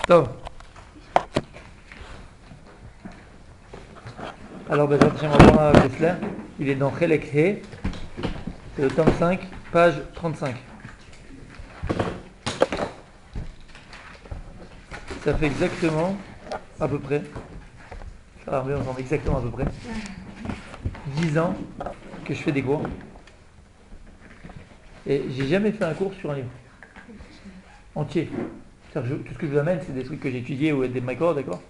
Top. Alors, on va voir un Kessler. Il est dans Chelek He. C'est le tome 5, page 35. Ça fait exactement, à peu près, ça va ensemble, exactement à peu près, 10 ans que je fais des cours. Et j'ai jamais fait un cours sur un livre entier. Tout ce que je vous amène, c'est des trucs que j'ai étudiés ou des micros, d'accord.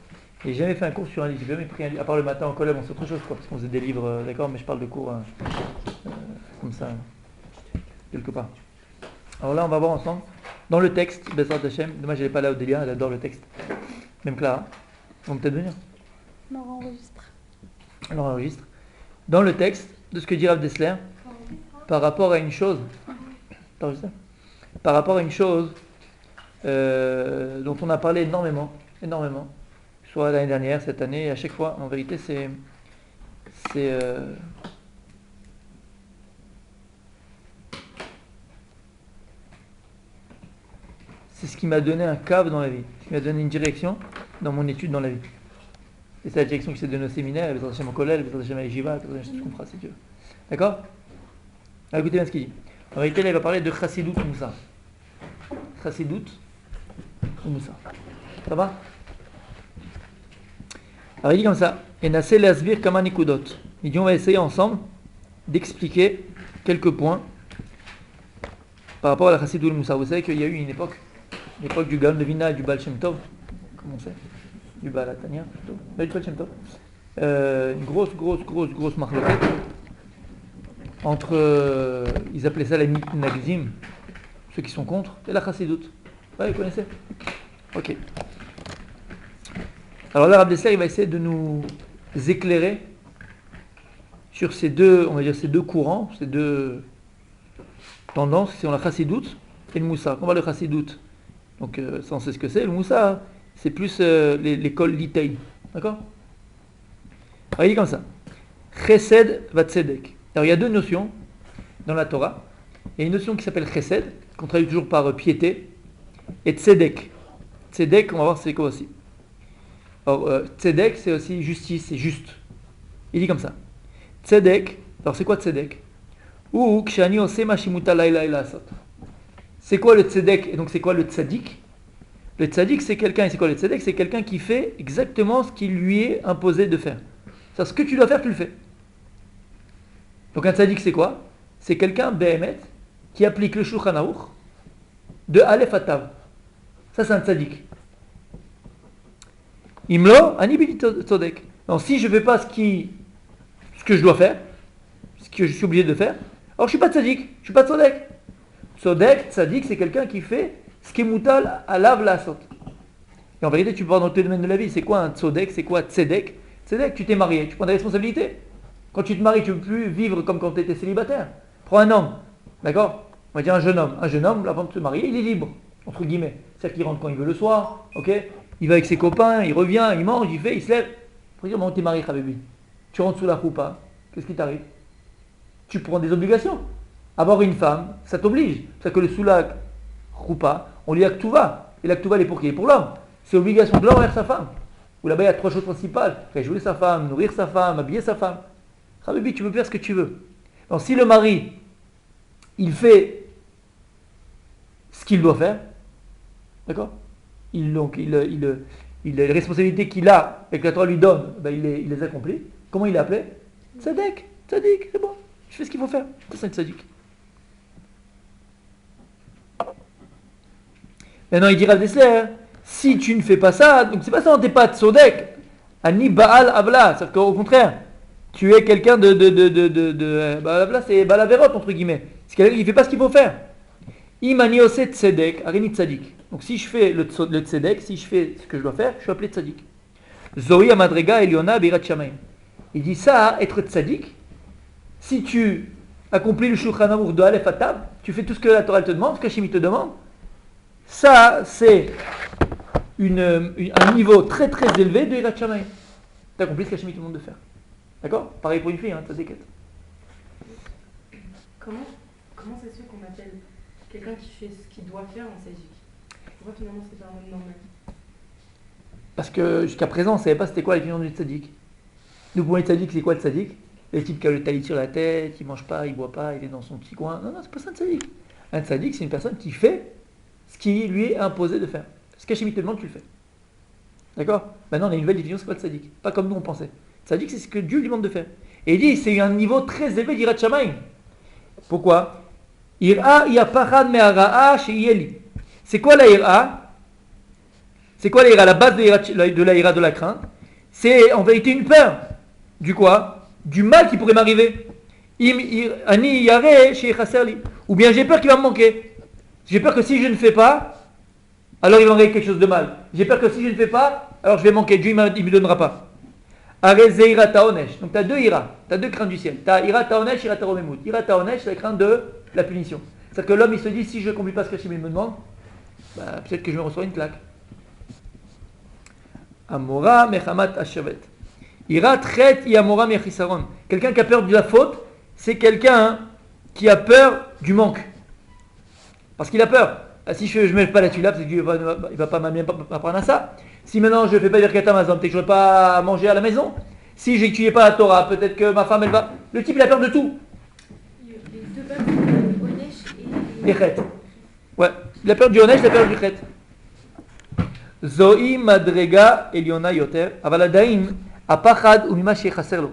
Et j'ai jamais fait un cours sur un livre. J'ai jamais pris un livre, à part le matin en collège, on sait autre chose, quoi, parce qu'on faisait des livres, d'accord, mais je parle de cours comme ça, quelque part. Alors là, on va voir ensemble, dans le texte, Bezrat Hashem, dommage, elle n'est pas là, Odélia, elle adore le texte. Même Clara, ils vont peut-être venir. Non, on enregistre. Alors on enregistre. Dans le texte de ce que dit Rav Dessler, par rapport à une chose, dont on a parlé énormément, soit l'année dernière, cette année, et à chaque fois, en vérité, c'est ce qui m'a donné un cadre dans la vie, ce qui m'a donné une direction dans mon étude dans la vie. Et c'est la direction qui s'est donnée au séminaire, Bezrat Hashem au collège, Bezrat Hashem à l'Yeshiva, Bezrat Hashem ce qu'on fera si Dieu. D'accord? Alors écoutez bien ce qu'il dit. En réalité, là, il va parler de Chassidut ou Moussa. Chassidut ou Moussa. Ça va? Alors il dit comme ça. Et Nassé Lasvir Kama Nikudot. Il dit on va essayer ensemble d'expliquer quelques points par rapport à la Chassidut ou Moussa. Vous savez qu'il y a eu une époque du Gaon de Vina et du Baal Shem Tov. Comment on sait? Du Baal Atania plutôt. Du Baal Shem Tov. Une grosse marloquette entre, ils appelaient ça la Mitnagzim, ceux qui sont contre, et la Chassidut. Ouais, vous connaissez? Ok. Alors là, Rav Dessler, il va essayer de nous éclairer sur ces deux, on va dire ces deux courants, ces deux tendances, qui sont la Chassidut et le Moussa. Quand on va le Chassidut, donc ça on sait ce que c'est. Le Moussa, c'est plus l'école Litaï. D'accord? Alors il dit comme ça. Chesed va tzedek. Alors il y a deux notions dans la Torah. Il y a une notion qui s'appelle chesed, qu'on traduit toujours par piété, et tzedek. Tzedek, on va voir c'est quoi aussi. Alors tzedek, c'est aussi justice, c'est juste. Il dit comme ça. Tzedek, alors c'est quoi tzedek? Ou kshani osema shimuta laila ila asot. C'est quoi le tzedek et donc c'est quoi le tzadik? Le tzadik c'est quelqu'un, et c'est quoi le tzedek? C'est quelqu'un qui fait exactement ce qui lui est imposé de faire. C'est ce que tu dois faire, tu le fais. Donc un tzadik c'est quoi? C'est quelqu'un, Behemet, qui applique le Shulchan Aruch de Aleph à Tav. Ça c'est un tzadik. Imlo, ani bili tzodek. Donc si je ne fais pas ce que je dois faire, ce que je suis obligé de faire, alors je ne suis pas tzadik, je ne suis pas tzodek. Tzodek, tzadik, c'est quelqu'un qui fait ce qui est moutal à lav la asot. Et en vérité, tu peux voir dans tous les domaines de la vie, c'est quoi un tzodek, c'est quoi tzedek? Tzedek, tu t'es marié, tu prends des responsabilités. Quand tu te maries, tu ne peux plus vivre comme quand tu étais célibataire. Prends un homme, d'accord? On va dire un jeune homme. Un jeune homme, avant de se marier, il est libre, entre guillemets. C'est-à-dire qu'il rentre quand il veut le soir, ok? Il va avec ses copains, il revient, il mange, il fait, il se lève. Faut dire, bon, t'es marié, Khabibi. Tu rentres sous la choupa, qu'est-ce qui t'arrive? Tu prends des obligations. Avoir une femme, ça t'oblige. C'est que le sous la choupa, on lit Aktuva. Et l'Aktuva, elle est pour qui? Pour l'homme. C'est obligation de l'homme envers sa femme. Ou là-bas, il y a trois choses principales. Réjouir sa femme, nourrir sa femme, habiller sa femme. Khabibi, tu peux faire ce que tu veux. Donc si le mari, il fait ce qu'il doit faire, d'accord? Les responsabilités qu'il a et que la Torah lui donne, ben il les accomplit. Comment il est appelé? Tzaddik, tzaddik, c'est bon. Je fais ce qu'il faut faire. C'est un tzaddik. Maintenant, il dira à Dessler, si tu ne fais pas ça, donc c'est pas ça, t'es pas tzodek, ani baal avla, c'est-à-dire qu'au contraire, tu es quelqu'un Baal c'est balaverot entre guillemets. C'est quelqu'un qui ne fait pas ce qu'il faut faire. Imani ose tzedek, arini tzadik. Donc si je fais le tzedek, si je fais ce que je dois faire, je suis appelé tzadik. Zohi amadrega eliona birat shamayim. Il dit ça, être tzadik, si tu accomplis le shulchan aruch de Aleph à Tav, tu fais tout ce que la Torah te demande, ce que Hachem te demande, ça c'est un niveau très très élevé de birat shamayim. Tu accomplis ce que Hachem te demande de faire. D'accord? Pareil pour une fille, hein, tzadiket. Comment ça se fait qu'on appelle quelqu'un qui fait ce qu'il doit faire en tzadik? Pourquoi finalement c'est pas un homme normal? Parce que jusqu'à présent, on ne savait pas c'était quoi la définition du tzaddik. Nous, pour les tzaddik, c'est quoi le tzaddik? Le type qui a le talit sur la tête, il ne mange pas, il ne boit pas, il est dans son petit coin. Non, non, c'est pas ça un tzaddik. Un tzaddik, c'est une personne qui fait ce qui lui est imposé de faire. Ce qu'Hachem te demande, tu le fais. D'accord? Maintenant, on a une nouvelle définition, c'est quoi le tzaddik? Pas comme nous on pensait. Tzaddik, c'est ce que Dieu lui demande de faire. Et il dit, c'est un niveau très élevé d'Irat Shamayim. Pourquoi? Ira yapachad me'ara'a she'yeli. C'est quoi la ira? C'est quoi la ira? La base de la ira, de la crainte, c'est en vérité une peur. Du quoi? Du mal qui pourrait m'arriver. Ani yare she'chaser li. Ou bien j'ai peur qu'il va me manquer. J'ai peur que si je ne fais pas, alors il va m'arriver quelque chose de mal. J'ai peur que si je ne fais pas, alors je vais manquer. Dieu ne me donnera pas. Are zeira taonesh. Donc tu as deux ira. Tu as deux craintes du ciel. Tu as ira taonesh, ira taromemut. Ira taonesh, c'est la crainte de la punition. C'est-à-dire que l'homme il se dit, si je ne accomplis pas ce que Hachem me demande, bah, peut-être que je vais recevoir une claque. Amora mechamat ashavet. Ira tret i amora mechisaron. Quelqu'un qui a peur de la faute, c'est quelqu'un qui a peur du manque. Parce qu'il a peur. Si je ne mets pas la tuile, parce que Dieu il va pas m'apprendre à ça. Si maintenant je ne fais pas Birkat Hamazon, peut-être que je n'aurai pas à manger à la maison. Si je n'étudie pas la Torah, peut-être que ma femme elle va. Le type il a peur de tout. Les deux peuples, le Onesh et Les chet. Ouais. Il a peur du Onesh, il a peur du chet. Zoï madrega eliona yoter, avaladaim apachad umima shechaser lo.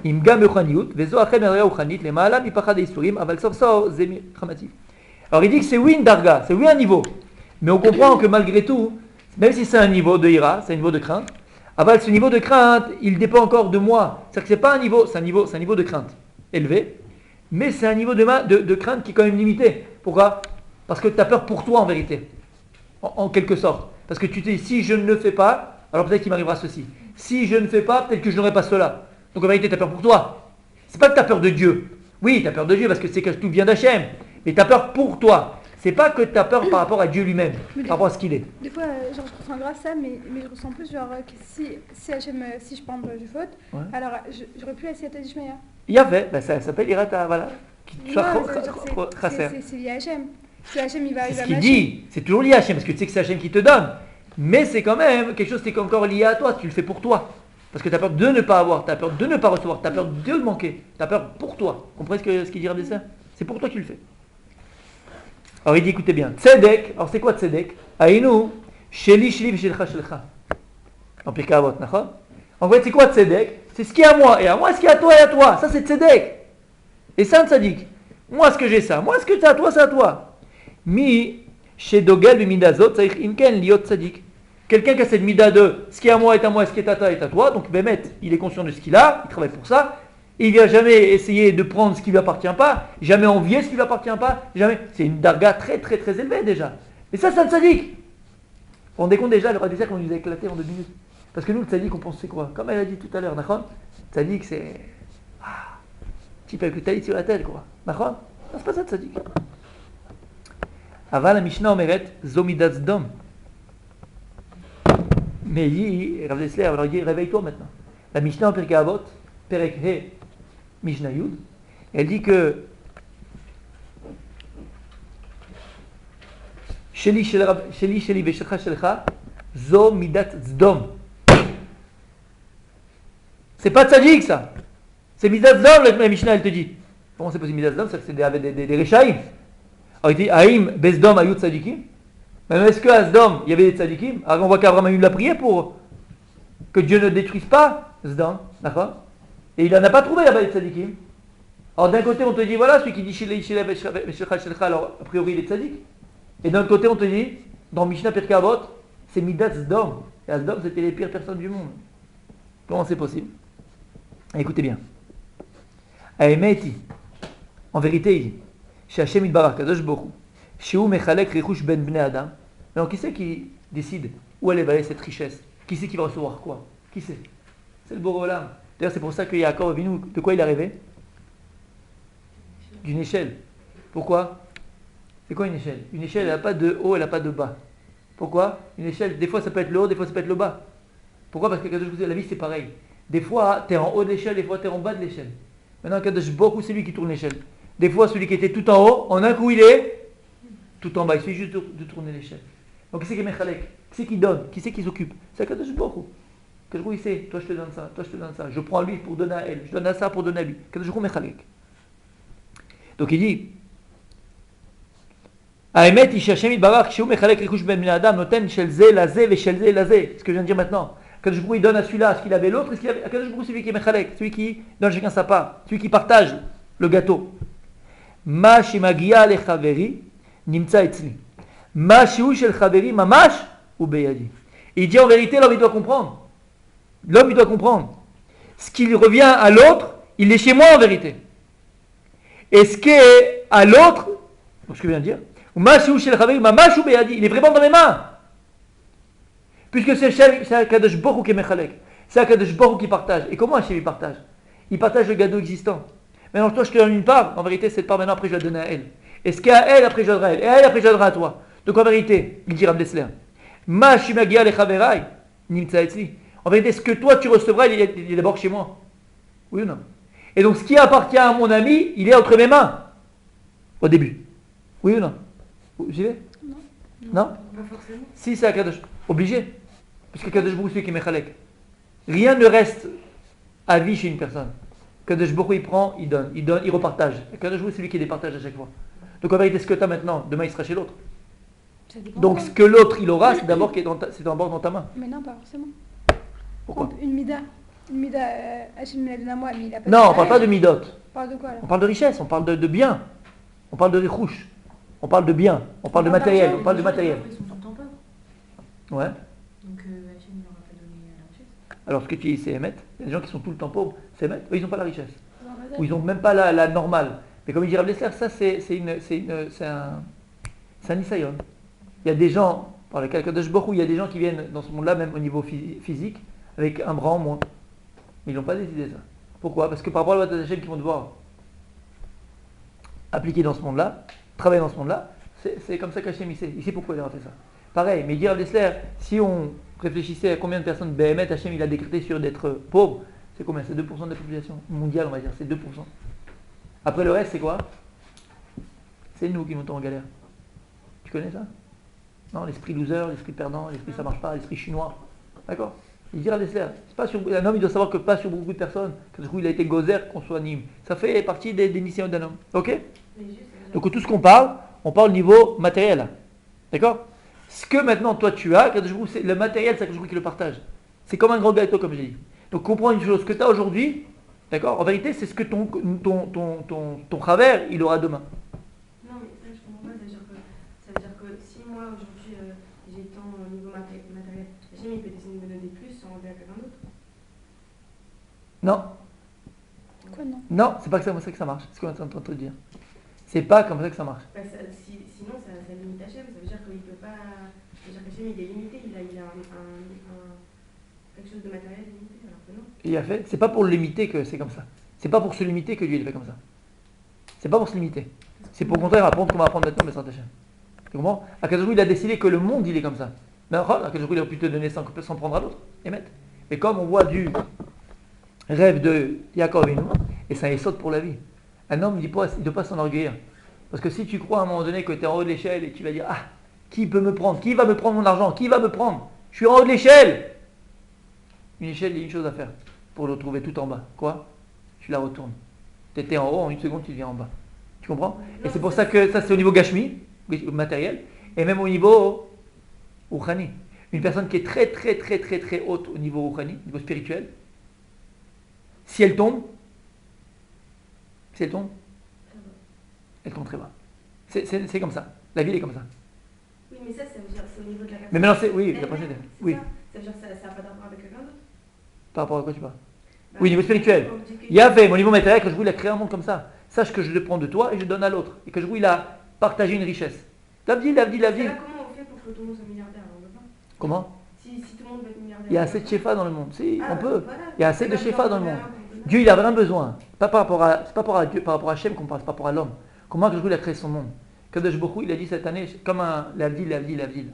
Im gam euchaniut, vezo achem erea euchanit, le ma'alam ipachad eisurim, aval sof sof zemi chamatif. Alors il dit que c'est oui une darga, c'est oui un niveau. Mais on comprend que malgré tout, même si c'est un niveau de ira, c'est un niveau de crainte, aval ce niveau de crainte, il dépend encore de moi. C'est-à-dire que c'est pas un niveau, c'est un niveau de crainte élevé, mais c'est un niveau de crainte qui est quand même limité. Pourquoi? Parce que tu as peur pour toi en vérité, en quelque sorte. Parce que tu te dis, si je ne le fais pas, alors peut-être qu'il m'arrivera ceci. Si je ne fais pas, peut-être que je n'aurai pas cela. Donc en vérité, tu as peur pour toi. C'est pas que tu as peur de Dieu. Oui, tu as peur de Dieu parce que c'est que tout vient d'Hachem. Mais tu as peur pour toi. C'est pas que tu as peur par rapport à Dieu lui-même, par rapport à ce qu'il est. Des fois, genre, je ressens grave ça, mais je ressens plus genre que si Hachem, si je prends je faute, Ouais. alors j'aurais plus la Siyata Dishmaya. Il y avait, ben ça s'appelle Irata, voilà. C'est lié à Hachem. Si Hachem il va C'est ce m'acheter. qu'il dit, c'est toujours lié à Hachem, parce que tu sais que c'est Hachem qui te donne. Mais c'est quand même quelque chose qui est encore lié à toi, tu le fais pour toi. Parce que tu as peur de ne pas avoir, tu as peur de ne pas recevoir, tu as peur de manquer, tu as peur pour toi. Vous comprenez ce qu'il dit Rav Dessler? C'est pour toi que tu le fais. Alors il dit, écoutez bien, Tzedek, alors c'est quoi Tzedek? Aïnou, Sheli, Sheli, Shelcha, Shelcha. En Pirkei Avot, d'accord? En fait, c'est quoi Tzedek? C'est ce qui est à moi, et à moi, ce qui est à toi et à toi. Ça, c'est Tzedek. Et ça, un tzaddik. Moi, ce que j'ai ça. Moi, ce que c'est à toi, c'est à toi. Mi, Shedogel, Bimidazot, Saïch, Imken, Liot, Tzadik. Quelqu'un qui a cette mida de ce qui est à moi est à moi, ce qui est à toi est à toi. Donc, Bémet, il est conscient de ce qu'il a, il travaille pour ça. Et il ne vient jamais essayer de prendre ce qui ne lui appartient pas, jamais envier ce qui ne lui appartient pas, jamais. C'est une darga très très très élevée déjà. Mais ça, c'est un tzaddik. Vous vous rendez compte déjà, le Rav Dessler qu'on nous a éclaté en 2 minutes. Parce que nous, le tzaddik, on pense c'est quoi? Comme elle a dit tout à l'heure, d'accord? Tzaddik, c'est. Type avec le talit sur la tête, quoi. D'accord? Non, c'est pas ça, tzaddik. Aval la Mishnah omeret, zomidat zdom. Mais il dit, Rav Dessler, alors il dit, réveille-toi maintenant. La Mishnah en Pirkei Avot, Perek He, Mishnah Yud, elle dit que Sheli Veshelcha Shelcha Zo Midat Zdom. C'est pas tzaddik ça. C'est Midat Zdom, la Mishnah elle te dit. Comment c'est possible Midat Zdom? C'est des Rechaïm. Alors il dit Aïm Bezdom Ayut Tzadikim. Même est-ce qu'à Zdom il y avait des tzadikim? Alors on voit qu'Abraham a eu la prière pour que Dieu ne détruise pas Zdom, d'accord? Et il n'en a pas trouvé là-bas les tzadikim. Alors d'un côté on te dit voilà celui qui dit Sheli Veshelcha Shelcha, alors a priori il est tzadik. Et d'un côté on te dit dans Mishnah Pirkei Avot c'est Midat Zdom. Et Zdom c'était les pires personnes du monde. Comment c'est possible? Écoutez bien. Aemeti. En vérité il dit chez Hashem Yitbarach Kadosh Baruch Hu Sheu Mechalek Rechush Ben Bnei Adam. Mais qui c'est qui décide où elle va aller cette richesse? Qui c'est qui va recevoir quoi? Qui c'est? C'est le Boré Olam. D'ailleurs, c'est pour ça que Yaakov Avinu, de quoi il est arrivé? D'une échelle. Pourquoi? C'est quoi une échelle? Une échelle, elle n'a pas de haut, elle n'a pas de bas. Pourquoi? Une échelle, des fois ça peut être le haut, des fois ça peut être le bas. Pourquoi? Parce que la vie c'est pareil. Des fois, tu es en haut de l'échelle, des fois tu es en bas de l'échelle. Maintenant, Kadosh Baruch Hu, c'est lui qui tourne l'échelle. Des fois, celui qui était tout en haut, en un coup il est tout en bas. Il suffit juste de tourner l'échelle. Donc qui c'est qui est Mechalek? Qui c'est qui donne? Qui c'est qui s'occupe? C'est Akadosh Baruch Hu. Akadosh Baruch Hu, il sait, toi je te donne ça, toi je te donne ça. Je prends à lui pour donner à elle, je donne à ça pour donner à lui. Akadosh Baruch Hu Mechalek. Donc il dit, Aemet Ishashem Itbarach, Kshu Mechalek Rikush Ben Adam, Noten Shel Ze Laze Ve Shel Ze Laze. Ce que je viens de dire maintenant. Akadosh Baruch Hu, il donne à celui-là ce qu'il avait l'autre, Akadosh Baruch Hu, celui qui est Mechalek, celui qui donne chacun sa part, celui qui partage le gâteau. Ma Shimagia Le Chaveri, Nimtza Etzli. Ma Shiu Shel Chaveri, Mamash ou Beyadi. Il dit en vérité, l'homme il doit comprendre. L'homme il doit comprendre. Ce qui revient à l'autre, il est chez moi en vérité. Et ce qui est à l'autre, ce que je viens de dire, Ma Shiu Shel Chaveri, Mamash ou Beyadi, il est vraiment dans mes mains. Puisque c'est Akadosh Baruch Hu qui est Mechalek. C'est Akadosh Baruch Hu qui partage. Et comment Hachem il partage? Il partage le gâteau existant. Maintenant, toi, je te donne une part. En vérité, cette part, maintenant, après, je la donne à elle. Et ce qu'il y a à elle, après, je la donnerai à elle. Et elle, après, je la donnerai à toi. Donc, en vérité, il dit Rav Dessler, Ma shimagia lechaverai, nimtza etzli. En vérité, ce que toi, tu recevras, il est d'abord chez moi. Oui ou non? Et donc, ce qui appartient à mon ami, il est entre mes mains. Au début. Oui ou non? J'y vais? Non. Non? Pas forcément. Si, c'est Akadosh. Obligé. Puisque Kadosh Baruch Hu, c'est qui est Mechalek. Rien ne reste à vie chez une personne. Kadosh Baruch Hu, il prend, il donne, il repartage. Kadosh Baruch Hu, c'est lui qui départage à chaque fois. Donc en vérité, ce que tu as maintenant, demain il sera chez l'autre. Ça dépend. Donc ce que l'autre il aura, c'est d'abord dans ta main. Mais non, pas forcément. Pourquoi? Une mida, Hachem me l'a donné à moi, mais il a pas. Non, on parle pas de midot. On parle de quoi là? On parle de richesse, on parle de bien. On parle de richouche. On parle de bien. On parle de matériel. On parle de matériel. Ils sont tout le temps pauvres. Ouais. Donc Hachem ne leur a pas donné la richesse. Alors ce que tu dis, c'est émettre. Il y a des gens qui sont tout le temps pauvres. C'est émettre. Eux, ils n'ont pas la richesse. Non, Ou ils n'ont même pas la normale. Mais comme il dit Rav Dessler, ça c'est un nisayon. Il y a des gens, par lesquels Kadosh Baruch Hu, il y a des gens qui viennent dans ce monde-là, même au niveau physique, avec un bras en moins. Mais ils n'ont pas décidé ça. Pourquoi? Parce que par rapport à la loi d'Hachem qu'ils vont devoir appliquer dans ce monde-là, travailler dans ce monde-là, c'est comme ça qu'Hachem il sait pourquoi il a fait ça. Pareil, mais il dit Rav Dessler, si on réfléchissait à combien de personnes Béhémet Hachem il a décrété sur d'être pauvres, c'est combien? C'est 2% de la population mondiale, on va dire, c'est 2%. Après le reste, c'est quoi? C'est nous qui montons en galère. Tu connais ça? Non, l'esprit loser, l'esprit perdant, l'esprit ça marche pas, l'esprit chinois. D'accord? Il dira Dessler, c'est pas sur un homme, il doit savoir que pas sur beaucoup de personnes, parce qu'il a été gozer qu'on soit nîmes. Ça fait partie des missions d'un homme. Ok? Donc tout ce qu'on parle, on parle au niveau matériel. D'accord? Ce que maintenant toi tu as, c'est le matériel, c'est quelque chose qui le partage. C'est comme un gros gâteau, comme j'ai dit. Donc comprends une chose, ce que tu as aujourd'hui, d'accord? En vérité, c'est ce que ton travers, il aura demain. Non, mais ça, je comprends pas. Ça veut dire que si moi, aujourd'hui, j'ai tant au niveau matériel, Hachem, il peut décider de me donner plus sans enlever à quelqu'un d'autre. Non, Quoi, non? non, c'est pas comme ça que ça marche. C'est ce qu'on est en train de te dire. C'est pas comme ça que ça marche. Bah, sinon, ça limite Hachem. Ça veut dire qu'il peut pas. Ça veut dire qu'Hachem, il est limité. Il a quelque chose de matériel limité. Alors que non. Il a fait, c'est pas pour le limiter que c'est comme ça. C'est pas pour se limiter que Dieu il fait comme ça. C'est pas pour se limiter. C'est pour au contraire apprendre comment apprendre maintenant, mais sans Hachem. Tu comprends? Akadosh Baruch Hu, il a décidé que le monde il est comme ça. Mais Akadosh Baruch Hu, il aurait pu te donner sans prendre à l'autre. Émettre. Mais comme on voit du rêve de Yaakov Avinu, et ça saute pour la vie. Un homme il ne doit pas s'enorgueillir. Parce que si tu crois à un moment donné que tu es en haut de l'échelle et tu vas dire ah, qui peut me prendre? Qui va me prendre mon argent? Qui va me prendre? Je suis en haut de l'échelle. Une échelle, il y a une chose à faire pour le retrouver tout en bas. Quoi? Tu la retournes. Tu étais en haut, en une seconde, tu deviens en bas. Tu comprends? Et c'est pour ça que ça, c'est au niveau gashmi, matériel, et même au niveau ruchani. Une personne qui est très, très, très, très, très haute au niveau ruchani, au niveau spirituel, si elle tombe, elle tombe très bas. C'est comme ça. La vie est comme ça. Oui, mais ça veut dire c'est au niveau de la personne. Mais maintenant, oui, Mais la prochaine. c'est Oui. Ça veut dire que ça n'a pas d'apport avec quelqu'un d'autre. Par rapport à quoi tu parles? Bah, Oui, niveau spirituel. on dit que- Il y avait mon niveau matériel, que je voulais créer un monde comme ça. Sache que je le prends de toi et je donne à l'autre. Et que je voulais partager une richesse. L'avdil. Parce que là, comment on fait pour que tout le monde soit milliardaire? On ne peut pas. Comment? Si tout le monde veut être milliardaire. Il y a assez de shefa dans le monde. Si, Ah, on peut. voilà. Il y a assez de shefa dans le monde. Voilà. Dieu, il a vraiment besoin. C'est pas par rapport à Dieu, par rapport à Hachem qu'on parle, c'est pas par rapport à l'homme. Comment que il a créé son monde? Kadosh Baruch Hu, il a dit cette année, comme l'avdil,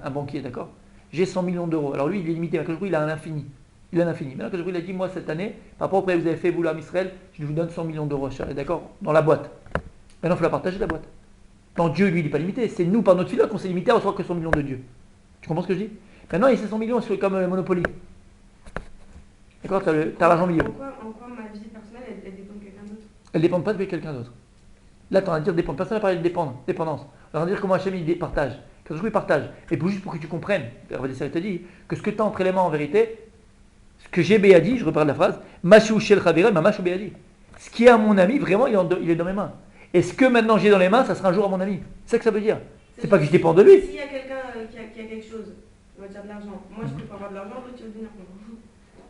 un banquier, d'accord? J'ai 100 millions d'euros. Alors lui, il est limité. Kadosh Baruch Hu, il a un infini. Il a un infini. Maintenant, Kadosh Baruch Hu, il a dit, moi, cette année, par rapport au prêt que vous avez fait, vous, l'âme Israël, je vous donne 100 millions d'euros, d'accord? Dans la boîte. Maintenant, il faut la partager, la boîte. Non, Dieu, lui, il n'est pas limité. C'est nous, par notre filière, qu'on s'est limité à recevoir que 100 millions de Dieu. Tu Tu comprends ce que je dis? Maintenant, il 700 millions comme Monopoly. D'accord? T'as l'argent milieu. En quoi ma vie personnelle, elle dépend de quelqu'un d'autre? Elle ne dépend pas de quelqu'un d'autre. Là, tu en as à dire dépendre. Personne n'a parlé de dépendance. On va dire comment Hachem il partage. Quand il partage. Et juste pour que tu comprennes, Rav Desser te dit que ce que tu as entre les mains en vérité, ce que j'ai Béadi, je reparle la phrase, Mashu Shel Chavira, Mamash Béadi. Ce qui est à mon ami, vraiment, il est dans mes mains. Et ce que maintenant j'ai dans les mains, ça sera un jour à mon ami. C'est ça que ça veut dire. C'est pas que je dépends de lui. S'il y a quelqu'un qui a quelque chose, on va dire de l'argent. Moi, je peux pas avoir de l'argent, l'autre, tu veux venir pour moi.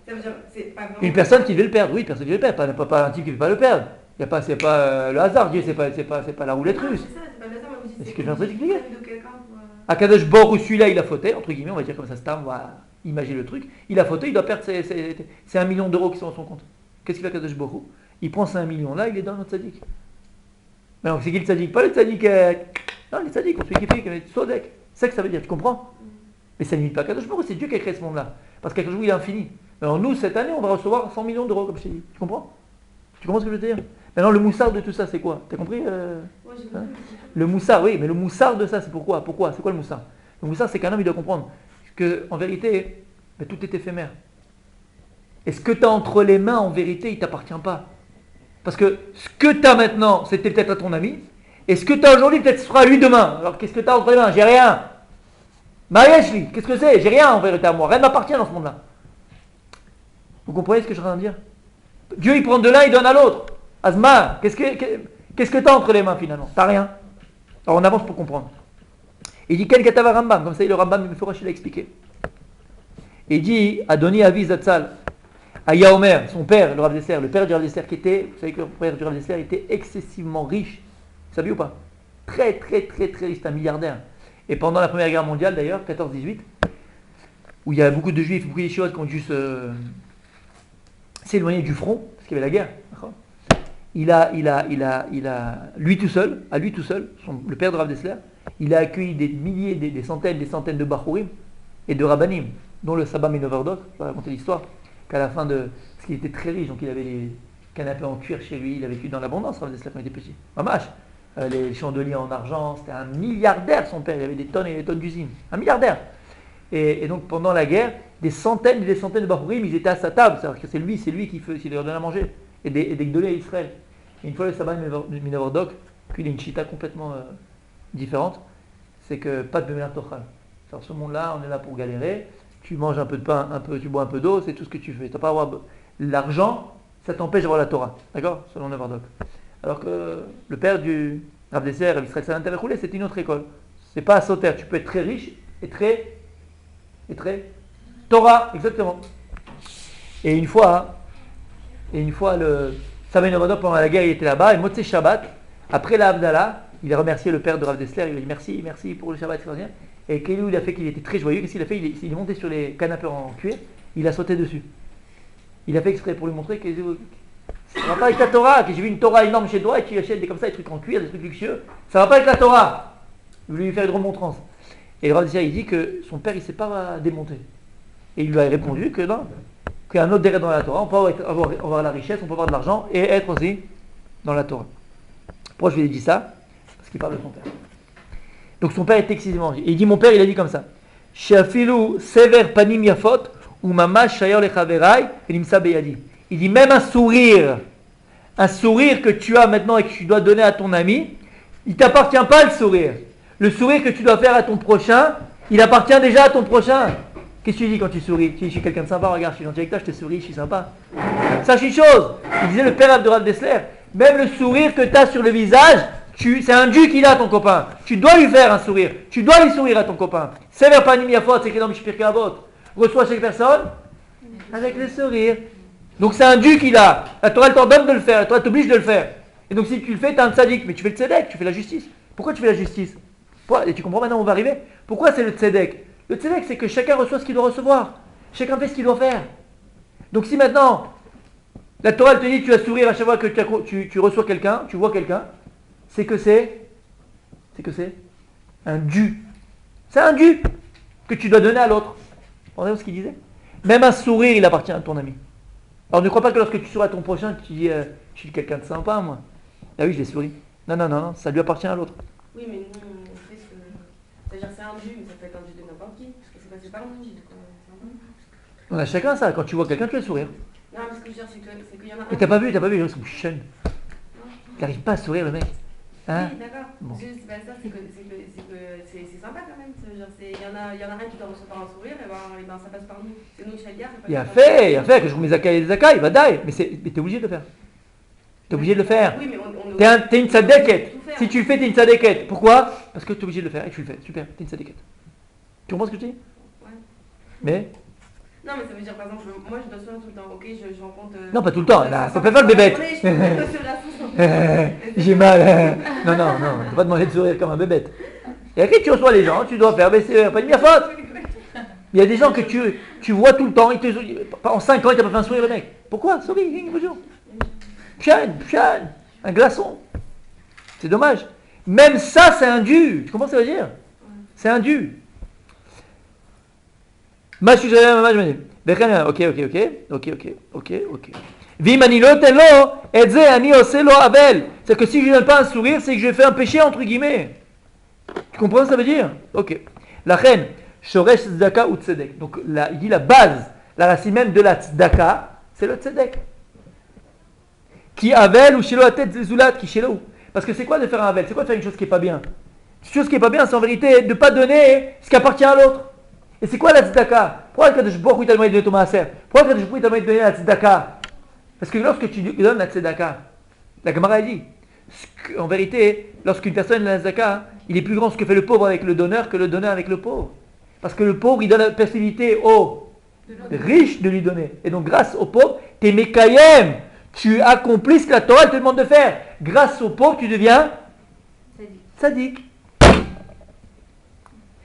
Ça veut dire, c'est pas vraiment. Une personne qui veut le perdre, oui, personne qui veut le perdre, pas un type qui ne veut pas le perdre. C'est pas le hasard, Dieu, c'est pas la roulette russe. C'est ça, c'est pas le hasard, mais vous dites, C'est ce que j'ai en train d'expliquer. de quelqu'un pour. Akadosh Baruch Hu, celui-là, il a fauté, entre guillemets, on va dire comme ça, on va imaginer le truc. Il a fauté, il doit perdre c'est 1 million d'euros qui sont dans son compte. Qu'est-ce qu'il fait Akadosh Baruch Hu? Il prend ces 1 million là, il est dans notre tzaddik. Mais non, c'est qui le tzaddik? Pas le tzaddik. Non, le tzaddik, celui qui fait, qui est Sodek. C'est ça que ça veut dire, tu comprends? Mais ça ne limite pas Akadosh Baruch Hu, c'est Dieu qui a créé ce monde-là. Parce qu'Akadosh Baruch Hu, il est infini. Alors nous, cette année, on va recevoir 100 millions d'euros, comme je t'ai dit. Tu comprends? Tu comprends ce que je veux dire? Maintenant, le moussard de tout ça, c'est quoi? T'as compris Ouais, j'ai compris. Le moussard, oui, mais le moussard de ça, c'est pourquoi? Pourquoi? C'est quoi le moussard? Le moussard, c'est qu'un homme, il doit comprendre qu'en vérité, tout est éphémère. Et ce que tu as entre les mains, en vérité, il ne t'appartient pas. Parce que ce que tu as maintenant, c'était peut-être à ton ami, et ce que tu as aujourd'hui, peut-être ce sera à lui demain. Alors, qu'est-ce que tu as entre les mains? J'ai rien. Mariashli, qu'est-ce que c'est? J'ai rien en vérité à moi. Rien ne m'appartient dans ce monde-là. Vous comprenez ce que je suis en train de dire? Dieu, il prend de l'un, il donne à l'autre. Azma, qu'est-ce que tu as entre les mains finalement? T'as rien. Alors on avance pour comprendre. Il dit quel katava Rambam, comme ça le Rambam il l'a expliqué. Il dit Adoni Avi Zatzal, Aya Omer, son père, le Rav Desser, le père du Rav Desser qui était, vous savez que le père du Rav Desser était excessivement riche. Vous savez ou pas? Très très très très riche, c'est un milliardaire. Et pendant la Première Guerre mondiale d'ailleurs, 14-18, où il y a beaucoup de juifs, beaucoup de choses qui ont dû s'éloigner du front, parce qu'il y avait la guerre. Il a, lui tout seul, le père de Rav Desser, il a accueilli des milliers, des centaines de Bachurim et de Rabbanim, dont le Sabba Minoverdok. Je vais raconter l'histoire, qu'à la fin de. Parce qu'il était très riche, donc il avait les canapés en cuir chez lui, il a vécu dans l'abondance, Rav Desser, quand il était petit. Mamash, les chandeliers en argent, c'était un milliardaire son père, il avait des tonnes et des tonnes d'usines. Un milliardaire. Et donc pendant la guerre, des centaines et des centaines de Bachurim, ils étaient à sa table, c'est-à-dire que c'est lui qui leur donnait à manger, et des Gdolé à Israël. Et une fois le Sabbat Minoverdok, puis il a une chita complètement différente, c'est que pas de Bemenar Tochal. Alors ce monde-là, on est là pour galérer, tu manges un peu de pain, tu bois un peu d'eau, c'est tout ce que tu fais. Tu n'as pas à avoir l'argent, ça t'empêche d'avoir la Torah, d'accord? Selon Neverdok. Alors que le père du Rav Desser, Israël Salant Telechoulé, c'est une autre école. C'est pas à Soter, tu peux être très riche et très Torah, exactement. Et une fois le Sabbath Novadok pendant la guerre, il était là-bas, et Motzei Shabbat, après la Havdalah, il a remercié le père de Rav Desser, il lui a dit merci pour le Shabbat extraordinaire. Et Kéliou, il a fait qu'il était très joyeux. Qu'est-ce qu'il a fait? Il est monté sur les canapés en cuir, il a sauté dessus. Il a fait exprès pour lui montrer que ça ne va pas avec la Torah, que j'ai vu une Torah énorme chez toi et tu achètes des trucs en cuir, des trucs luxueux. Ça ne va pas avec la Torah. Il voulait lui faire une remontrance. Et Rav Desser, il dit que son père, il ne s'est pas démonté. Et il lui a répondu que non, qu'il y a un autre derrière dans la Torah, on peut avoir la richesse, on peut avoir de l'argent et être aussi dans la Torah. Pourquoi je lui ai dit ça? Parce qu'il parle de son père. Donc son père était excessivement riche. Et il dit, mon père, il a dit comme ça. Shafilu sever panim yafot ou mamash shayor lechaverai elimsa beyadi. Il dit, même un sourire que tu as maintenant et que tu dois donner à ton ami, il ne t'appartient pas le sourire. Le sourire que tu dois faire à ton prochain, il appartient déjà à ton prochain. Qu'est-ce que tu dis quand tu souris? Tu dis, je suis quelqu'un de sympa, regarde, je suis gentil avec toi, je te souris, je suis sympa. Sache une chose, il disait le père de Rav Desser, même le sourire que tu as sur le visage, c'est un dû qu'il a, ton copain. Tu dois lui faire un sourire. Tu dois lui sourire à ton copain. Sever panim yafot, c'est écrit dans Mishpir Kavot. Reçois chaque personne avec le sourire. Donc c'est un dû qu'il a. La Torah t'ordonne de le faire, la Torah t'oblige de le faire. Et donc si tu le fais, tu es un tzaddik. Mais tu fais le tzedek, tu fais la justice. Pourquoi tu fais la justice? Et tu comprends maintenant où on va arriver? Pourquoi c'est le tzedek? Le tzedek, c'est que chacun reçoit ce qu'il doit recevoir. Chacun fait ce qu'il doit faire. Donc si maintenant, la Torah te dit tu vas sourire à chaque fois que tu reçois quelqu'un, tu vois quelqu'un, c'est que c'est un dû. C'est un dû que tu dois donner à l'autre. Vous entendez ce qu'il disait? Même un sourire, il appartient à ton ami. Alors ne crois pas que lorsque tu souris à ton prochain, tu dis je suis quelqu'un de sympa, moi. Ah oui, je l'ai souri. Non, ça lui appartient à l'autre. Oui, mais nous, on fait ce que. C'est-à-dire, c'est un dû, mais ça peut être un dû de n'importe n'importe qui. Parce que c'est pas mon gîte, quoi. On a chacun ça. Quand tu vois quelqu'un, tu vas sourire. Non, mais ce que je veux dire, c'est qu'il y en a un. Mais t'as pas vu, ils sont chiens. Il n'arrive pas à sourire, le mec. Hein? Oui, d'accord. Bon. C'est pas ça, c'est sympa quand même. Il y en a un qui doit recevoir un sourire, et ben ça passe par nous. C'est nous qui fait le gaffe. Il a fait, que je vous mets Zakai et les Zakai, il va die. Mais t'es obligé de le faire. T'es obligé de le faire. Oui, mais T'es une tzadeket. Si tu le fais, t'es une tzadeket. Pourquoi? Parce que t'es obligé de le faire et tu le fais. Super, t'es une tzadeket. Tu comprends ce que je dis? Ouais. Mais non, mais ça veut dire, par exemple, moi je dois sourire tout le temps. Ok, je rencontre. non, pas tout le temps. Là, faut pas faire le bébête. J'ai mal. Non, faut pas demander de sourire comme un bébête. Et après, tu reçois les gens, tu dois faire baisser, pas de ma faute. Il y a des gens que tu vois tout le temps, en 5 ans, il t'a pas fait un sourire, le mec. Pourquoi? Souris, bonjour. Pian, un glaçon. C'est dommage. Même ça, c'est indu. Tu comprends ce que ça veut dire? C'est indu. Ok. C'est que si je ne donne pas un sourire, c'est que je fais un péché entre guillemets. Tu comprends ce que ça veut dire? Ok. La reine, shoresh tzedaka ou tzedek. Donc il dit la base, la racine même de la tzedaka, c'est le tzedek. Qui avel ou shelo atet zezulat qui shelo. Parce que c'est quoi de faire un avel? C'est quoi de faire une chose qui n'est pas bien? Une chose qui n'est pas bien, c'est en vérité de ne pas donner ce qui appartient à l'autre. Et c'est quoi la tzedaka? Pourquoi Kadosh Baruch Hu t'a demandé de donner ton maaser? Pourquoi Kadosh Baruch Hu t'a demandé de donner la tzedaka? Parce que lorsque tu donnes la tzedaka, la Gemara dit, en vérité, lorsqu'une personne donne la tzedaka, il est plus grand ce que fait le pauvre avec le donneur que le donneur avec le pauvre. Parce que le pauvre, il donne la possibilité aux riches de lui donner. Et donc grâce au pauvre, t'es mekayem. Tu accomplis ce que la Torah te demande de faire. Grâce au pauvre, tu deviens tzaddik.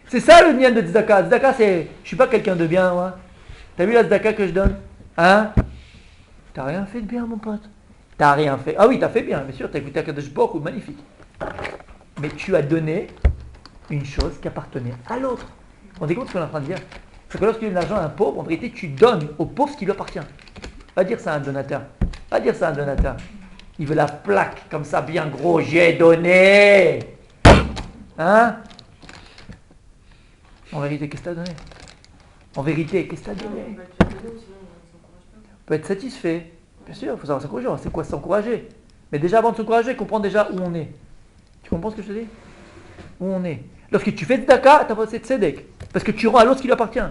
C'est ça le lien de tzedaka. Tzedaka, c'est, je suis pas quelqu'un de bien, moi. T'as vu la tzedaka que je donne? Hein? T'as rien fait de bien, mon pote. T'as rien fait. Ah oui, t'as fait bien, bien sûr. T'as écouté Akadosh Baruch Hu, magnifique. Mais tu as donné une chose qui appartenait à l'autre. On découvre ce qu'on est en train de dire. C'est que lorsque tu donnes l'argent à un pauvre, en vérité, tu donnes au pauvre ce qui lui appartient. Va dire ça à un donateur. Va dire ça à un donateur. Il veut la plaque, comme ça, bien gros. J'ai donné. Hein? En vérité, qu'est-ce que tu as donné? En vérité, qu'est-ce que tu as donné? On peut être satisfait. Bien sûr, il faut savoir s'encourager. C'est quoi s'encourager? Mais déjà, avant de s'encourager, comprends déjà où on est. Tu comprends ce que je te dis? Où on est. Lorsque tu fais tzedaka, tu as passé tzedek. Parce que tu rends à l'autre ce qui lui appartient.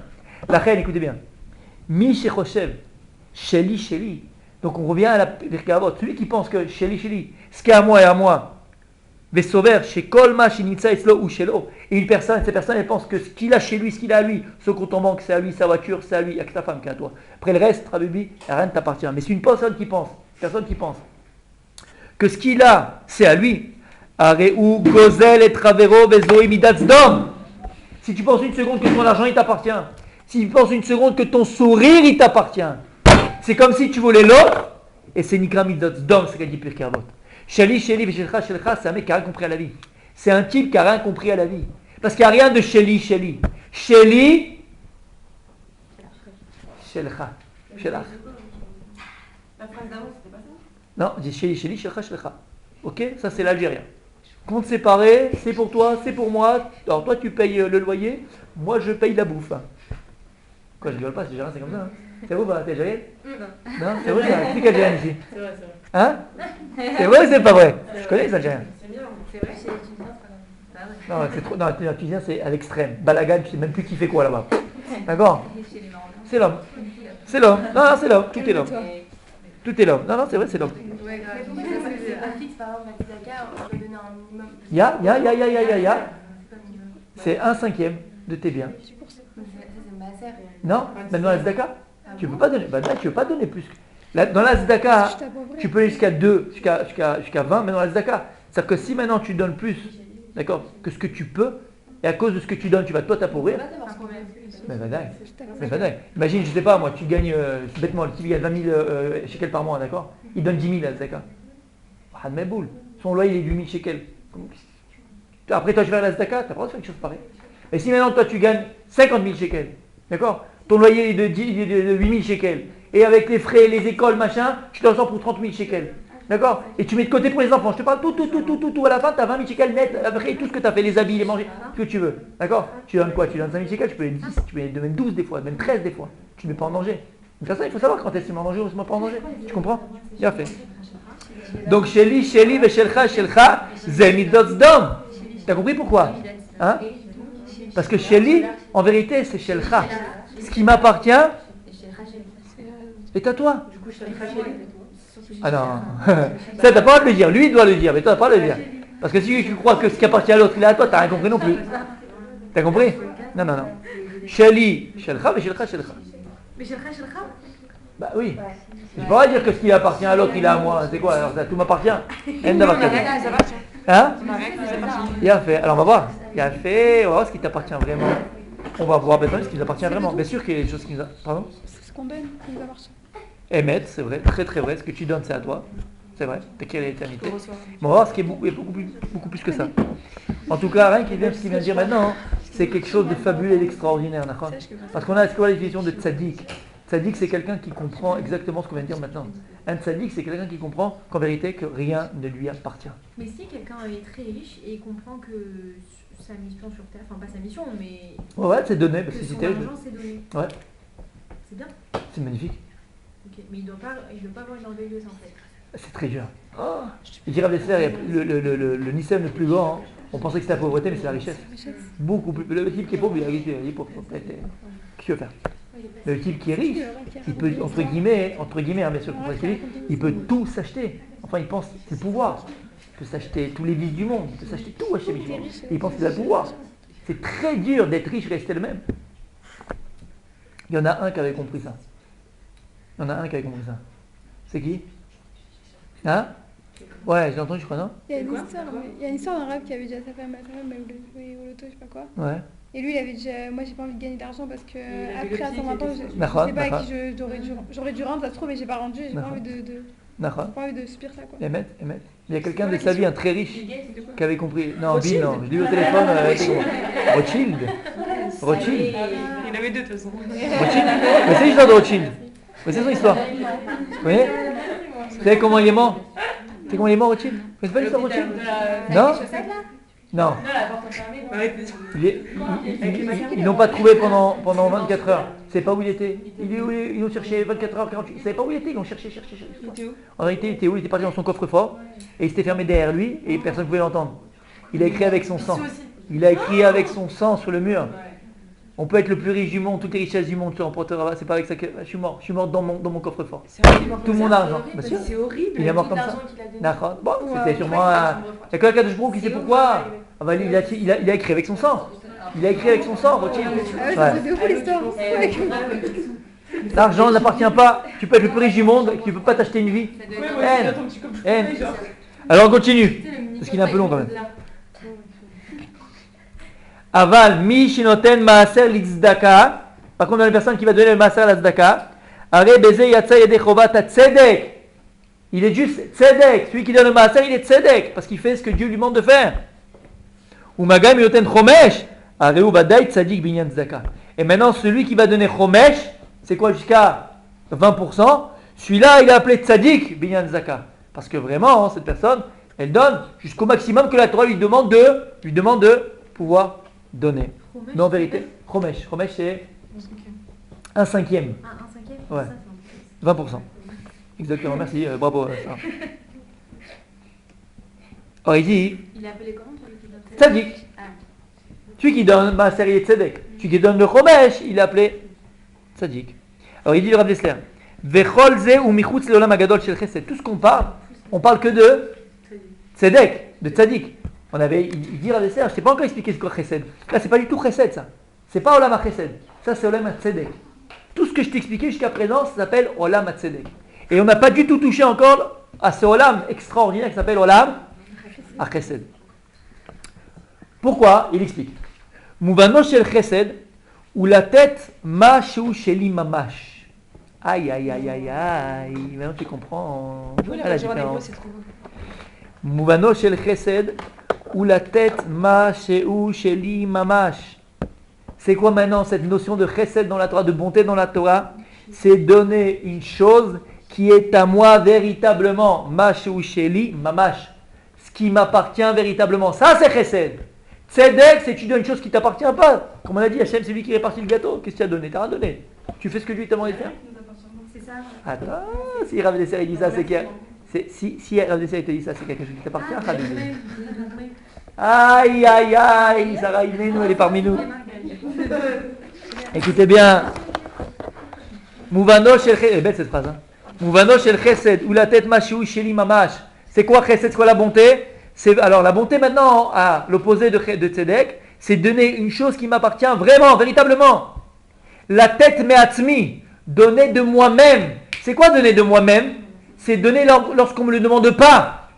La reine, écoutez bien. Mi shechoshev, sheli. Donc on revient à la Pirkei. Celui qui pense que sheli, ce qui est à moi est à moi. Vesover, chez Kolma, chez Nitsa, Eslo ou Shelo. Et une personne, cette personne, elle pense que ce qu'il a chez lui, ce qu'il a à lui, ce compte en banque, c'est à lui, sa voiture, c'est à lui, il n'y a que ta femme qui est à toi. Après le reste, Rabibi, rien ne t'appartient. Mais c'est une personne qui pense que ce qu'il a, c'est à lui. Areu, Gozel et Travero, Vezo, Imidatzdom. Si tu penses une seconde que ton argent, il t'appartient. Si tu penses une seconde que ton sourire, il t'appartient. C'est comme si tu volais l'autre. Et c'est Nikra Midatzdom, c'est qu'elle dit Pirkei Avot. Sheli, Veshelcha, c'est un mec qui n'a rien compris à la vie. C'est un type qui n'a rien compris à la vie. Parce qu'il n'y a rien de Sheli. Sheli, Shelcha. La phrase d'avant, c'était pas ça? Non, dit Sheli, Shelcha. Ok, ça c'est l'Algérien. Compte séparé, c'est pour toi, c'est pour moi. Alors toi tu payes le loyer, moi je paye la bouffe. Quoi, je rigole pas, c'est Algérien, c'est comme ça. Hein. C'est vous, t'es Algérien? Non, c'est vrai, c'est Algérien ici. C'est vrai. Hein? C'est vrai ou c'est pas vrai? Je connais les Algériens. C'est bien, c'est vrai. Non, c'est trop. Non, les Tunisiens, c'est à l'extrême. Balagan, tu sais même plus qui fait quoi là-bas. D'accord? C'est l'homme. C'est l'homme. Non, c'est l'homme. Tout est l'homme. Tout est l'homme. Non, c'est vrai, c'est l'homme. Mais pourquoi c'est un fixe, par exemple, à Tzedaka, on doit donner un minimum? Ya. C'est 1/5 de tes biens. C'est ma sœur. Non, mais dans la tzedaka, tu ne peux pas donner. Bah, là, tu ne peux pas donner plus. Dans la tzedaka, tu peux aller jusqu'à 2, jusqu'à 20, mais dans la tzedaka, c'est-à-dire que si maintenant tu donnes plus, d'accord, que ce que tu peux, et à cause de ce que tu donnes, tu vas toi t'appauvrir. Mais vadaï. Imagine, je sais pas, moi, tu gagnes, bêtement, le type gagne 20 000 shekels par mois, d'accord? Il donne 10 000 à la tzedaka. Had mes boules. Son loyer, il est de 8 000 shekels. Après, toi, tu vas à la tzedaka, tu n'as pas le droit de faire quelque chose pareil. Et si maintenant, toi, tu gagnes 50 000 shekels, d'accord? Ton loyer est de 8 000 shekels. Et avec les frais, les écoles, machin, tu t'en sors pour 30 000 shekels. D'accord? Et tu mets de côté pour les enfants. Je te parle tout. À la fin, tu as 20 000 shekels net. Après, tout ce que tu as fait, les habits, les manger, ce que tu veux. D'accord? Tu donnes quoi? Tu donnes 5 000 shekels, tu peux les 10, tu peux les donner 12 des fois, même 13 des fois. Tu ne mets pas en danger. Une personne, il faut savoir quand est-ce qu'il met en danger ou se met pas en danger. Tu comprends? Bien fait. Donc, Sheli, Veshelcha, Shelcha, Zemidot Dom. Tu as compris pourquoi? Hein? Parce que Sheli, en vérité, c'est Shelcha. Ce qui m'appartient est à toi. Ah non, ça t'as pas le droit de le dire, lui il doit le dire, mais toi t'as pas le dire. Parce que si tu crois que ce qui appartient à l'autre il est à toi, t'as rien compris non plus. T'as compris? Non. Sheli, Shelcha, mais Shelcha. Mais Shelcha. Bah oui. Je peux pas dire que ce qui appartient à l'autre il est à moi. C'est quoi? Alors ça, tout m'appartient. Hein? Il a fait. Alors on va voir. Il a fait. On va voir ce qui t'appartient vraiment. On va voir maintenant ce qui nous appartient vraiment. Bien sûr qu'il y a des choses qui nous appartiennent. Pardon? C'est ce qu'on donne qui nous appartient. Émettre, c'est vrai, très très vrai. Ce que tu donnes, c'est à toi. C'est vrai. T'es quelle est l'éternité. Mais on va voir ce qui est beaucoup plus que ça. En tout cas, rien qui vient, ce qu'il vient de dire maintenant, c'est quelque chose de fabuleux et d'extraordinaire. D'accord? Parce qu'on a la définition de tzaddik. Tzaddik, c'est quelqu'un qui comprend exactement ce qu'on vient de dire maintenant. Un tzaddik, c'est quelqu'un qui comprend qu'en vérité, que rien ne lui appartient. Mais si quelqu'un est très riche et comprend que sa mission sur Terre, enfin pas sa mission, mais... Ouais, c'est donné. Que Parce que son c'était... argent, c'est donné. Ouais, C'est bien. c'est magnifique. Ok, mais il doit pas avoir une orgueilleuse en fait. C'est très dur. Je dirais le Nissan le plus grand, hein, on pensait que c'était la pauvreté, mais c'est la richesse. Beaucoup plus. Le type qui est pauvre, il est pauvre. Qu'est-ce qu'il veut faire? Le type qui est riche, il peut, entre guillemets, hein, bien sûr, il peut tout s'acheter. Enfin, il pense, c'est le pouvoir. Il peut s'acheter tous les vices du monde, il peut s'acheter tout chez lui. Il pense qu'il a le pouvoir. C'est très dur d'être riche et rester le même. Il y en a un qui avait compris ça. C'est qui? Hein? Ouais, j'ai entendu, je crois, non? Il y a une histoire d'un rap qui avait dit à sa femme, mais au loto, je sais pas quoi. Ouais. Et lui, il avait dit, moi j'ai pas envie de gagner d'argent parce que après à 120 ans, je sais D'accord. pas à qui j'aurais dû rendre, ça se trouve, et j'ai pas rendu, j'ai pas envie de subir ça, quoi. Émet. Il y a quelqu'un de sa vie, un très riche, qui avait compris. Non, Bill, non. Je l'ai eu au téléphone. Rothschild. Il avait deux de toute façon. Rothschild. Mais c'est l'histoire de Rothschild. Mais c'est son histoire. Vous voyez? Vous savez comment il est mort? Rothschild? Vous connaissez pas l'histoire de Rothschild? Non? Non. Ils l'ont pas trouvé pendant 24 heures. Ils ne savaient pas où il était. Ils l'ont cherché 24 heures, 48. Ils ne savaient pas où il était. Ils l'ont cherché. En réalité, il était où? Il était parti dans son coffre-fort et il s'était fermé derrière lui et personne ne pouvait l'entendre. Il a écrit avec son sang. Sur le mur. On peut être le plus riche du monde, toutes les richesses du monde, tu remporteras. C'est pas avec ça que je suis mort. Je suis mort dans mon coffre-fort. Tout mon argent. C'est horrible. Il est mort comme ça. D'accord. Bon, c'était sûrement un. Il y a quelqu'un de Jbrou qui sait pourquoi. Ah bah, il a écrit avec son sang. Rothschild. Ouais. L'argent n'appartient pas. Tu peux être le plus riche du monde, tu ne peux pas t'acheter une vie. N. Alors on continue. Parce qu'il est un peu long quand même. Aval, mi shinoten maaser l'itzdaka. Par contre, dans les personnes qui va donner le maaser à la tzedaka, are beze yatsa yede chovat tzedek. Il est juste tzedek. Celui qui donne le maaser, il est tzedek. Parce qu'il fait ce que Dieu lui demande de faire. Ou magam yoten chomesh. Are u badai tzadik binyan tzedaka. Et maintenant, celui qui va donner chomesh, c'est quoi jusqu'à 20%? Celui-là, il est appelé tzadik binyan tzedaka. Parce que vraiment, cette personne, elle donne jusqu'au maximum que la Torah lui demande de pouvoir donner. Non, en vérité, Chomesh, c'est un cinquième. Un cinquième? Ouais. Ça, 20%. Exactement, merci, bravo. Alors il dit, il est appelé comment celui qui donne? Tzadik. Celui qui donne Maaser, il est Tzedek. Celui qui donne le Chomesh, il est appelé Tzadik. Alors il dit le Rav Dessler, Vechol ze ou michutz leolam agadol shel chesed. Tout ce qu'on parle que de Tzedek, de Tzadik. Il dit Rav Dessler, je ne t'ai pas encore expliqué ce qu'est chesed. Là, c'est pas du tout chesed, ça. C'est pas olam ha-chesed. Ça, c'est olam ha-tzedek. Tout ce que je t'ai expliqué jusqu'à présent, ça s'appelle olam ha-tzedek. Et on n'a pas du tout touché encore à ce olam extraordinaire qui s'appelle olam ha-chesed. Pourquoi? Il explique. Mouvano shel chesed, ou la tête mashu sheli mamash. Aïe. Maintenant tu comprends. La différence. Mouvano shel chesed, ou la tête mashu sheli mamash. C'est quoi maintenant cette notion de chesed dans la Torah, de bonté dans la Torah? C'est donner une chose qui est à moi véritablement, Mashu Sheli, Mamash, ce qui m'appartient véritablement. Ça, c'est Chesed. Tzedek, c'est tu donnes une chose qui ne t'appartient pas. Comme on a dit, Hachem, c'est lui qui répartit le gâteau. Qu'est-ce que tu as donné? Tu n'as rien donné. Tu fais ce que lui t'a demandé de faire. C'est ça. Attends, si Rav Desser dit ça, c'est qu'il si Rav Desser te dit ça, c'est quelque chose qui t'appartient. Aïe, aïe, aïe, Sarah Imenu, elle est parmi nous. Écoutez bien. Mouvano shel chesed, elle est belle cette phrase. Hein. Mouvano shel chesed, ou la tête mashiou sheli mamash. C'est quoi chesed, c'est quoi la bonté? Alors la bonté maintenant, à l'opposé de tzedek, c'est donner une chose qui m'appartient vraiment, véritablement. La tête me'atzmi, donner de moi-même. C'est quoi donner de moi-même? C'est donner lorsqu'on ne me le demande pas.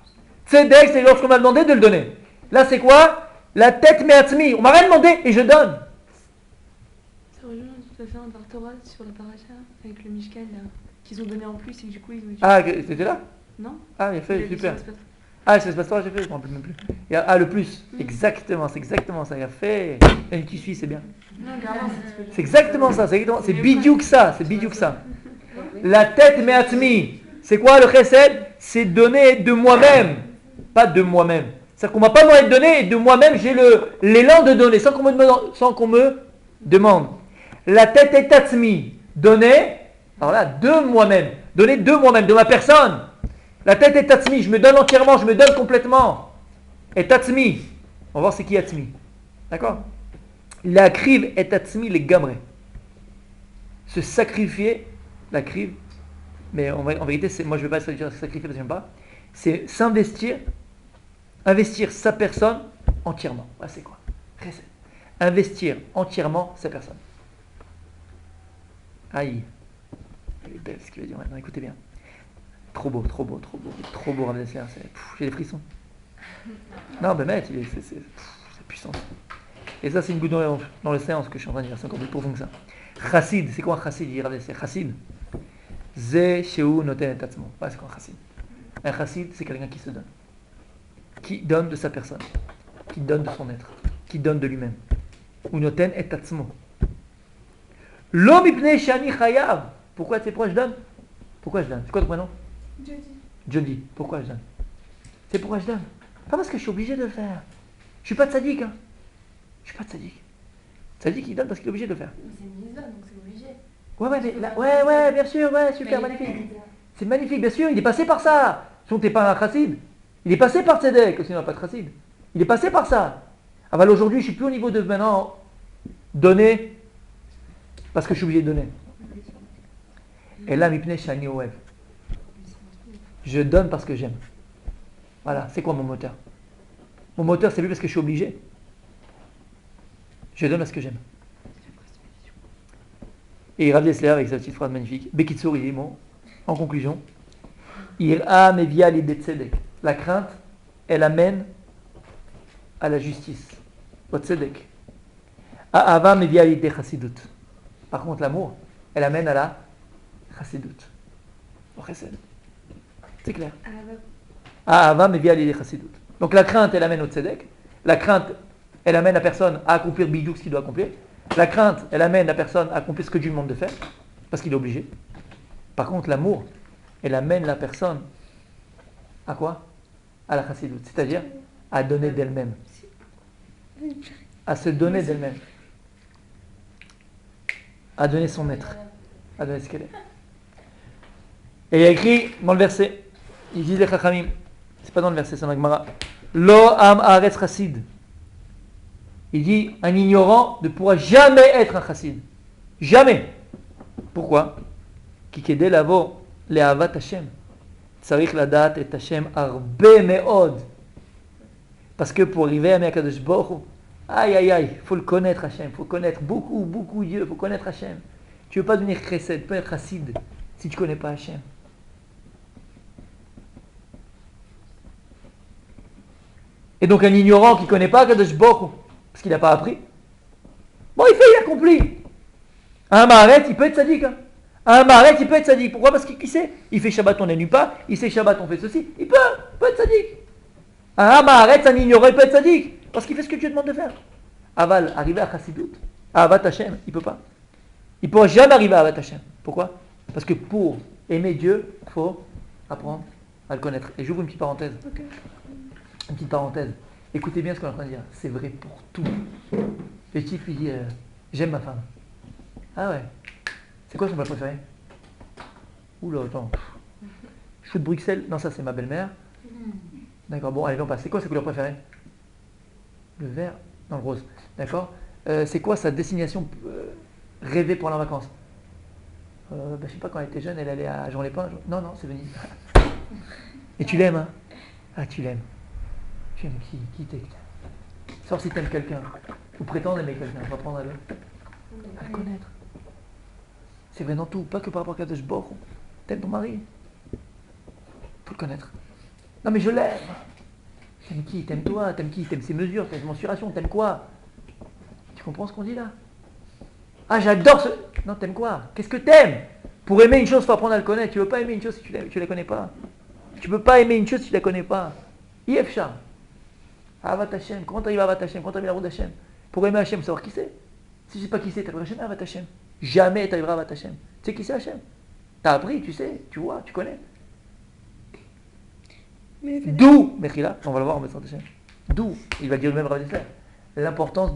Tzedek, c'est lorsqu'on m'a demandé de le donner. Là, c'est quoi? La tête me'atzmi. On m'a rien demandé et je donne. Ça rejoint tout à fait un Torah sur le paracha avec le Mishkan là, qu'ils ont donné en plus et que du coup ils ont dit. Ah, c'était là? Non? Ah, il a fait, super. Ah, c'est l'espace j'ai fait, je ne me rappelle même plus. Ah, le plus. Exactement, c'est exactement ça. Il a fait. Et qui suit, c'est bien. Non, carrément, c'est exactement ça. C'est bidiouk ça. C'est bidiouk ça. La tête me'atzmi. C'est quoi le chesed? C'est donner de moi-même. Pas de moi-même. C'est-à-dire qu'on ne m'a pas demandé de donner et de moi-même j'ai l'élan de donner sans qu'on me demande. La tête est tatzmi. Donner. Alors là, de moi-même. Donner de moi-même, de ma personne. La tête est tatzmi, je me donne entièrement, je me donne complètement. Et tatzmi, on va voir c'est qui tatzmi. D'accord? La kriv est tatzmi les gamrés. Se sacrifier, la kriv, mais en vérité, moi je ne vais pas dire sacrifier parce que j'aime pas, c'est s'investir, investir sa personne entièrement. Voilà, c'est quoi? Investir entièrement sa personne. Aïe. Elle est belle ce qu'il va dire maintenant, écoutez bien. Trop beau, Rav Desser, j'ai des frissons. Non, mais mec, c'est puissant. Et ça, c'est une goutte dans le séance que je suis en train de dire, c'est encore plus profond que ça. Chassid, c'est quoi un chassid, dit Rav Desser? Chassid, Ze Sheu Noten et Atzmo. C'est quoi un chassid? Un chassid, c'est quelqu'un qui se donne. Qui donne de sa personne. Qui donne de son être. Qui donne de lui-même. Ou Noten et Atzmo. L'homme ipne shani chayav. Pourquoi c'est pourquoi je donne? Pourquoi je donne? C'est quoi ton prénom? Jody. Pourquoi je donne? C'est pourquoi je donne. Pas parce que je suis obligé de le faire. Je suis pas tzaddik. Hein. Je suis pas tzaddik. Tzaddik, il donne parce qu'il est obligé de le faire. C'est une mitzvah, donc c'est obligé. Ouais, bien sûr, ouais, super, magnifique. C'est magnifique, bien sûr, il est passé par ça. Sinon, t'es pas un chassid. Il est passé par tzedek, sinon il n'y a pas de chassid. Il est passé par ça. Alors aujourd'hui, je suis plus au niveau de maintenant donner parce que je suis obligé de donner. Et là, mipnei shani oev. Je donne parce que j'aime. Voilà, c'est quoi mon moteur? Mon moteur, c'est plus parce que je suis obligé. Je donne parce que j'aime. Et Rav Desser avec sa petite phrase magnifique. Bekitsur, il dit bon, en conclusion, Ira mevia l'idée tzedek. La crainte, elle amène à la justice, au tzedek. Ahava mevia l'idée chassidut. Par contre, l'amour, elle amène à la chassidut, au chesed. C'est clair. Ahava mevia l'idée chassidut. Donc la crainte, elle amène au tzedek. La crainte, elle amène la personne à accomplir bidou ce qu'il doit accomplir. La crainte, elle amène la personne à accomplir ce que Dieu lui demande de faire, parce qu'il est obligé. Par contre, l'amour, elle amène la personne à quoi? À la chassidut, c'est-à-dire à donner d'elle-même. À se donner d'elle-même. À donner son être. À donner ce qu'elle est. Et il y a écrit dans le verset, ils disent les chachamim, c'est pas dans le verset, c'est dans la Gemara, Lo am haaretz chassid. Il dit, un ignorant ne pourra jamais être un chassid. Jamais. Pourquoi? Ki kedei lavo le'avat Hashem. Tzarich ladat et Hashem arbe me'od. Parce que pour arriver à Mekadosh Baruch Hu, aïe, faut le connaître Hashem, faut connaître beaucoup Dieu, faut connaître Hashem. Tu veux pas devenir chesed, tu peux être chassid si tu connais pas Hashem. Et donc un ignorant qui connaît pas Kadosh Baruch Hu, parce qu'il n'a pas appris, bon, il accomplit. Un Maharet, il peut être sadique. Hein. Un Maharet, il peut être sadique. Pourquoi? Parce qu'il sait. Il fait Shabbat, on n'énue pas. Il sait Shabbat, on fait ceci. Il peut être sadique. Un Maharet, un ignorant, il peut être sadique. Parce qu'il fait ce que Dieu demande de faire. Aval, arriver à Chassidut, à Avat Hashem, il ne peut pas. Il ne pourra jamais arriver à Avat Hashem. Pourquoi? Parce que pour aimer Dieu, il faut apprendre à le connaître. Et j'ouvre une petite parenthèse. Ok. Une petite parenthèse. Écoutez bien ce qu'on est en train de dire. C'est vrai pour tout. Le type lui dit j'aime ma femme. Ah ouais. C'est quoi son plat préféré? Oula, attends. Chou de Bruxelles. Non, ça c'est ma belle-mère. D'accord, bon, allez, on passe. C'est quoi sa couleur préférée? Le vert? Non, le rose. D'accord. C'est quoi sa destination rêvée pour aller en vacances? Je sais pas, quand elle était jeune, elle allait à Jean-les-Pins. Non, c'est Venise. Et tu l'aimes, hein? Ah, tu l'aimes. Tu aimes qui t'es? Sauf si t'aimes quelqu'un. Ou prétendre aimer quelqu'un. On va apprendre à le connaître. C'est vrai dans tout, pas que par rapport à Kadosh Baruch Hu. T'aimes ton mari? Faut le connaître. Non mais je l'aime. T'aimes qui? T'aimes toi? T'aimes qui? T'aimes ses mesures, t'aimes ses mensurations, t'aimes quoi? Tu comprends ce qu'on dit là? Ah, j'adore ce... Non, t'aimes quoi? Qu'est-ce que t'aimes? Pour aimer une chose, il faut apprendre à le connaître. Tu veux pas aimer une chose si tu la connais pas. Tu peux pas aimer une chose si tu la connais pas. Yefcha. Avat Hashem. Comment t'arrives à Avat Hashem? Comment t'arrives à la route d'Hashem? Pour aimer Hashem, savoir qui c'est. Si je sais pas qui c'est, t'arriveras jamais à Avat Hashem. Jamais t'arriveras à Avat Hashem. Tu sais qui c'est Hashem? T'as appris, tu sais, tu vois, tu connais. Mais D'où, Mechila, on va le voir en mettant Hashem. D'où, il va dire le même Rav Dessler, l'importance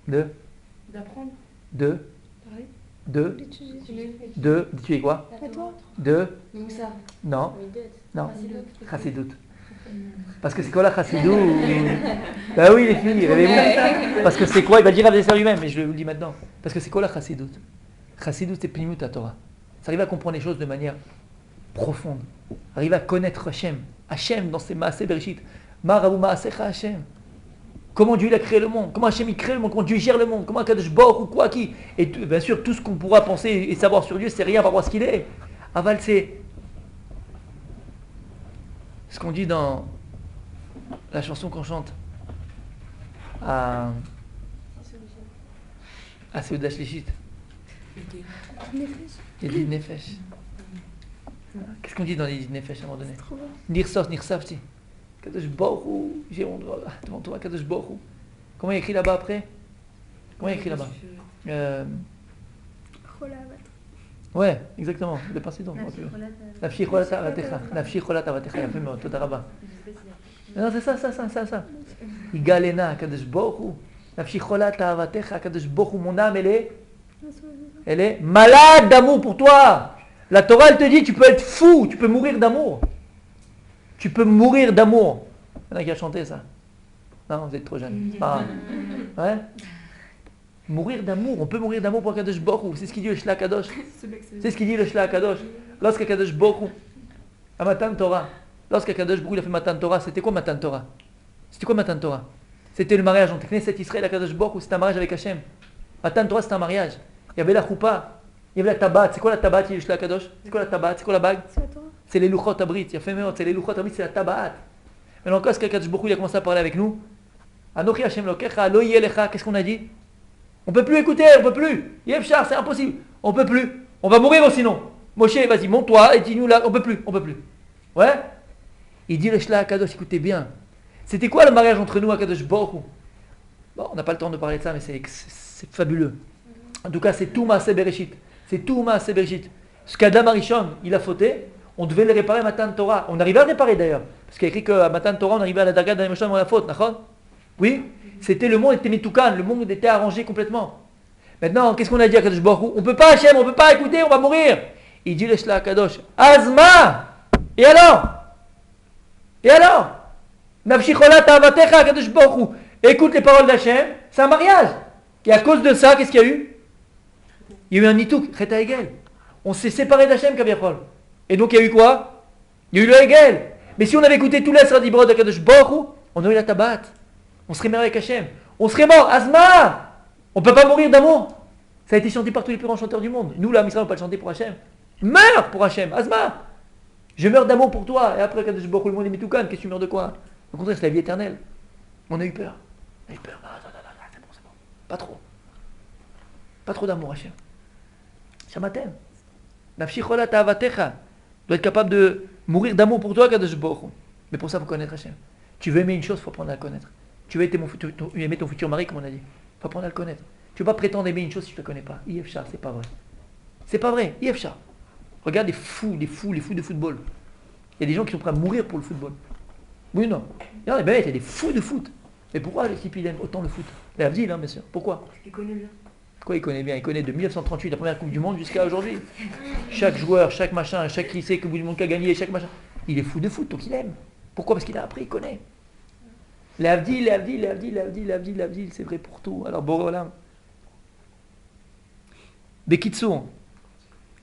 D'apprendre. Pareil. d'étudier quoi? Et toi? Le Moussard. Non, non, Chassidut. Chassidut. Parce que c'est quoi la Chassidut? Bah oui les filles, réveillez-vous. Parce que c'est quoi? Il va dire Rav Dessler lui-même, mais je vous le dis maintenant. Parce que c'est quoi la Chassidut? Chassidut c'est Pnimut à Torah. Ça arrive à comprendre les choses de manière profonde. Arrive à connaître Hachem. Hachem dans ses Maaseh Bereshit. Marabu Maasecha Hachem. Comment Dieu il a créé le monde, comment Hachem il crée le monde, comment Dieu gère le monde, comment Kadosh Baruch ou quoi qui. Et bien sûr, tout ce qu'on pourra penser et savoir sur Dieu, c'est rien par rapport à ce qu'il est. Aval, c'est ce qu'on dit dans la chanson qu'on chante à Seudah Shlichit. Yedid Nefesh. Qu'est-ce qu'on dit dans Yedid Nefesh à un moment donné? Nirsos, Nirsafti. Kadosh Baruch Hu, j'ai honte devant toi, Kadosh Baruch Hu. Comment il écrit là-bas après? Comment il écrit là-bas? Ouais, exactement. Le passé donc. Nafshi cholat avatecha. Nafshi cholat avatecha. Yafé מאוד. תודה רבה. Non, c'est ça. Igalena, Kadosh Baruch Hu. Nafshi cholat avatecha. Kadosh Baruch Hu, mon âme, elle est malade d'amour pour toi. La Torah, elle te dit, tu peux être fou, tu peux mourir d'amour. Tu peux mourir d'amour. Il y en a qui a chanté ça. Non, vous êtes trop jeune. Ah. Ouais. Mourir d'amour. On peut mourir d'amour pour Kadosh Baruch Hu. C'est ce qu'il dit le Shla Kadosh. C'est ce qu'il dit le Shla Kadosh. Lorsque Kadosh Baruch Hu, à Matan Torah, lorsque Kadosh Baruch Hu a fait Matan Torah, c'était quoi Matan Torah? C'était quoi Matan Torah? C'était le mariage entre Knesset Israël et Kadosh Baruch Hu. C'était un mariage avec Hachem. Matan Torah, c'était un mariage. Il y avait la choupa, il y avait la tabat. C'est quoi la tabat? Il y a le Shla Kadosh. C'est quoi la tabat? C'est quoi la bague? C'est les Luchot Abrit. Il y a fait c'est les Luchot Abrit, c'est la tabat. Maintenant, quand Kadosh Baruch Hu il a commencé à parler avec nous, Anochi Hashem Lokecha, Lo Yelecha, qu'est-ce qu'on a dit? On peut plus écouter, on peut plus. Yefchar, c'est impossible. On peut plus. On va mourir sinon. Moshe, vas-y, monte-toi et dis-nous là, on peut plus. Ouais? Il dit le Shla Kadosh, écoutez bien. C'était quoi le mariage entre nous à Kadosh Baruch Hu? Bon, on n'a pas le temps de parler de ça, mais c'est fabuleux. En tout cas, c'est tout Maaseh Bereshit. C'est tout Maaseh Bereshit. Ce qu'Adam Arishon, il a fauté, on devait le réparer à Matan Torah. On arrivait à le réparer d'ailleurs. Parce qu'il y a écrit qu'à Matan Torah, on arrivait à la Darga d'Adam Arishon avant la faute. D'accord? Oui? C'était le monde était Metoukan, le monde était arrangé complètement. Maintenant, qu'est-ce qu'on a dit à Kadosh Baruch Hu? On peut pas Hachem, on peut pas écouter, on va mourir. Il dit le Shla Kadosh, Azma! Et alors? Nafshi cholat avatecha Kadosh Baruch Hu. Écoute les paroles d'Hachem, c'est un mariage. Et à cause de ça, qu'est-ce qu'il y a eu? Il y a eu un nitouk, Cheta Egel. On s'est séparé d'Hachem, Kaviachol. Et donc il y a eu quoi? Il y a eu le Egel. Mais si on avait écouté tout l'Esra d'Ibrod de Kadosh Baruch Hu, on aurait eu la tabat. On serait mort avec Hachem. On serait mort. Azma! On ne peut pas mourir d'amour. Ça a été chanté par tous les plus grands chanteurs du monde. Nous, là, Israël, on ne peut pas le chanter pour Hachem. Meurs pour Hachem. Azma! Je meurs d'amour pour toi. Et après, Kadosh Baruch Hu, le monde est Mitoukan. Qu'est-ce que tu meurs de quoi? Au contraire, c'est la vie éternelle. On a eu peur. Non, c'est bon. Pas trop. Pas trop d'amour, Hachem. Shamatem. Nafshi cholat avatecha. Doit être capable de mourir d'amour pour toi, Kadosh Baruch Hu. Mais pour ça, il faut connaître Hachem. Tu veux aimer une chose, il faut apprendre à la connaître. Tu veux aimer ton futur mari, comme on a dit. Il faut apprendre à le connaître. Tu ne peux pas prétendre aimer une chose si tu ne le connais pas. Yefchar, c'est pas vrai. C'est pas vrai. Yefcha. Regarde les fous de football. Il y a des gens qui sont prêts à mourir pour le football. Oui ou non? Regarde, il y a des fous de foot. Mais pourquoi les types ils aiment autant le foot? Les Avdil, bien sûr. Pourquoi? Parce qu'il connaît bien. Pourquoi il connaît bien? Il connaît de 1938, la première Coupe du Monde, jusqu'à aujourd'hui. Chaque joueur, chaque machin, chaque lycée Coupe du Monde qui a gagné, chaque machin. Il est fou de foot, donc il aime. Pourquoi? Parce qu'il a appris, il connaît. Les Avdil, c'est vrai pour tout. Alors, Borolam. Bekitsour.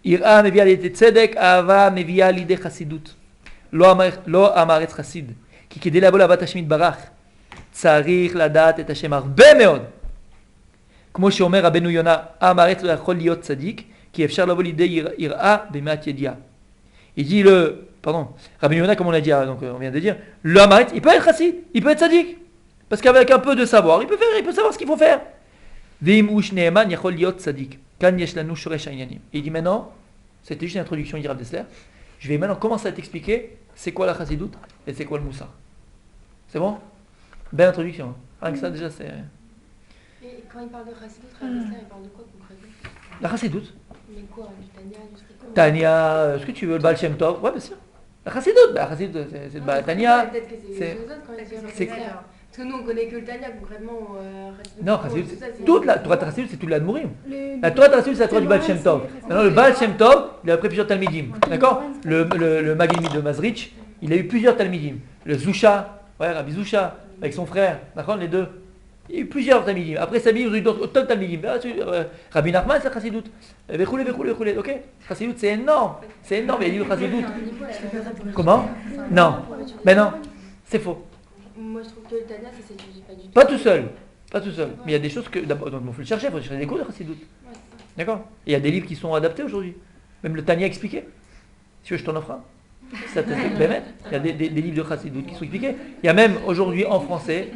Ira mevia l'idée tzedek, Ava mevia l'idée chassidut. Lo amaretz chassid. Ki kede labo la bat Hashem yitbarach. Tzarich ladat et Hashem הרבה מאוד. כמו שאומר רבנו יונה, עם הארץ לא יכול להיות צדיק, כי אפשר לבוא לידי יראה במעט ידיעה. Il dit Rabbi Yona, comme on l'a dit, donc on vient de dire, le Hamaretz, il peut être chassid, il peut être tzaddik, parce qu'avec un peu de savoir, il peut savoir ce qu'il faut faire. Veim ush ne'eman yachol liot tzaddik, kan yesh lanu shoresh ha'inyanim. Et il dit maintenant, c'était juste une introduction, il dit Rav Dessler, je vais maintenant commencer à t'expliquer c'est quoi la chassidoute et c'est quoi le moussar. C'est bon? Belle introduction. Rien que ça déjà c'est... Et quand il parle de chassidoute, Rav Dessler, il parle de quoi concrètement? La chassidoute. Mais quoi? Du Tanya, du Stricot? Tanya, ce que tu veux, le Baal Shem Tov, ouais bien sûr. La chassidoute, c'est le Baal Tanya. Peut-être que c'est les autres quand il dit Rav c'est- Dessler. Parce que nous on connaît que le Tanya concrètement. Non, chassidoute, tout ça, c'est- toute la Torah chassidoute c'est tout l'Admourim. La Torah chassidoute c'est la Torah du Baal Shem Tov. Maintenant le Baal Shem Tov, il a appris plusieurs Talmidim. D'accord? Le Maggid de Mazrich, il a eu plusieurs Talmidim. Le Zusha, ouais, Rabbi Zusha, avec son frère, d'accord, les deux. Il y a eu plusieurs Talmidim. Après Sami, ils ont eu d'autres Talmidim. Rabbi Nachman, c'est chassidoute. Vechoulé, ok? Chassidoute, c'est énorme. C'est énorme, il y a eu chassidoute. Comment? Non. Mais non, c'est faux. Moi je trouve que le Tanya ça s'étudie pas du tout. Pas tout seul. Pas tout seul. Mais il y a des choses que. D'abord, donc, il faut le chercher, il faut chercher des cours de chassidoute. Ouais, c'est ça. D'accord? Et il y a des livres qui sont adaptés aujourd'hui. Même le Tanya expliqué. Si tu veux, je t'en offre un. Ça te fait permettre. Il y a des livres de chassidoute qui sont expliqués. Il y a même aujourd'hui en français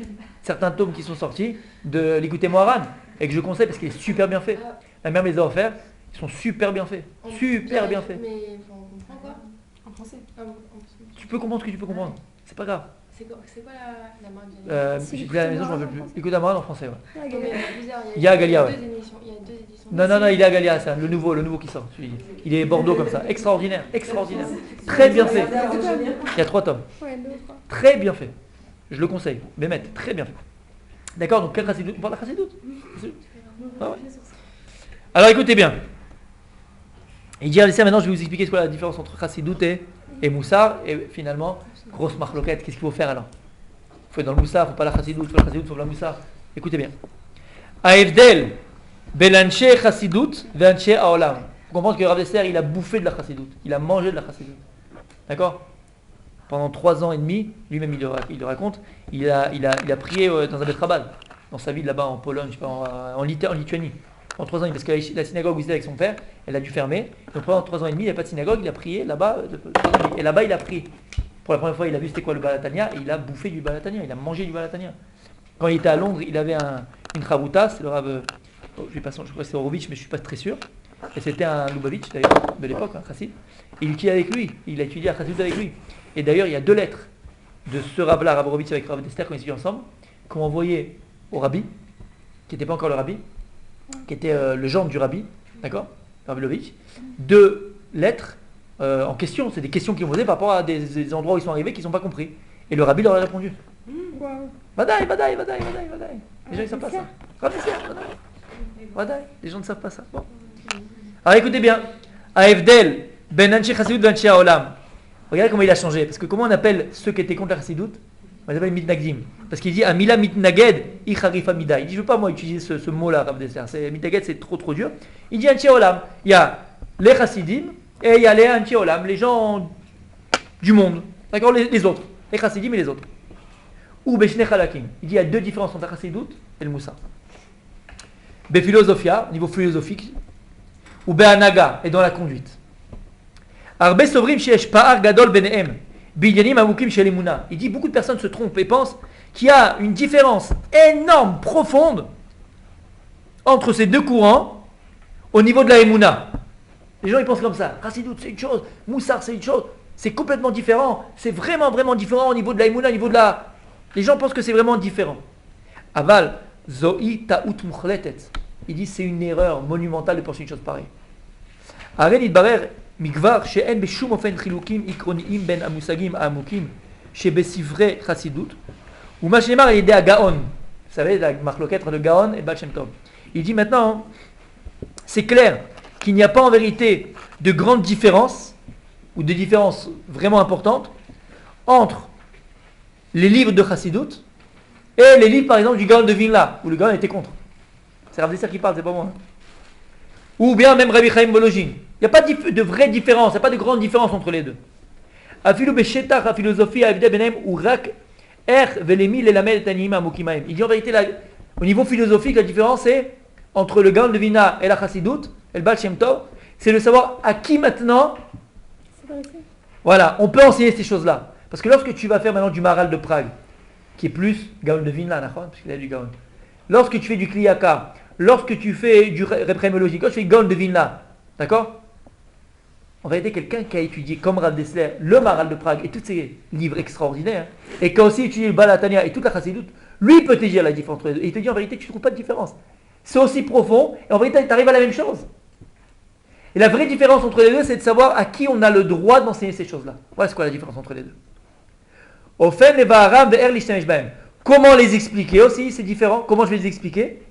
certains tomes qui sont sortis de l'écouter Moharan et que je conseille parce qu'il est super bien fait. La mère me les a offerts. Ils sont super bien faits. Super bien faits. Mais on comprend quoi? En français. Tu peux comprendre ce que tu peux comprendre. C'est pas grave. C'est quoi la marque de J'ai pris à la maison, je ne m'en rappelle plus. Écoute Moharan en français. Ouais. Il y a Galia, deux ouais. émissions. Il y a deux éditions. Non, il est à Galia, c'est le nouveau qui sort. Il est Bordeaux comme ça. Extraordinaire. Très bien fait. Il y a 3 tomes. Ouais, deux, trois. Très bien fait. Je le conseille. Bémet, très bien fait. D'accord, donc quel chassidoute? On parle de la chassidoute. Ah ouais. Alors écoutez bien. Il dit maintenant je vais vous expliquer ce qu'est la différence entre chassidoute et moussar. Et finalement, grosse marloquette, qu'est-ce qu'il faut faire alors? Il faut être dans le moussar, il ne faut pas la chassidoute, il faut la chassidoute, il faut la moussar. Écoutez bien. Aevdel belanche chassidoute ve'anche haolam. Vous comprenez que Rav Dessler, il a bouffé de la chassidoute. Il a mangé de la chassidoute. D'accord? Pendant 3 ans et demi, lui-même il le raconte, il a prié dans un Bet Chabad, dans sa ville là-bas en Pologne, je sais pas, en Lituanie. Pendant 3 ans, parce que la synagogue où il était avec son père, elle a dû fermer. Donc pendant 3 ans et demi, il n'y a pas de synagogue, il a prié là-bas. Et là-bas, il a prié. Pour la première fois, il a vu c'était quoi le Balatania, et il a bouffé du Balatania, il a mangé du Balatania. Quand il était à Londres, il avait une chavouta, c'est le Rav, je crois que c'est Horowitz, mais je ne suis pas très sûr. Et c'était un Lubavitch d'ailleurs, de l'époque, un chassid. Et il étudiait avec lui, il a étudié à chassid avec lui. Et d'ailleurs, il y a 2 lettres de ce Rav-là, Rav Horowitz avec Rav Dessler, qu'on étudiait ensemble, qu'on envoyé au Rabbi, qui n'était pas encore le Rabbi, qui était le gendre du Rabbi, d'accord, Rav Lovitch. 2 lettres en question, c'est des questions qu'ils ont posées par rapport à des endroits où ils sont arrivés qu'ils n'ont pas compris. Et le Rabbi leur a répondu. Waouh. Vadaï. Les gens ne savent pas ça. Rav Dessler, Vadaï. Les gens ne savent pas ça. Bon. Alors écoutez bien. Aevdel, ben anche chassidut ben anche haolam. Regardez comment il a changé. Parce que comment on appelle ceux qui étaient contre la chassidoute? On les appelle mitnagdim. Parce qu'il dit Amila mitnaged icharifa mida. Il dit je ne veux pas moi utiliser ce mot-là, Rav Dessler. Mitnaged c'est trop dur. Il dit anche haolam. Il y a les chassidim et il y a les anche haolam, les gens du monde. D'accord, les autres. Les chassidim et les autres. Ou beshne chalakim. Il dit il y a 2 différences entre la chassidoute et le moussar. Bephilosophia, au niveau philosophique. Ou be'anaga, et dans la conduite. Arbe sovrim sheyesh pa'ar gadol benehem, b'inyanim amukim shel emuna. Il dit beaucoup de personnes se trompent et pensent qu'il y a une différence énorme, profonde entre ces 2 courants au niveau de la emuna. Les gens ils pensent comme ça. Chassidoute c'est une chose, moussar c'est une chose. C'est complètement différent. C'est vraiment différent au niveau de la emuna, au niveau de la. Les gens pensent que c'est vraiment différent. Aval zoi ta'ut muchletet. Il dit c'est une erreur monumentale de penser une chose pareille. הרי נתברר מכבר שאין בשום אופן חילוקים עקרוניים בין המושגים העמוקים שבספרי חסידות ומה שנאמר על ידי הגאון. Vous savez, la marloquette entre le Gaon et le Baal Shem Tov. Il dit maintenant, c'est clair qu'il n'y a pas en vérité de grandes différences ou de différences vraiment importantes entre les livres de Chassidut et les livres par exemple du Gaon de Vilna, où le Gaon était contre. C'est Rav Desser qui parle, c'est pas moi. Ou bien même Rabbi Chaim Volozhin. Il n'y a pas de vraie différence, il n'y a pas de grande différence entre les deux. Afilu beshetach la philosophie avde benem urak er velemi lelamed tanim amukimaim. Il dit en vérité au niveau philosophique la différence c'est entre le Gaon de Vilna et la Chassidut et le Baal Shem Tov, c'est de savoir à qui maintenant voilà, on peut enseigner ces choses-là. Parce que lorsque tu vas faire maintenant du Maharal de Prague, qui est plus Gaon de Vilna, parce qu'il a du Gaon. Lorsque tu fais du Kliyaka, lorsque tu fais du Reb Chaim Volozhin, quand tu fais Gaon de Vilna, d'accord? En vérité, quelqu'un qui a étudié, comme Rav Dessler, le Maharal de Prague et tous ces livres extraordinaires, et qui a aussi étudié le Baal HaTanya et toute la Chassidut, lui peut te dire la différence entre les deux. Et il te dit en vérité, tu ne trouves pas de différence. C'est aussi profond, et en vérité, tu arrives à la même chose. Et la vraie différence entre les deux, c'est de savoir à qui on a le droit d'enseigner ces choses-là. Voilà c'est quoi la différence entre les deux. Comment les expliquer aussi, c'est différent. Comment je vais les expliquer?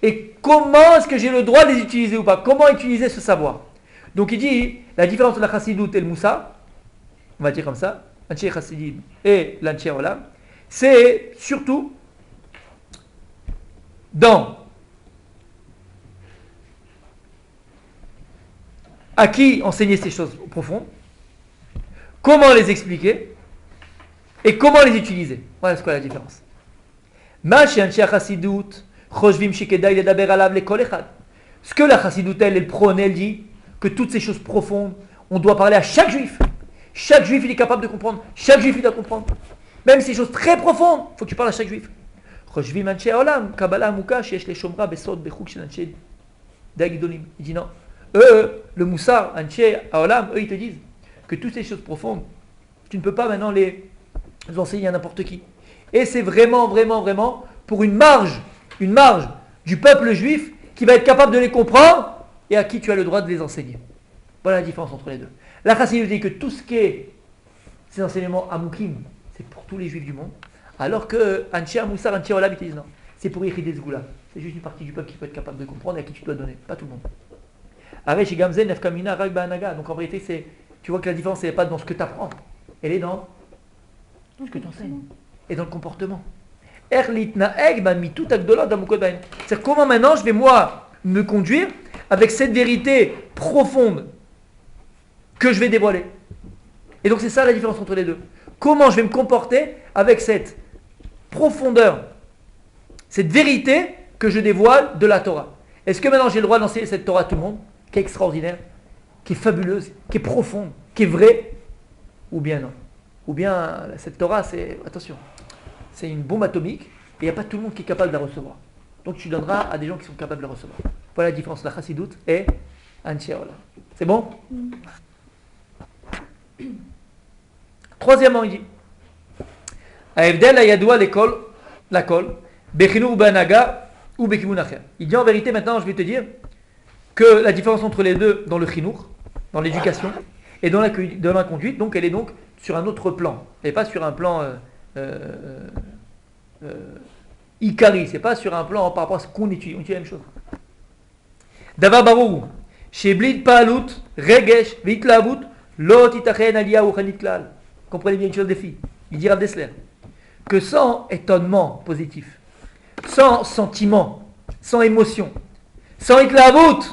Et comment est-ce que j'ai le droit de les utiliser ou pas? Comment utiliser ce savoir? Donc il dit, la différence entre la Chassidut et le Moussa, on va dire comme ça, l'Anshei Chassidim et l'Anshei Olam, c'est surtout dans à qui enseigner ces choses profondes, comment les expliquer et comment les utiliser. Voilà c'est quoi la différence. Ce que la Chassidut elle prône, elle dit que toutes ces choses profondes, on doit parler à chaque juif. Chaque juif il est capable de comprendre, chaque juif il doit comprendre. Même ces choses très profondes, il faut que tu parles à chaque juif. Il dit non. Eux, le Moussar, Anshei Haolam, eux ils te disent que toutes ces choses profondes, tu ne peux pas maintenant les enseigner à n'importe qui. Et c'est vraiment pour une marge du peuple juif qui va être capable de les comprendre et à qui tu as le droit de les enseigner. Voilà la différence entre les deux. La Chassidut dit que tout ce qui est ces enseignements Amoukim, c'est pour tous les juifs du monde, alors que Anshei Moussar, Anshei Haolam, ils te disent non, c'est pour Yechidei Sgula. C'est juste une partie du peuple qui peut être capable de comprendre et à qui tu dois donner, pas tout le monde. Donc en vérité, tu vois que la différence n'est pas dans ce que tu apprends, elle est dans ce que tu enseignes et dans le comportement. C'est comment maintenant je vais moi me conduire avec cette vérité profonde que je vais dévoiler. Et donc c'est ça la différence entre les deux. Comment je vais me comporter avec cette profondeur, cette vérité que je dévoile de la Torah. Est-ce que maintenant j'ai le droit d'enseigner cette Torah à tout le monde, qui est extraordinaire, qui est fabuleuse, qui est profonde, qui est vraie, ou bien non? Ou bien cette Torah, attention, c'est une bombe atomique, et il n'y a pas tout le monde qui est capable de la recevoir. Donc tu donneras à des gens qui sont capables de la recevoir. Voilà la différence de la Chassidut et Anshei Haolam. C'est bon? Troisièmement, il dit Ha'evdel ha'yadoua lakol, bechinu u'behanaga ou bekimun acher. Il dit en vérité, maintenant je vais te dire que la différence entre les deux dans le chinour, dans l'éducation et dans la conduite, donc elle est donc sur un autre plan. Elle n'est pas sur un plan ikari, c'est pas sur un plan par rapport à ce qu'on étudie. On étudie la même chose. Davar barou, sheblid pa'alut, regesh, veitlavut, lo titachen aliyah uchanit klal. Comprenez bien une chose des filles. Il dit Rav Dessler que sans étonnement positif, sans sentiment, sans émotion, sans itlavut,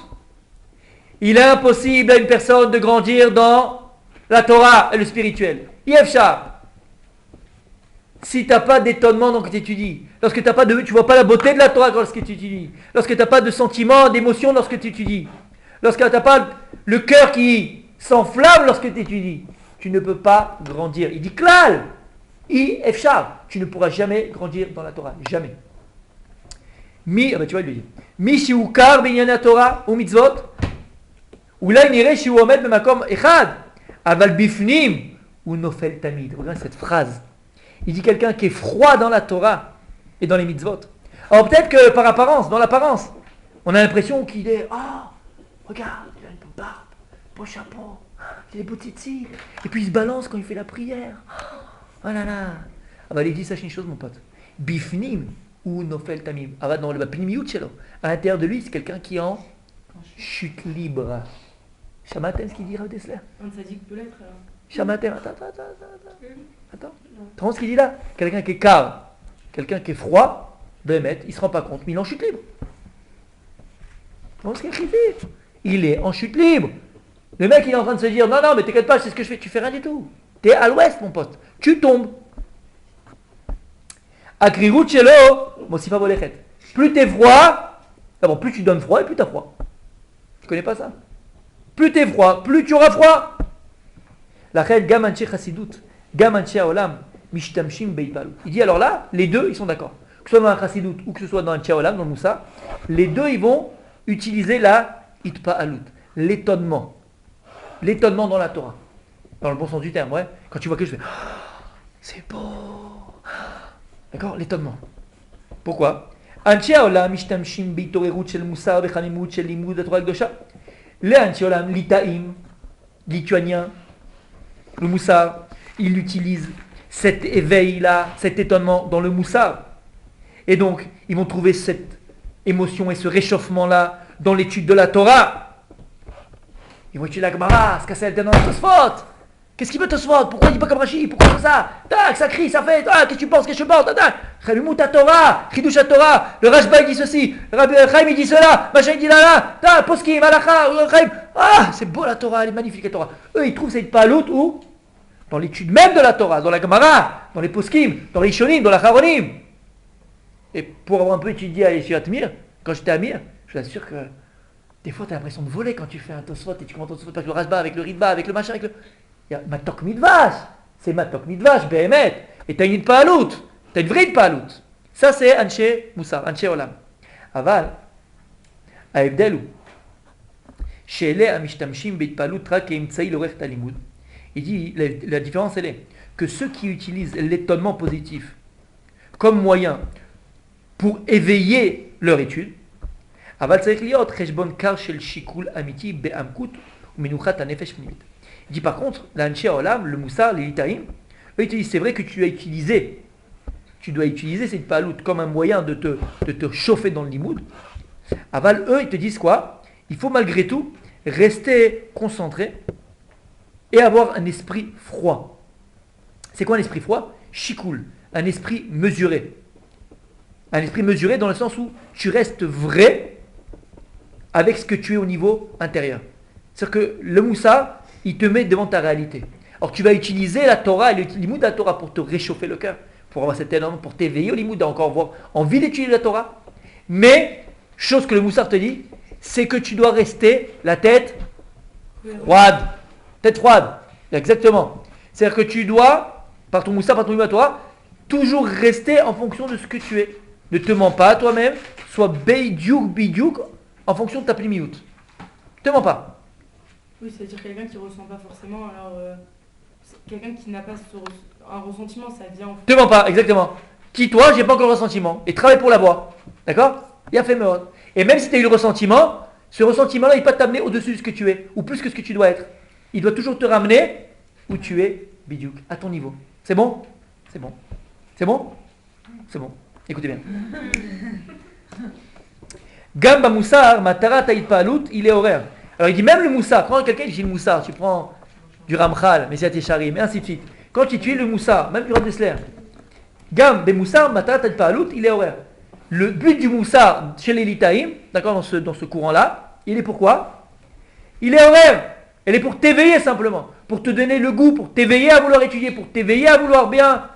il est impossible à une personne de grandir dans la Torah et le spirituel. Yefshar. Si tu n'as pas d'étonnement dans ce que tu étudies, lorsque tu ne vois pas la beauté de la Torah lorsque tu étudies, lorsque tu n'as pas de sentiment, d'émotion lorsque tu étudies, lorsque tu n'as pas le cœur qui s'enflamme lorsque tu étudies, tu ne peux pas grandir. Il dit klal, Yefshar. Tu ne pourras jamais grandir dans la Torah. Jamais. Tu vois, il lui dit Mi shiukar b'inyan Torah ou mitzvot. Oulay nireh shi hu omed b'makom echad, aval bifnim ou nofel tamid. Regarde cette phrase. Il dit quelqu'un qui est froid dans la Torah et dans les mitzvot. Alors peut-être que par apparence, dans l'apparence, on a l'impression qu'il est regarde, il a une barbe, beau chapeau, il a des beaux tzitzit. Et puis il se balance quand il fait la prière. Oh là là. Ah bah il dit, sache une chose mon pote. Bifnim ou nofel tamim. Ah bah dans le bapnimiyut chelo. À l'intérieur de lui, c'est quelqu'un qui est en chute libre. Shamaten, ce qu'il dit Rav Dessler. Un sadique peut l'être alors. Shamaten, attends. Tu vois ce qu'il dit là? Quelqu'un qui est calme, quelqu'un qui est froid, Bémet, il ne se rend pas compte, mais il est en chute libre. Tu vois ce qu'il écrit? Il est en chute libre. Le mec, il est en train de se dire, non, mais t'inquiète pas, c'est ce que je fais. Tu fais rien du tout. T'es à l'ouest, mon pote. Tu tombes. Akrirut shelo, mosifa volechet. Plus t'es froid, d'abord, plus tu donnes froid et plus t'as froid. Tu connais pas ça? Plus t'es froid, plus tu auras froid. La reine Gamanche Chassidut, Gamanche Olam, Mishtamshim Beitpalut. Il dit alors là, les deux, ils sont d'accord. Que ce soit dans un Chassidut ou que ce soit dans un Olam, dans le Moussa, les deux, ils vont utiliser la Itpa'alut, l'étonnement. L'étonnement dans la Torah. Dans le bon sens du terme, ouais. Quand tu vois que je fais, c'est beau. D'accord? L'étonnement. Pourquoi? Anche Olam, Mishtamshim Beitorerut shel Moussa, Bechanimut shel Limud, Torah Gdosha. Les Anche Olam, l'Itaïm, lituanien, le Moussar, il utilise cet éveil-là, cet étonnement dans le Moussar. Et donc, ils vont trouver cette émotion et ce réchauffement-là dans l'étude de la Torah. Ils vont étudier la Gemara, ce qu'elle dans le Tosfot. Qu'est-ce qu'il veut Tosfot? Pourquoi il dit pas comme Rashi? Pourquoi il fait ça? Tac, ça crie, ça fait. Ah, qu'est-ce que tu penses? Qu'est-ce que je pense? Chalumut à Torah, Chidush à Torah. Le Rashba il dit ceci, le Rabbi Chaim il dit cela, machin il dit là. Tac, Poskim, Alacha, Chaim. Ah, c'est beau la Torah, elle est magnifique la Torah. Eux, ils trouvent cette paloute où? Dans l'étude même de la Torah, dans la Gemara, dans les Poskim, dans les Ishonim, dans la Charonim. Et pour avoir un peu étudié à Yeshivat Mir, quand j'étais à Mir, je vous assure que des fois tu as l'impression de voler quand tu fais un Tosfot et tu commences Tosfot avec le Rashba, avec le Ritba, avec le machin, avec le. Il y a Matok Midvash, c'est Matok Midvash, Behemet. Et tu as une Pa'alout, tu as une vraie Pa'alout. Ça c'est Anshe Moussar, Anshe Olam. Aval, Aebdelu, Shele Amishtamshim Beitpalut Rak Eimtsaï Lorech Talimud. Il dit, la différence elle est que ceux qui utilisent l'étonnement positif comme moyen pour éveiller leur étude, Aval Tzarich Liot Cheshbon Kar Shel Shikul Amiti Be'amkut Umenuchat Hanefesh Pnimit. Il dit par contre, l'Anche Olam, le Moussar, les Litaïm, eux ils te disent c'est vrai que tu dois utiliser cette paloute comme un moyen de te chauffer dans le limoud. Aval, eux ils te disent quoi? Il faut malgré tout rester concentré et avoir un esprit froid. C'est quoi un esprit froid? Shikul, un esprit mesuré. Un esprit mesuré dans le sens où tu restes vrai avec ce que tu es au niveau intérieur. C'est-à-dire que le Moussa, il te met devant ta réalité. Alors tu vas utiliser la Torah et le limoud de la Torah pour te réchauffer le cœur, pour avoir cet élan, pour t'éveiller au limoud, encore avoir envie d'étudier la Torah. Mais, chose que le Moussar te dit, c'est que tu dois rester la tête froide. Tête froide, exactement. C'est-à-dire que tu dois, par ton Moussar, par ton limoud de la Torah, toujours rester en fonction de ce que tu es. Ne te mens pas à toi-même, sois beidiouk, bidiouk, en fonction de ta plimiout. Ne te mens pas. Oui, c'est-à-dire quelqu'un qui ne ressent pas forcément, alors quelqu'un qui n'a pas un ressentiment, ça vient en fait. Ne te mens pas, exactement. Dis-toi, j'ai pas encore le ressentiment, et travaille pour l'avoir. D'accord? Il a fait meurtre. Et même si tu as eu le ressentiment, ce ressentiment-là, il ne peut pas t'amener au-dessus de ce que tu es, ou plus que ce que tu dois être. Il doit toujours te ramener où tu es, bidiouk, à ton niveau. C'est bon? C'est bon. C'est bon? C'est bon. Écoutez bien. Gamba Moussar, Matara Taïd Palut, il est horaire. Alors il dit même le Moussar, quand quelqu'un dit le Moussar, tu prends du Ramchal, Messiat Yesharim, et ainsi de suite. Quand tu utilises le Moussar, même du Rav Dessler, Gam be Moussar, Matara Taïd Palut, il est horaire. Le but du Moussar chez les Litaïm, d'accord, dans ce courant-là, il est pourquoi? Il est horaire. Elle est pour t'éveiller simplement, pour te donner le goût, pour t'éveiller à vouloir étudier, pour t'éveiller à vouloir bien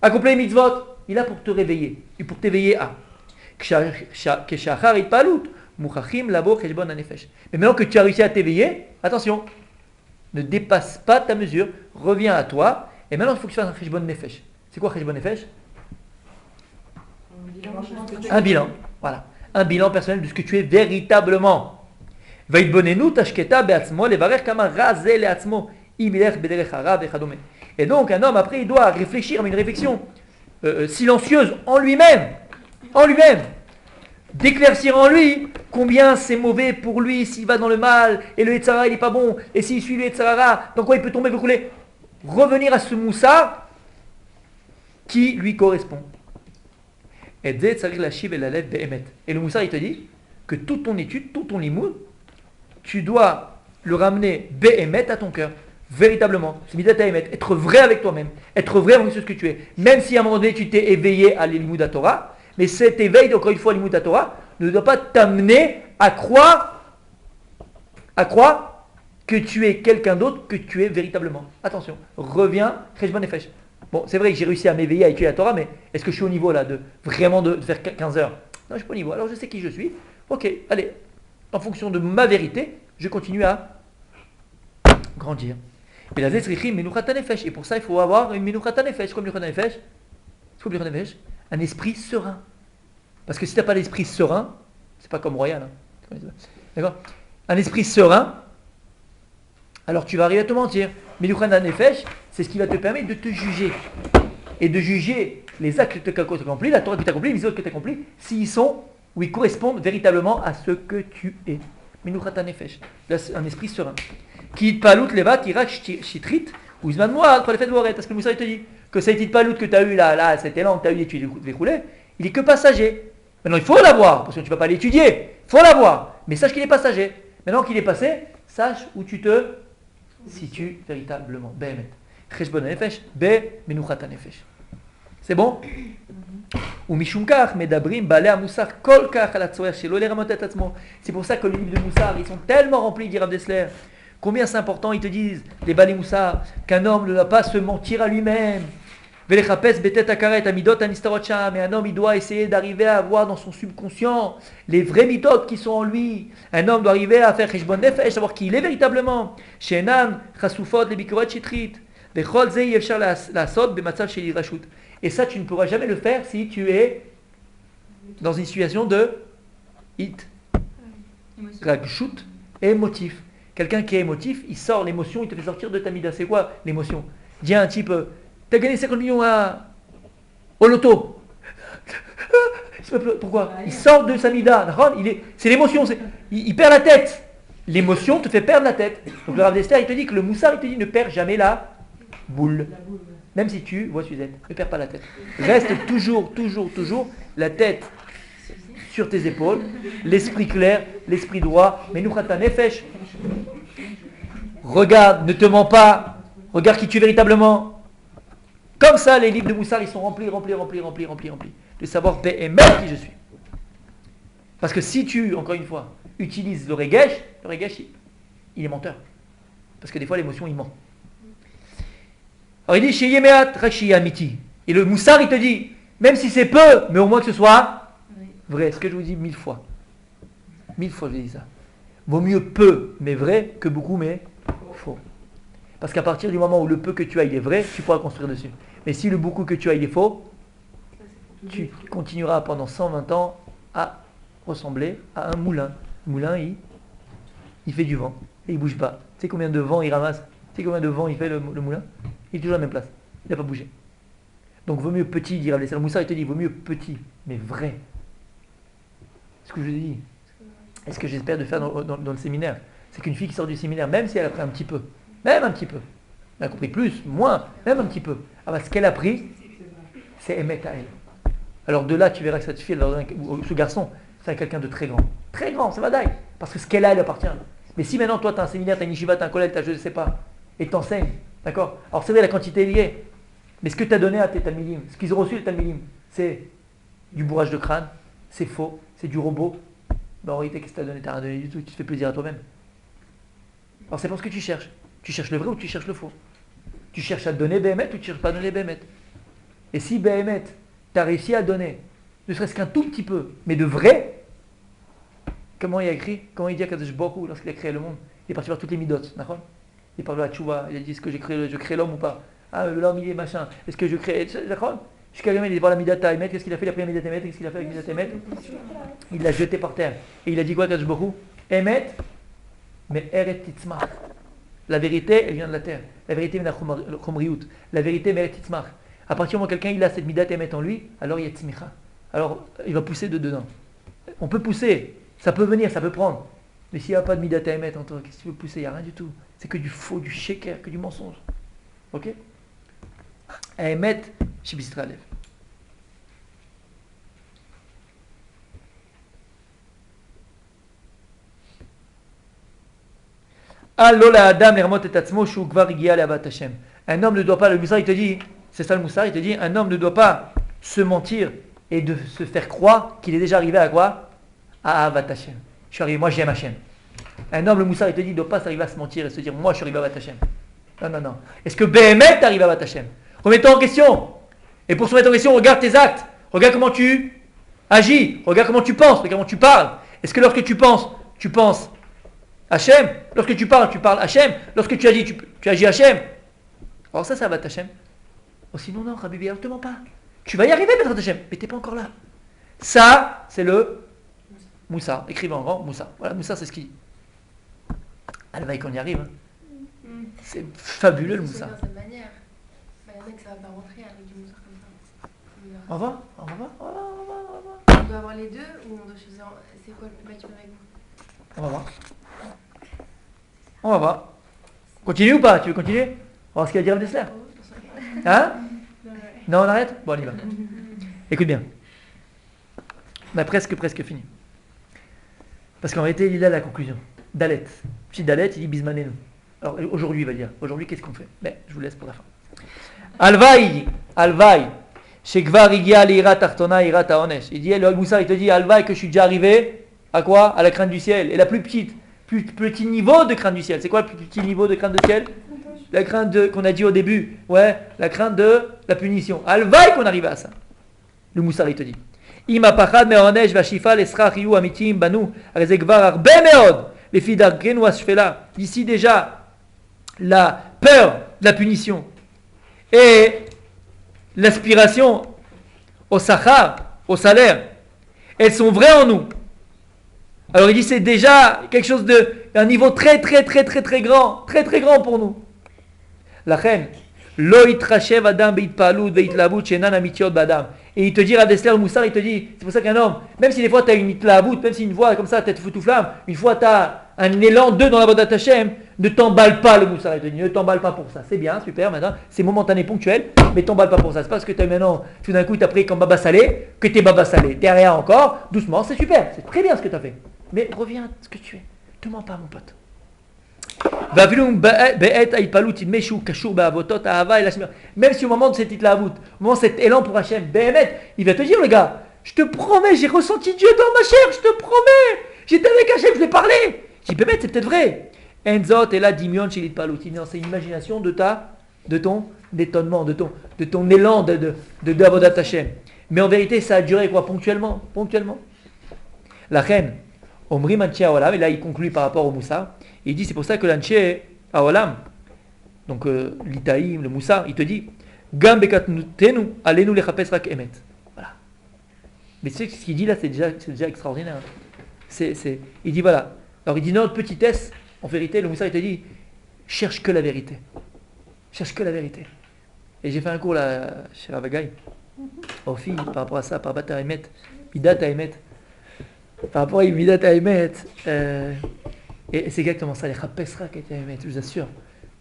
accomplir les mitzvot. Il est là pour te réveiller, et pour t'éveiller à. Mais maintenant que tu as réussi à t'éveiller, attention, ne dépasse pas ta mesure, reviens à toi, et maintenant il faut que tu fasses un cheshbon nefesh. C'est quoi cheshbon nefesh? Un bilan, voilà. Un bilan personnel de ce que tu es véritablement. Et donc un homme après il doit réfléchir, mais une réflexion silencieuse en lui-même, d'éclaircir en lui Combien c'est mauvais pour lui s'il va dans le mal, et le Yetzara il n'est pas bon, et s'il suit le Yetzara, dans quoi il peut tomber, rouler. Revenir à ce moussard qui lui correspond. Et le moussard il te dit que toute ton étude, tout ton limoud, tu dois le ramener Be'emet à ton cœur. Véritablement, c'est midat ha'emet, être vrai avec toi-même, être vrai avec ce que tu es. Même si à un moment donné tu t'es éveillé à l'Limud Torah, mais cet éveil, encore une fois, à l'Limud Torah, ne doit pas t'amener à croire que tu es quelqu'un d'autre que tu es véritablement. Attention, reviens, Cheshbon Nefesh. Bon, c'est vrai que j'ai réussi à m'éveiller à étudier la Torah, mais est-ce que je suis au niveau là de vraiment de faire 15 heures? Non, je ne suis pas au niveau. Alors je sais qui je suis. Ok, allez, en fonction de ma vérité, je continue à grandir. Et la zesrichim menuchat nefesh. Et pour ça, il faut avoir une menuchat nefesh. Comme menuchat nefesh, un esprit serein. Parce que si tu n'as pas l'esprit serein, c'est pas comme royal. Hein. D'accord? Un esprit serein, alors tu vas arriver à te mentir. Menuchat nefesh, c'est ce qui va te permettre de te juger. Et de juger les actes que tu as accomplis, la Torah que tu as accomplis, les autres que tu as accomplis, s'ils sont, ou ils correspondent véritablement à ce que tu es. Menuchat nefesh. Un esprit serein. Qui palut levat irak shitrit ou zman moal pour les fêtes voret. Parce que le Moussa il te dit que ça été palut que tu as eu là, cet élan que tu as eu d'étudier découlé, il est que passager. Maintenant il faut l'avoir, parce que tu ne vas pas l'étudier, il faut l'avoir. Mais sache qu'il est passager. Maintenant qu'il est passé, sache où tu te situes véritablement. Be'emet. Cheshbon nefesh, menuchat nefesh. C'est bon? Ou mishumkach medabrim balei amoussar kol kach ala tzoer shelo leramot et atzmo. C'est pour ça que les livres de Moussar, ils sont tellement remplis, dit Rav Dessler. Combien c'est important, ils te disent, les Balei Moussar, qu'un homme ne doit pas se mentir à lui-même. Mais un homme, il doit essayer d'arriver à avoir dans son subconscient les vrais midot qui sont en lui. Un homme doit arriver à faire cheshbon nefesh, savoir qui il est véritablement. Et ça, tu ne pourras jamais le faire si tu es dans une situation de ragshut émotif. Quelqu'un qui est émotif, il sort l'émotion, il te fait sortir de ta mida. C'est quoi l'émotion? Dis à un type, t'as gagné 50 millions au loto. Pourquoi? Il sort de sa mida. C'est l'émotion, il perd la tête. L'émotion te fait perdre la tête. Donc le Rav Dessler, il te dit que le moussard, il te dit ne perds jamais la boule. Même si tu vois Suzette, ne perds pas la tête. Reste toujours la tête sur tes épaules, l'esprit clair, l'esprit droit. Mais nous nefesh. Regarde, ne te mens pas. Regarde qui tu es véritablement. Comme ça, les livres de Moussar, ils sont remplis. De savoir Be'emet qui je suis. Parce que si tu, encore une fois, utilises le regesh, il est menteur. Parce que des fois, l'émotion, il ment. Alors il dit chez Yemeat, Rashi Amiti. Et le Moussar, il te dit, même si c'est peu, mais au moins que ce soit vrai. Ce que je vous dis 1000 fois. 1000 fois, je dis ça. Vaut mieux peu, mais vrai, que beaucoup, mais faux. Parce qu'à partir du moment où le peu que tu as, il est vrai, tu pourras construire dessus. Mais si le beaucoup que tu as, il est faux, tu continueras pendant 120 ans à ressembler à un moulin. Le moulin, il fait du vent et il ne bouge pas. Tu sais combien de vent il ramasse? Tu sais combien de vent il fait le moulin? Il est toujours à la même place. Il n'a pas bougé. Donc vaut mieux petit, dit Rav Dessler. Moussar, il te dit, vaut mieux petit, mais vrai. Ce que je dis, et ce que j'espère de faire dans le séminaire, c'est qu'une fille qui sort du séminaire, même si elle a pris un petit peu, elle a compris plus, moins, même un petit peu, ce qu'elle a pris, c'est Emet à elle. Alors de là, tu verras que cette fille, ou ce garçon, c'est quelqu'un de très grand. Très grand, ça va d'ailleurs. Parce que ce qu'elle a, elle appartient. Mais si maintenant, toi, tu as un séminaire, tu as une yeshiva, tu as un collège, je ne sais pas, et t'enseignes, d'accord? Alors c'est vrai, la quantité est liée. Mais ce que tu as donné à tes talmidim, ce qu'ils ont reçu, les talmidim, c'est du bourrage de crâne, c'est faux, c'est du robot. Ben, en réalité, qu'est-ce que tu as donné? Tu n'as rien donné du tout, tu te fais plaisir à toi-même. Alors c'est pour ce que tu cherches. Tu cherches le vrai ou tu cherches le faux? Tu cherches à donner Behemet ou tu cherches pas à donner Behemet? Et si Behemet, tu as réussi à donner, ne serait-ce qu'un tout petit peu, mais de vrai, comment il a écrit? Comment il dit à Kadosh Baruch Hu lorsqu'il a créé le monde? Il est parti voir toutes les midot, d'accord? Il parle de la tchouva, il a dit est-ce que je crée l'homme ou pas? Ah, l'homme il est machin, est-ce que je crée, d'accord? Jusqu'à il est voir la Midat Emet, qu'est-ce qu'il a fait? Il a pris la Midat Emet, qu'est-ce qu'il a fait avec Midat Emet? Il l'a jeté par terre. Et il a dit quoi, Kadosh Baruch Hu? Emet, mais Eret Titzmach. La vérité, elle vient de la terre. La vérité vient de la Chomriout. La vérité, Eret Titzmach. À partir du moment où quelqu'un il a cette Midat Emet en lui, alors il y a Tzmicha. Alors il va pousser de dedans. On peut pousser, Ça peut venir, ça peut prendre. Mais s'il n'y a pas de Midat Haemet en toi, qu'est-ce que tu veux pousser? Il n'y a rien du tout. C'est que du faux, du sheker, que du mensonge. Ok? Haemet, chez Bistra Alev. Un homme ne doit pas, le Moussar il te dit, c'est ça le Moussar, il te dit, un homme ne doit pas se mentir et de se faire croire qu'il est déjà arrivé à quoi? À Avat Hashem. Je suis arrivé, moi j'aime Hashem. Un homme, le Moussar, il te dit, il ne doit pas s'arriver à se mentir et se dire, moi je suis arrivé à Avat Hashem. Non, non, non. Est-ce que Béhémet t'arrive à Avat Hashem? Remets-toi en question. Et pour se remettre en question, regarde tes actes. Regarde comment tu agis. Regarde comment tu penses. Regarde comment tu parles. Est-ce que lorsque tu penses Hachem? Lorsque tu parles Hachem? Lorsque tu agis, tu agis Hachem? Alors ça va Hachem. Oh, sinon, non, Rabbi Bial, ne te mens pas. Tu vas y arriver, Béhémet Hachem, mais tu n'es pas encore là. Ça, c'est le Moussa. Écrivez en grand, Moussa. Voilà, Moussa, c'est ce qu'il dit. Alvaï qu'on y arrive. Hein. C'est fabuleux le Moussa. De cette manière. Il y en a que ça va pas rentrer avec du Moussa comme ça. On va. On doit avoir les deux ou on doit choisir. C'est quoi le plus mature avec vous? On va voir. Continue ou pas? Tu veux continuer? On va voir ce qu'il y a à dire Dessler. Hein? Non, on arrête? Bon, on y va. Écoute bien. On a presque fini. Parce qu'en réalité, il est là la conclusion. Dalet. Petit Dalet, il dit Bismanenu. Alors aujourd'hui, il va dire. Aujourd'hui, qu'est-ce qu'on fait? Mais je vous laisse pour la fin. Alvaï. Shekvar igia l'ira tartona ira taonesh. Il dit, le Moussa, il te dit, Alvaï, que je suis déjà arrivé à quoi? À la crainte du ciel. Et la plus petit niveau de crainte du ciel. C'est quoi le plus petit niveau de crainte du ciel? La crainte qu'on a dit au début. Ouais, la crainte de la punition. Alvaï qu'on arrive à ça. Le Moussa, il te dit. Ima pachad me'onesh vashifa l'esrach yu amitim banu. Arezekvar arbe meod. Les filles d'Argrenu Ashfela. Ici déjà, la peur de la punition et l'aspiration au sachar, au salaire, elles sont vraies en nous. Alors il dit c'est déjà quelque chose un niveau très grand pour nous. La reine, lo itrashev adam beitpalut veitlavut shenan amitiot badam. Et il te dit, Radesler le Moussar, il te dit, c'est pour ça qu'un homme, même si des fois tu as une itlavut, même si une fois comme ça, tête foutu flamme, une fois tu as un élan dans la Bodat Hashem, ne t'emballe pas le Moussar, il te dit, ne t'emballe pas pour ça. C'est bien, super, maintenant, c'est momentané, ponctuel, mais t'emballe pas pour ça. C'est parce que tu as maintenant, tout d'un coup, tu as pris comme Baba Salé, que tu es Baba Salé. Derrière encore, doucement, c'est super, c'est très bien ce que tu as fait. Mais reviens à ce que tu es. Ne te mens pas, mon pote. Même si au moment de cette itlavut, au moment de cet élan pour Hachem, Béhémet, il va te dire, le gars, je te promets, j'ai ressenti Dieu dans ma chair, je te promets, j'étais avec Hachem, je l'ai parlé. Je dis, Béhémet, c'est peut-être vrai. Enzot et la dimion chez l'itpalut. C'est une imagination de ton étonnement, de ton élan de Avodat Hachem. Mais en vérité, ça a duré quoi? Ponctuellement. La reine, Omri Manché Aolam, et là il conclut par rapport au Moussa. Il dit, c'est pour ça que l'Anché Aolam, donc l'Itaïm, le Moussa, il te dit, Gam bekatnutenu, allez-nous les chapes rak emet. Voilà. Mais tu sais ce qu'il dit là, c'est déjà extraordinaire. Il dit voilà. Alors il dit, notre petitesse, en vérité, le Moussa il te dit, cherche que la vérité. Et j'ai fait un cours là, chez Ravagaï, aux filles, par rapport à ça, par rapport à Emet, Midat Emet. Par rapport à Midat Emet, et c'est exactement ça, les Chapesra qui étaient Emet, je vous assure,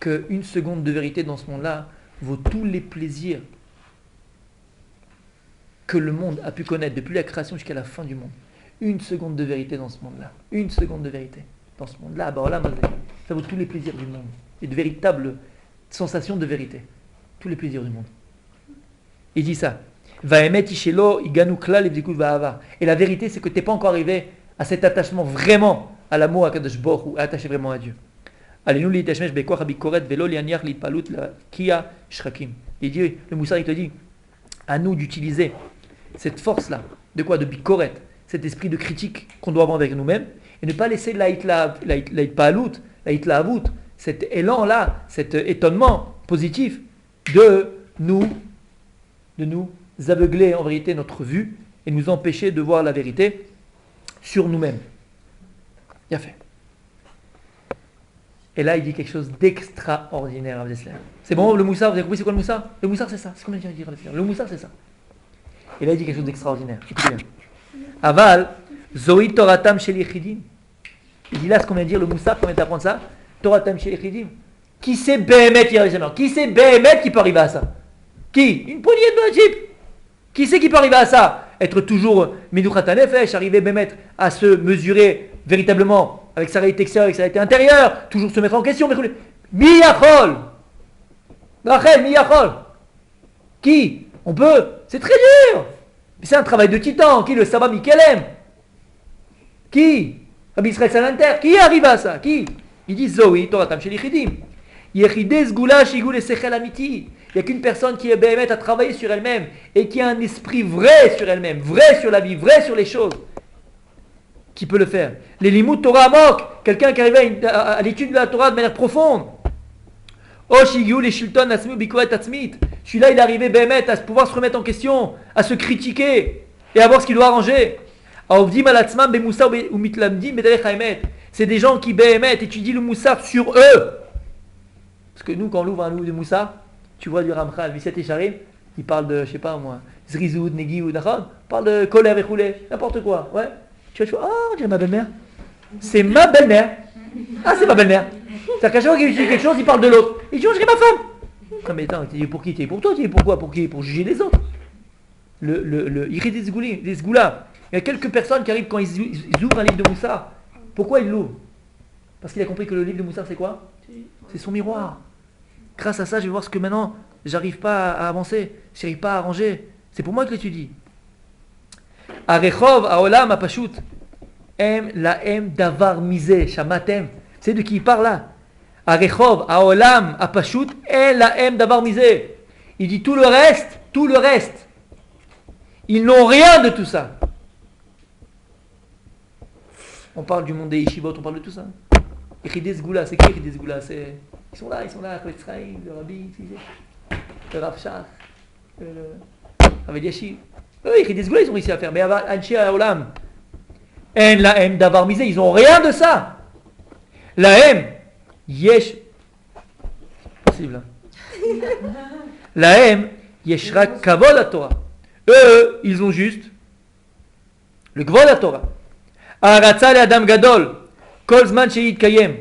qu'une seconde de vérité dans ce monde-là vaut tous les plaisirs que le monde a pu connaître depuis la création jusqu'à la fin du monde. Une seconde de vérité dans ce monde-là. Bah là, ça vaut tous les plaisirs du monde. Et de véritables sensations de vérité. Tous les plaisirs du monde. Il dit ça. Et la vérité, c'est que tu n'es pas encore arrivé à cet attachement vraiment à l'amour à Kadosh Baruch ou attaché vraiment à Dieu. Il dit, le Moussa, il te dit, à nous d'utiliser cette force-là, de quoi? De bikoret, cet esprit de critique qu'on doit avoir avec nous-mêmes, et ne pas laisser la hitlaavut, cet élan-là, cet étonnement positif, de nous aveugler en vérité notre vue, et nous empêcher de voir la vérité sur nous-mêmes. Bien fait. Et là, il dit quelque chose d'extraordinaire à Dessler. C'est bon, le Moussa, vous avez compris c'est quoi le Moussa? Le Moussa, c'est ça. C'est comme je viens de dire. Le Moussa, c'est ça. Et là, il dit quelque chose d'extraordinaire. Écoutez bien. Aval, Zoï Toratam Shel Yechidim. Il dit là ce qu'on vient de dire, le Moussar, qu'on vient d'apprendre ça. Toratam Shel Yechidim. Qui c'est Béhémet qui arrive à ça? Qui c'est Béhémet qui peut arriver à ça? Qui? Une poignée de Najib. Qui c'est qui peut arriver à ça? Être toujours Menuchat HaNefesh, arriver Béhémet à se mesurer véritablement avec sa réalité extérieure, avec sa réalité intérieure, toujours se mettre en question. Mi Yachol. Rachel, Mi Yachol. Qui? On peut. C'est très dur. C'est un travail de titan. Qui? Le Sabbat Mikelem. Qui? Rabbi Israël Salanter. Qui arrive à ça? Qui? Il dit Zoï, Toratam Shel Yechidim. Yechides Gula Shigul Esechel Amiti. Il n'y a qu'une personne qui est béhémet à travailler sur elle-même et qui a un esprit vrai sur elle-même, vrai sur la vie, vrai sur les choses, qui peut le faire. Les Limud Torah Amok, quelqu'un qui arrive à l'étude de la Torah de manière profonde. Oshigiu les Shilton Asmi Bikoet Atzmit. Celui-là, il est arrivé béhémet à pouvoir se remettre en question, à se critiquer et à voir ce qu'il doit arranger. C'est des gens qui béhémet étudient le moussar sur eux. Parce que nous, quand on ouvre un livre de moussar, tu vois du Ramchal, Viset et Sharim, il parle de, je sais pas moi, Zrizoud, Negiou, Nachon, parle de Koler et Roulé, n'importe quoi, ouais. Tu vois, on dirait ma belle-mère. C'est ma belle-mère. Ah, c'est ma belle-mère. C'est-à-dire qu'à chaque fois qu'il dit quelque chose, il parle de l'autre. Il dit, on dirait ma femme. Non mais attends, tu dis pour qui? Tu es pour toi, tu es pour quoi? Pour qui? Pour juger les autres. Il des Sgoula. Il y a quelques personnes qui arrivent quand ils ouvrent un livre de Moussar. Pourquoi ils l'ouvrent? Parce qu'il a compris que le livre de Moussar, c'est quoi? C'est son miroir. Grâce à ça, je vais voir ce que maintenant, j'arrive pas à avancer, j'arrive pas à arranger. C'est pour moi que l'étudie. Arechov, Aolam, Apashut, Em, la Em, Davar, Misé, Shamatem. C'est de qui il parle là? Arechov, Aolam, Apashut, En, la Em, Davar, Misé. Il dit tout le reste. Ils n'ont rien de tout ça. On parle du monde des yeshivot, on parle de tout ça. Yechides Goula, c'est qui Yechides Goula? Ils sont là, Rabbi Israël, le Rabbi, le Rav Shach, le Rabbi Yashiv. Eux, Yechides Goula, ils ont réussi à faire. Mais Anshei Haolam, En la Em Davar Misé, ils n'ont rien de ça. La Em, Yesh. Possible, hein? La Em, Yeshrak Kavod la Torah. Eux, ils ont juste le Kvod la Torah. Aratza le Adam Gadol, Kol Zman She'it Kayem.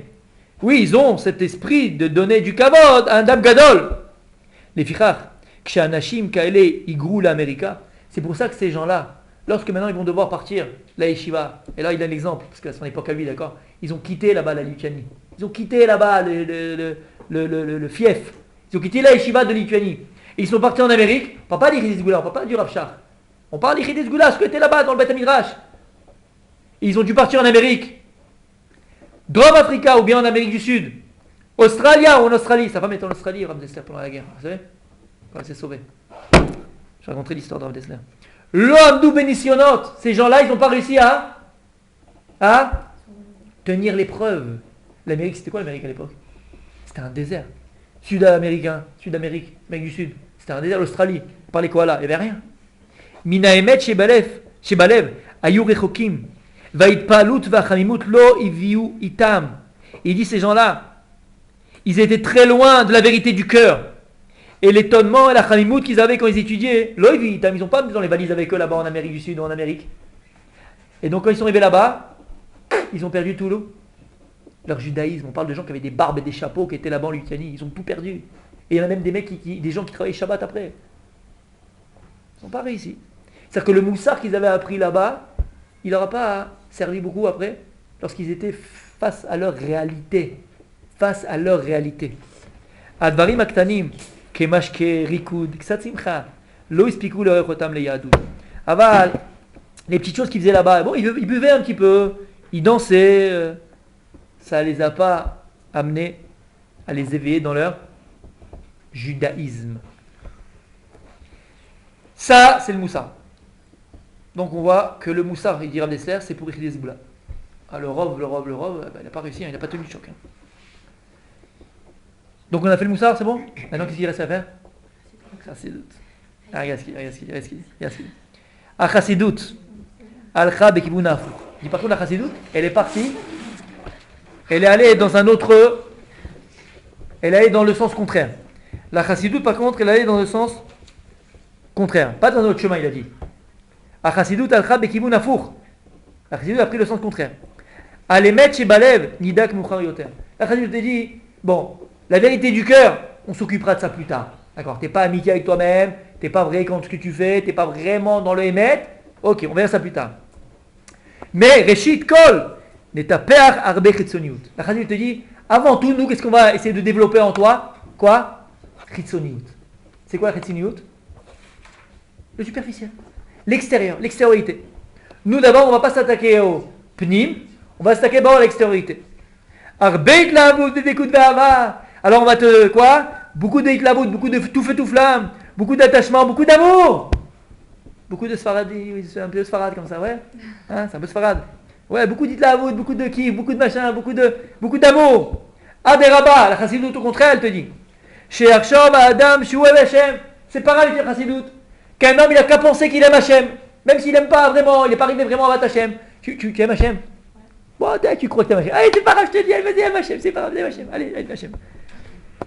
Oui, ils ont cet esprit de donner du kavod à un Adam Gadol. Les fichach, Kshanashim Kaele Igrou l'América. C'est pour ça que ces gens-là, lorsque maintenant ils vont devoir partir, la yeshiva, et là il donne l'exemple, parce que à son époque à lui, d'accord, ils ont quitté là-bas la Lituanie. Ils ont quitté là-bas le fief. Ils ont quitté la yeshiva de Lituanie. Et ils sont partis en Amérique. On ne parle pas d'Ichidis Goula, on ne parle pas du Rav Shach. On parle d'Ichidis Goula, ce que était là-bas dans le Beth Midrash. Ils ont dû partir en Amérique. Drôme Africa ou bien en Amérique du Sud. Australie ou en Australie. Sa femme est en Australie, Rav Dessler, pendant la guerre. Vous savez? Quand elle s'est sauvée. J'ai raconté l'histoire de Rav Dessler. L'Amdou Benisionot. Ces gens-là, ils n'ont pas réussi à tenir l'épreuve. L'Amérique, c'était quoi l'Amérique à l'époque? C'était un désert. Sud-Amérique, Amérique du Sud. C'était un désert. L'Australie. Par les koalas, il n'y avait rien. Minaemet Shebalev. Ayur Rechokim. Vaïtpalut vachamimut lo iviu itam. Il dit ces gens-là, ils étaient très loin de la vérité du cœur. Et l'étonnement et la chamimut qu'ils avaient quand ils étudiaient, lo iviu itam, ils n'ont pas mis dans les valises avec eux là-bas en Amérique du Sud ou en Amérique. Et donc quand ils sont arrivés là-bas, ils ont perdu tout leur judaïsme. On parle de gens qui avaient des barbes et des chapeaux qui étaient là-bas en Lituanie. Ils ont tout perdu. Et il y en a même des mecs, des gens qui travaillaient Shabbat après. Ils n'ont pas réussi. C'est-à-dire que le moussard qu'ils avaient appris là-bas, il n'aura pas servi beaucoup après, lorsqu'ils étaient face à leur réalité. Face à leur réalité. Advarim aktanim, kemashke rikud, ksatzimcha, lo ispiku leochotam leyadut. Aval, les petites choses qu'ils faisaient là-bas, bon, ils buvaient un petit peu, ils dansaient, ça ne les a pas amenés à les éveiller dans leur judaïsme. Ça, c'est le moussard. Donc on voit que le moussard, il dit Rav Dessler, c'est pour Ichidis Goula. Ah, le rov, il n'a pas réussi, il n'a pas tenu le choc. Donc on a fait le moussard, c'est bon? Maintenant qu'est-ce qu'il reste à faire? Chassidut. Regarde ce qu'il dit. Ah, Chassidut. Al-Kha Bekibun Afou. Il dit par contre la Chassidut, elle est partie, elle est allée dans un autre, elle est allée dans le sens contraire. La Chassidut par contre, elle est allée dans le sens contraire. Pas dans un autre chemin, il a dit. Achassidut al-Kha bekibun afour. La chassidut a pris le sens contraire. Alemet chez Balev, Nidak Mukhar Yoter. La chassidut te dit, bon, la vérité du cœur, on s'occupera de ça plus tard. D'accord, t'es pas amical avec toi-même, t'es pas vrai quand ce que tu fais, t'es pas vraiment dans le émet. Ok, on verra ça plus tard. Mais Reshit Kol, Neta Peach Arbe Chitzoniut. La chassidut te dit, avant tout, nous, qu'est-ce qu'on va essayer de développer en toi? Quoi? Chitzoniut. C'est quoi la Chitzoniut? Le superficiel. L'extérieur, l'extériorité. Nous d'abord, on ne va pas s'attaquer au pnim, on va s'attaquer d'abord à l'extériorité. Arbeit la bout de découte d'ava. Alors on va te quoi? Beaucoup de hitlabout, beaucoup de tout feu tout flamme, beaucoup d'attachement, beaucoup d'amour. Beaucoup de sfaradi, oui, c'est un peu sfarad comme ça, ouais. Hein, c'est un peu sfarad. Ouais, beaucoup d'hitlabout, beaucoup de kiff, beaucoup de machin, beaucoup d'amour. Aderaba, la chassidoute au contraire, elle te dit. Chez Arshom, Adam, Shoué Hashem. C'est pareil avec la chassidoute. Qu'un homme, il a qu'à penser qu'il aime Hashem. Même s'il n'aime pas vraiment, il n'est pas arrivé vraiment à battre Hashem. Tu aimes Hashem? Bon, tu crois que tu aimes Hashem. Allez, c'est pas grave, je te dis, elle vas-y, aime Hashem, c'est pas grave, aime Hashem. Allez, aime Hashem.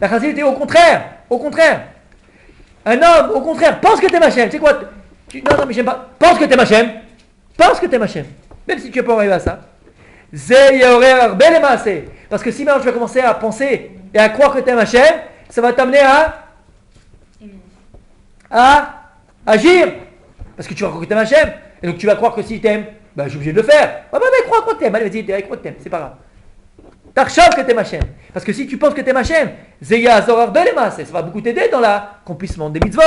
La chassidoute est au contraire. Au contraire. Un homme, au contraire, pense que tu aimes Hashem. C'est quoi? Non, mais j'aime pas. Pense que tu aimes Hashem. Pense que tu aimes Hashem. Même si tu n'es pas arrivé à ça. Parce que si maintenant tu vas commencer à penser et à croire que tu aimes Hashem, ça va t'amener à agir. Parce que tu vas croire que tu aimes Hashem. Et donc tu vas croire que si tu aimes, ben, je suis obligé de le faire. Ah ben crois que tu aimes. Allez, vas-y, crois que tu aimes. C'est pas grave. T'archaves que tu aimes Hashem. Parce que si tu penses que tu aimes Hashem, ça va beaucoup t'aider dans l'accomplissement des mitzvot.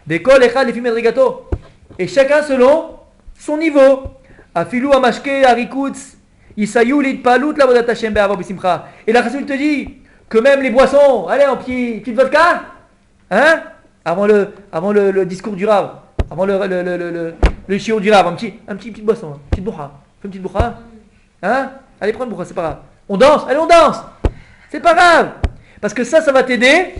Des kol echad les films rigato. Et chacun selon son niveau. Afilou amashke harikutz. Isayou l'itpalut la vodat Hashem be'ava b'simcha. Et la Chassidut te dit que même les boissons, allez, en petite vodka, hein, avant le discours du Rav, avant le shiur du Rav, un petit boisson, une petite boucha, fais une petite boucha, hein, allez prendre une boucha, c'est pas grave. On danse, allez on danse, c'est pas grave, parce que ça va t'aider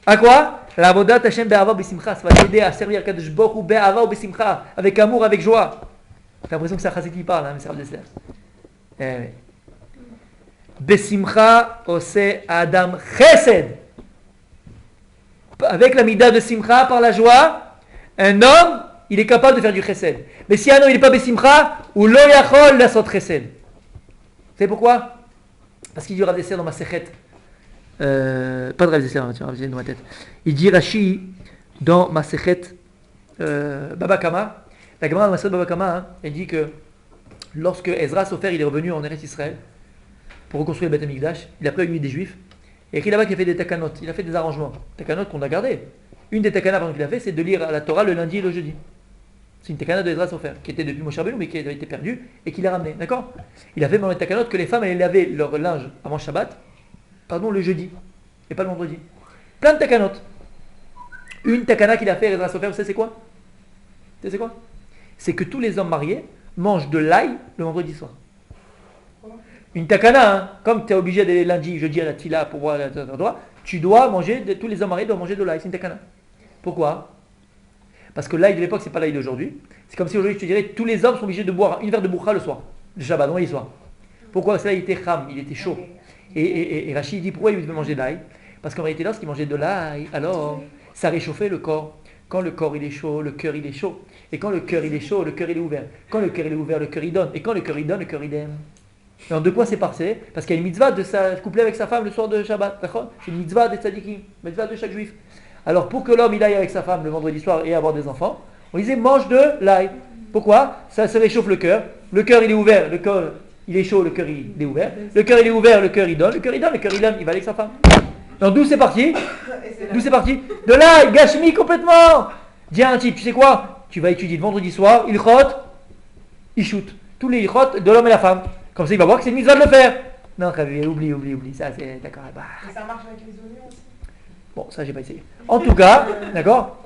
à quoi? La vodat Hashem be'ava b'simcha, ça va t'aider à servir Kadosh Baruch Hu be'ava ou b'simcha, avec amour, avec joie. J'ai l'impression que c'est un chassid qui parle, hein, mais c'est Rav Dessler. Besimcha ose Adam chesed. Avec la mida de simcha, par la joie, un homme, il est capable de faire du chesed. Mais si un homme il n'est pas besimcha, ou lo yachol lasot chesed. Vous savez pourquoi? Parce qu'il dit Rav Dessler dans ma sechet. Pas de Rav Dessler, Rav Dessler dans ma tête. Il dit Rashi dans ma sechet Baba Kama. La Gemara dans ma sechet Baba Kama, hein, elle dit que lorsque Ezra Sofer il est revenu en Eretz Israël pour reconstruire le Beth Amikdash, il a pris une nuit des Juifs et écrit là-bas qu'il a fait des takanot, il a fait des arrangements, takanot qu'on a gardé. Une des takanot qu'il a fait, c'est de lire la Torah le lundi et le jeudi. C'est une takana de Ezra Sofer qui était depuis Moshe Rabbeinu mais qui avait été perdue et qu'il a ramené, d'accord? Il a fait dans les takanot que les femmes allaient laver leur linge avant Shabbat, le jeudi et pas le vendredi. Plein de takanot. Une takana qu'il a fait Ezra Sofer, vous savez c'est quoi? C'est quoi? C'est que tous les hommes mariés mange de l'ail le vendredi soir. Une takana, hein, comme tu es obligé d'aller lundi, jeudi à la tfila pour voir la droit, tu dois manger, tous les hommes mariés doivent manger de l'ail, c'est une takana. Pourquoi? Parce que l'ail de l'époque, c'est pas l'ail d'aujourd'hui. C'est comme si aujourd'hui je te dirais, tous les hommes sont obligés de boire une verre de bourra le soir, le Shabbat, non, le soir. Pourquoi? Parce que là, il était kham, il était chaud. Et Rachid dit, pourquoi il devait manger de l'ail? Parce qu'en réalité, lorsqu'il mangeait de l'ail, alors ça réchauffait le corps. Quand le corps il est chaud, le cœur il est chaud. Et quand le cœur il est chaud, le cœur il est ouvert. Quand le cœur il est ouvert, le cœur il donne. Et quand le cœur il donne, le cœur il aime. Et en deux points c'est parfait, parce qu'il y a une mitzvah de se coupler avec sa femme le soir de Shabbat. D'accord? C'est une mitzvah des tzadikim, mitzvah de chaque juif. Alors pour que l'homme il aille avec sa femme le vendredi soir et avoir des enfants, on disait mange de l'ail. Pourquoi? Ça se réchauffe le cœur. Le cœur il est ouvert, le cœur il est chaud, le cœur il est ouvert. Le cœur il est ouvert, le cœur il donne. Le cœur il donne, le cœur il aime, il va avec sa femme. Donc d'où c'est parti? D'où c'est parti? De l'ail, gashmi complètement. Dis à un type, tu sais quoi? Tu vas étudier le vendredi soir, il rote, il shoot. Tous les rotes de l'homme et la femme. Comme ça, il va voir que c'est une mitzvah de le faire. Non, oublie. Ça, c'est d'accord. Bah. Ça marche avec les oignons aussi. Bon, ça, j'ai pas essayé. En tout cas, d'accord?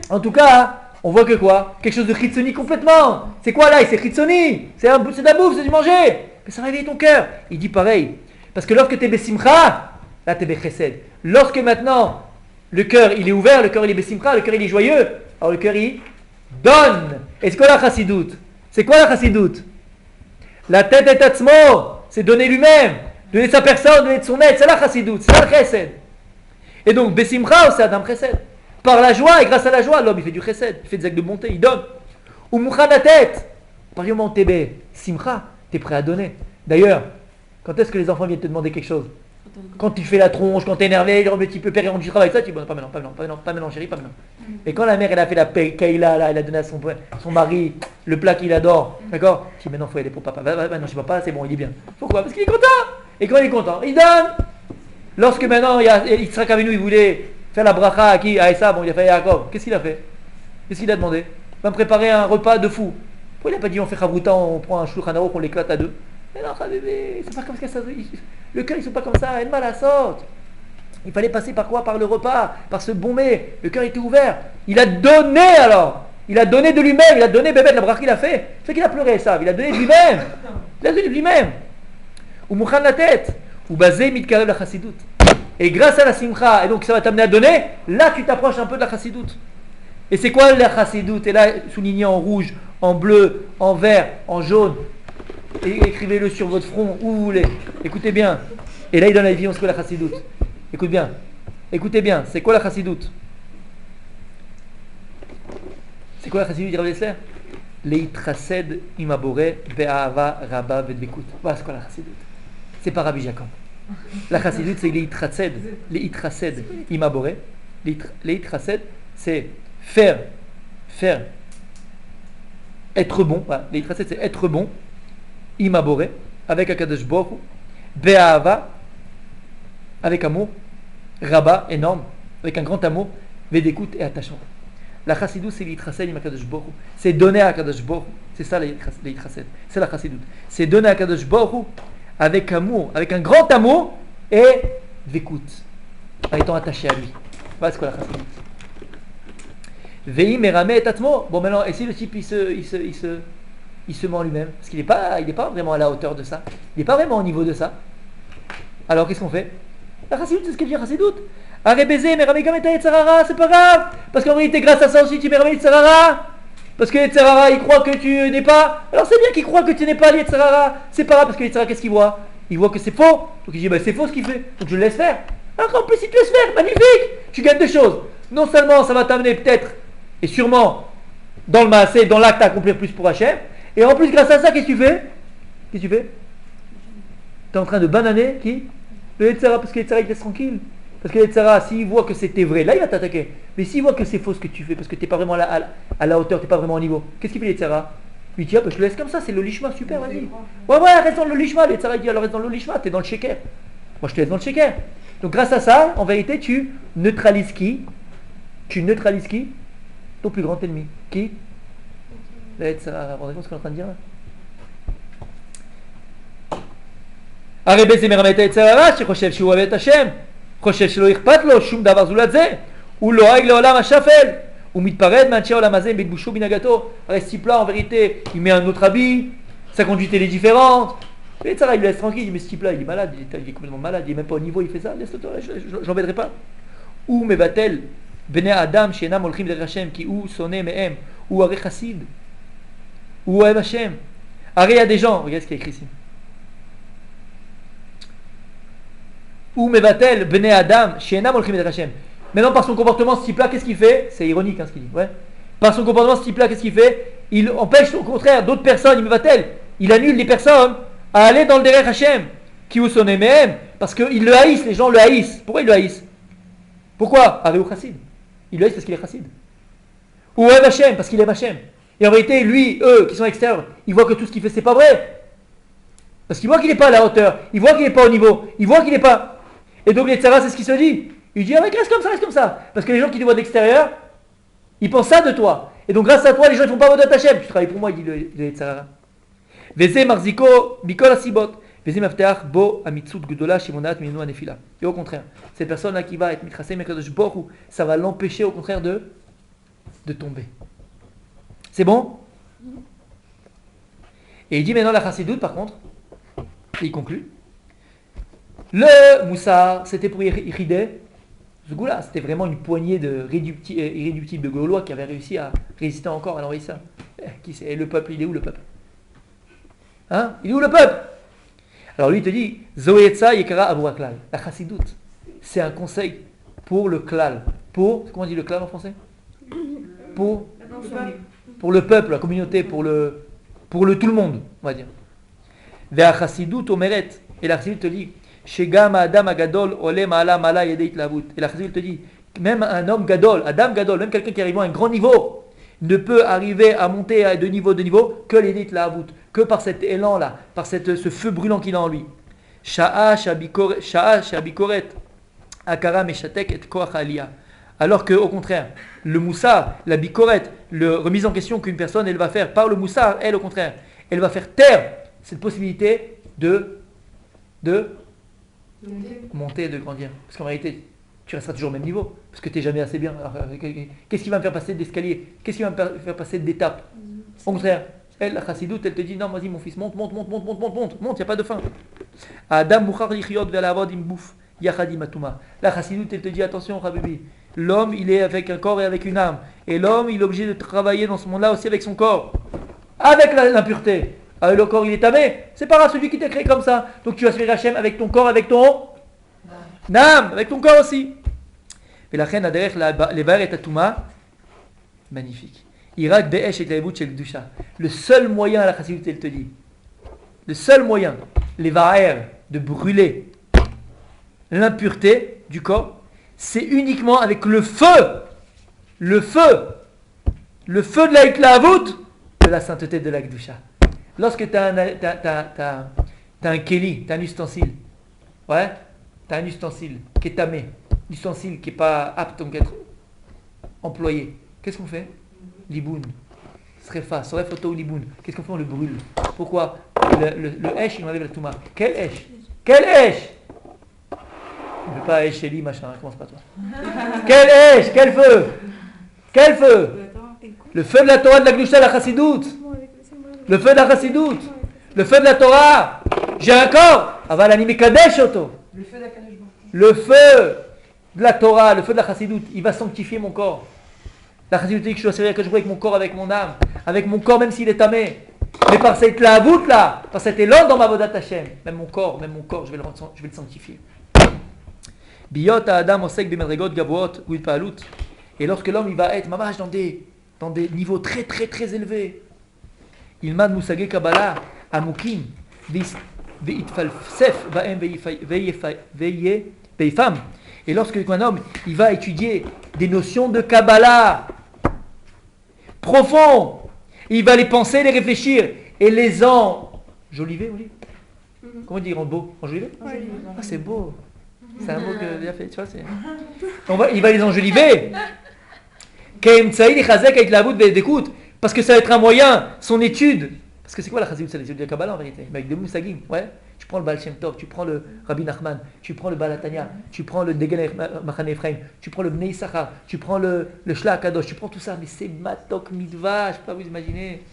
En tout cas, on voit que quoi? Quelque chose de chitsoni complètement. C'est quoi là? C'est chitsoni. C'est de la bouffe, c'est du manger. Mais ça réveille ton cœur. Il dit pareil. Parce que lorsque tu es besimcha, là, tu es bechesed. Lorsque maintenant, le cœur, il est ouvert, le cœur, il est besimcha, le cœur, il est joyeux, alors le cœur, il donne. Et c'est quoi la chassidoute? C'est quoi la chassidoute? La tête est atzmo, c'est donner lui-même, donner sa personne, donner de son être, c'est la chassidoute, c'est la chesed. Et donc, besimcha, c'est Adam chesed. Par la joie et grâce à la joie, l'homme il fait du chesed, il fait des actes de bonté, il donne. Ou moucha la tête, À partir du moment où tu es simcha, tu es prêt à donner. D'ailleurs, quand est-ce que les enfants viennent te demander quelque chose? Quand tu fais la tronche, quand tu es énervé, un petit peu père, et rentre du travail, ça, tu dis, bon, pas maintenant, chérie, pas maintenant. Et quand la mère, elle a fait la kaila, là, elle a donné à son mari le plat qu'il adore, d'accord? Tu dis, maintenant, il faut aller pour papa. Maintenant, chez papa, c'est bon, il est bien. Pourquoi? Parce qu'il est content. Et quand il est content, il donne. Lorsque maintenant, Yitzhak Avinu, il voulait faire la bracha à qui? À Esa, bon, il a fait à Yaakov. Qu'est-ce qu'il a fait? Qu'est-ce qu'il a demandé? Il va me préparer un repas de fou. Pourquoi il n'a pas dit, on fait chavruta, on prend un shulchan aruch, on l'éclate à deux? Mais non, bébé, c'est pas comme ça. Le cœur, ils sont pas comme ça. Elle m'a la sorte. Il fallait passer par quoi? Par le repas, par ce bon mets. Le cœur était ouvert. Il a donné alors. Il a donné de lui-même. Il a donné bébé de la bracha qu'il a fait. C'est qu'il a pleuré ça. Il a donné de lui-même. Il a donné de lui-même. Ou mouchan la tête. Ou basé mitkarev la chassidoute. Et grâce à la simcha, et donc ça va t'amener à donner, là tu t'approches un peu de la chassidoute. Et c'est quoi la chassidoute? Et là, souligné en rouge, en bleu, en vert, en jaune. Et écrivez-le sur votre front, où vous voulez. Écoutez bien. Et là, il donne la définition, c'est quoi la chassidoute? Écoute bien. Écoutez bien, c'est quoi la chassidoute? C'est quoi la chassidoute, dit Rav Dessler? Leitrased imabore be'ahava rabba vedbekut. Voilà, c'est quoi la chassidoute? C'est pas Rabbi Jacob. La chassidoute, c'est leitrased imabore. Leitrased, c'est faire, être bon. Voilà. Leitrased, c'est être bon. Imabore, avec Akadosh Baruch Hu, Be'ahava, avec amour, Rabba, énorme, avec un grand amour, Vedekut et attachement. La chassidut, c'est l'itrased im Akadosh Baruch Hu, c'est donner à Akadosh Baruch Hu, c'est ça l'itrased, c'est la chassidut, c'est donner à Akadosh Baruch Hu avec amour, avec un grand amour et Vekut, en étant attaché à lui. Voilà ce que la chassidut. Veim erame et atmo. Bon, maintenant, et si le type il se ment lui-même, parce qu'il n'est pas vraiment à la hauteur de ça, il n'est pas vraiment au niveau de ça. Alors qu'est-ce qu'on fait? La chassidoute, c'est ce qu'elle dit chassidoute. Arrête baiser, mais ramé comme et Yetzirara, c'est pas grave, parce qu'en réalité, grâce à ça aussi, tu mets ramé Yetzirara, parce que Yetzirara, il croit que tu n'es pas. Alors c'est bien qu'il croit que tu n'es pas Yetzirara, c'est pas grave, parce que Yetzirara, qu'est-ce qu'il voit? Il voit que c'est faux, donc il dit, c'est faux ce qu'il fait, donc je le laisse faire. Alors qu'en plus, il te laisse faire, magnifique, tu gagnes deux choses. Non seulement ça va t'amener peut-être, et sûrement, dans le maasé, dans l'acte à accomplir plus pour Hachem. Et en plus, grâce à ça, qu'est-ce que tu fais? Tu es en train de bananer qui? Le Yetzirah, parce que le Yetzirah, il te laisse tranquille. Parce que le Yetzirah, s'il voit que c'était vrai, là, il va t'attaquer. Mais s'il voit que c'est faux ce que tu fais, parce que tu n'es pas vraiment à la hauteur, tu n'es pas vraiment au niveau, qu'est-ce qu'il fait le Yetzirah? Il dit, je te laisse comme ça, c'est le lishma, super, vas-y. Ouais, reste dans le lishma. Le Yetzirah, il dit, alors reste dans le lishma, tu es dans le sheker. Moi, je te laisse dans le sheker. Donc, grâce à ça, en vérité, tu neutralises qui? Ton plus grand ennemi. Qui? Le Yetzirah. Vous rendez compte ce qu'on est en train de dire là? הרי זה מרמה את היצר שחושב שהוא אוהב את השם, חושב שלא אכפת לו שום דבר זולת זה, הוא לועג לעולם השפל, הוא מתפרד מאנשי העולם הזה בלבושו בנהגתו. הרי ce type-là en vérité il met un autre habit, sa conduite elle est différente, le Yetzirah il le laisse tranquille, il dit mais ce type-là il est malade, il est complètement malade, il est même pas au niveau, il fait ça, laisse-le, j'embêterai pas. ou מבטל בני האדם שאינם הולכים דרך השם כי הוא שונא מהם, הוא הרי חסיד, הוא אוהב השם. הרי il y a des gens, regardez ce qu'il y a écrit ici. Ou mevatel bnei adam she'enam olchim et Hashem. Maintenant par son comportement ce type-là qu'est-ce qu'il fait? C'est ironique ce qu'il dit. Ouais. Par son comportement ce type-là qu'est-ce qu'il fait? Il empêche au contraire d'autres personnes, il mevatel, il annule les personnes à aller dans le derech Hashem qui ou son même parce qu'ils le haïssent, les gens le haïssent. Pourquoi ils le haïssent? Pourquoi? Areu chassid. Il le haïssent parce qu'il est chassid. Ou aime Hashem parce qu'il aime Hashem. Et en vérité lui, eux qui sont extérieurs, ils voient que tout ce qu'il fait c'est pas vrai. Parce qu'il voit qu'il n'est pas à la hauteur, il voit qu'il n'est pas au niveau, il voit qu'il n'est pas. Et donc les Yetzirah, c'est ce qu'il se dit. Il dit, reste comme ça. Parce que les gens qui te voient d'extérieur, ils pensent ça de toi. Et donc grâce à toi, les gens ne font pas votre Hashem. Tu travailles pour moi, il dit le Yetzirah. Veze marziko mikol asibot. Veze mafteach bo amitzut gudola shimonat minu anefila. Et au contraire, cette personne-là qui va être mitrasé mekadosh boru, ça va l'empêcher au contraire de tomber. C'est bon? Et il dit maintenant la chassidoute par contre, et il conclut. Le Moussar, c'était pour Iridé, Zgoula, c'était vraiment une poignée de irréductibles de Gaulois qui avaient réussi à résister encore à l'envahisseur. Qui c'est? Et le peuple, il est où le peuple? Hein? Il est où le peuple? Alors lui il te dit, Zoetza Yekara Abou Klal. La chassidoute, c'est un conseil pour le klal. Pour, comment on dit le klal en français? Pour le peuple, la communauté, pour le pour le tout le monde, on va dire. Ve'a chassidut omeret, et la chassidut te dit, shegam adam agadol ole ma'ala ma'ala yedeit lavut. Et la chassidut te dit, même un homme gadol, Adam gadol, même quelqu'un qui arrive à un grand niveau, ne peut arriver à monter de niveau que l'edeit lavut, que par cet élan-là, par ce feu brûlant qu'il a en lui. Sha'a shabikoret akara meshatek et koach aliyah. Alors que, au contraire, le moussar, la bikoret, la remise en question qu'une personne elle va faire par le moussar, elle au contraire, elle va faire taire cette possibilité de monter, de grandir. Parce qu'en réalité, tu resteras toujours au même niveau, parce que tu n'es jamais assez bien. Alors, qu'est-ce qui va me faire passer d'escalier? Qu'est-ce qui va me faire passer d'étape? Au contraire, elle, la chassidoute, elle te dit, non, vas-y mon fils, monte, il n'y a pas de fin. Adam mouchar lichiot ve'lavod im bouf, yachad im atuma. La chassidoute, elle te dit, attention, Habibi, l'homme, il est avec un corps et avec une âme. Et l'homme, il est obligé de travailler dans ce monde-là aussi avec son corps, avec l'impureté. Avec le corps, il est tamé. C'est pas grave, celui qui t'a créé comme ça. Donc tu vas servir Hachem avec ton corps, avec ton âme, avec ton corps aussi. Et la reine adhère les bar et tatouma, magnifique. Irak be'esh et l'aïbout chez le doucha. Le seul moyen à la chassidut, elle te dit, le seul moyen, les varer, de brûler l'impureté du corps, c'est uniquement avec le feu de la iklavut, de la sainteté de la Kedusha. Lorsque tu as un keli, tu as un ustensile, ouais, tu as un ustensile qui est tamé, un ustensile qui n'est pas apte à être employé, qu'est-ce qu'on fait? Liboun, srefa, soref auto liboun, qu'est-ce qu'on fait? On le brûle. Pourquoi? Le hesh, il enlève la touma. Quel hesh? Quel hesh? Je ne veux pas hesh eli, machin, commence pas toi. Quel hesh? Quel feu? Quel feu? Le feu de la Torah de la Kedusha, la chassidoute. Le feu de la chassidoute. Le feu de la Torah. J'ai un corps. Aval animé kadesh auto. Le feu de la Torah, le feu de la chassidoute, il va sanctifier mon corps. La chassidoute dit que je dois servir, que je vois avec mon corps, avec mon âme, avec mon corps, même s'il est tamé. Mais par cette lavout là, par cet élan dans ma vodat Hashem, même mon corps, je vais le sanctifier. Biyot Adam osek b'medregot gavoot ou palut. Et lorsque l'homme il va être mamash dans des niveaux très très très élevés, il m'a moussagé kabbalah amukim veitfalsef vaem veifam. Et lorsque un homme il va étudier des notions de kabbalah profond, il va les penser, les réfléchir et les enjoliver, comment dire en beau? Enjoliver? Ah, c'est beau. C'est un mot que j'ai fait, tu vois, il va les enjoliver. Parce que ça va être un moyen, son étude. Parce que c'est quoi la chassidoute? C'est l'étude de la Kabbalah en vérité. Mais avec des moussagim, ouais. Tu prends le Baal Shem Tov, tu prends le Rabbi Nachman, tu prends le Balatania, tu prends le Degen Machane Ephraim, tu prends le Bnei Issachar, tu prends le Shla Kadosh, tu prends tout ça. Mais c'est matok midva, je ne peux pas vous imaginer.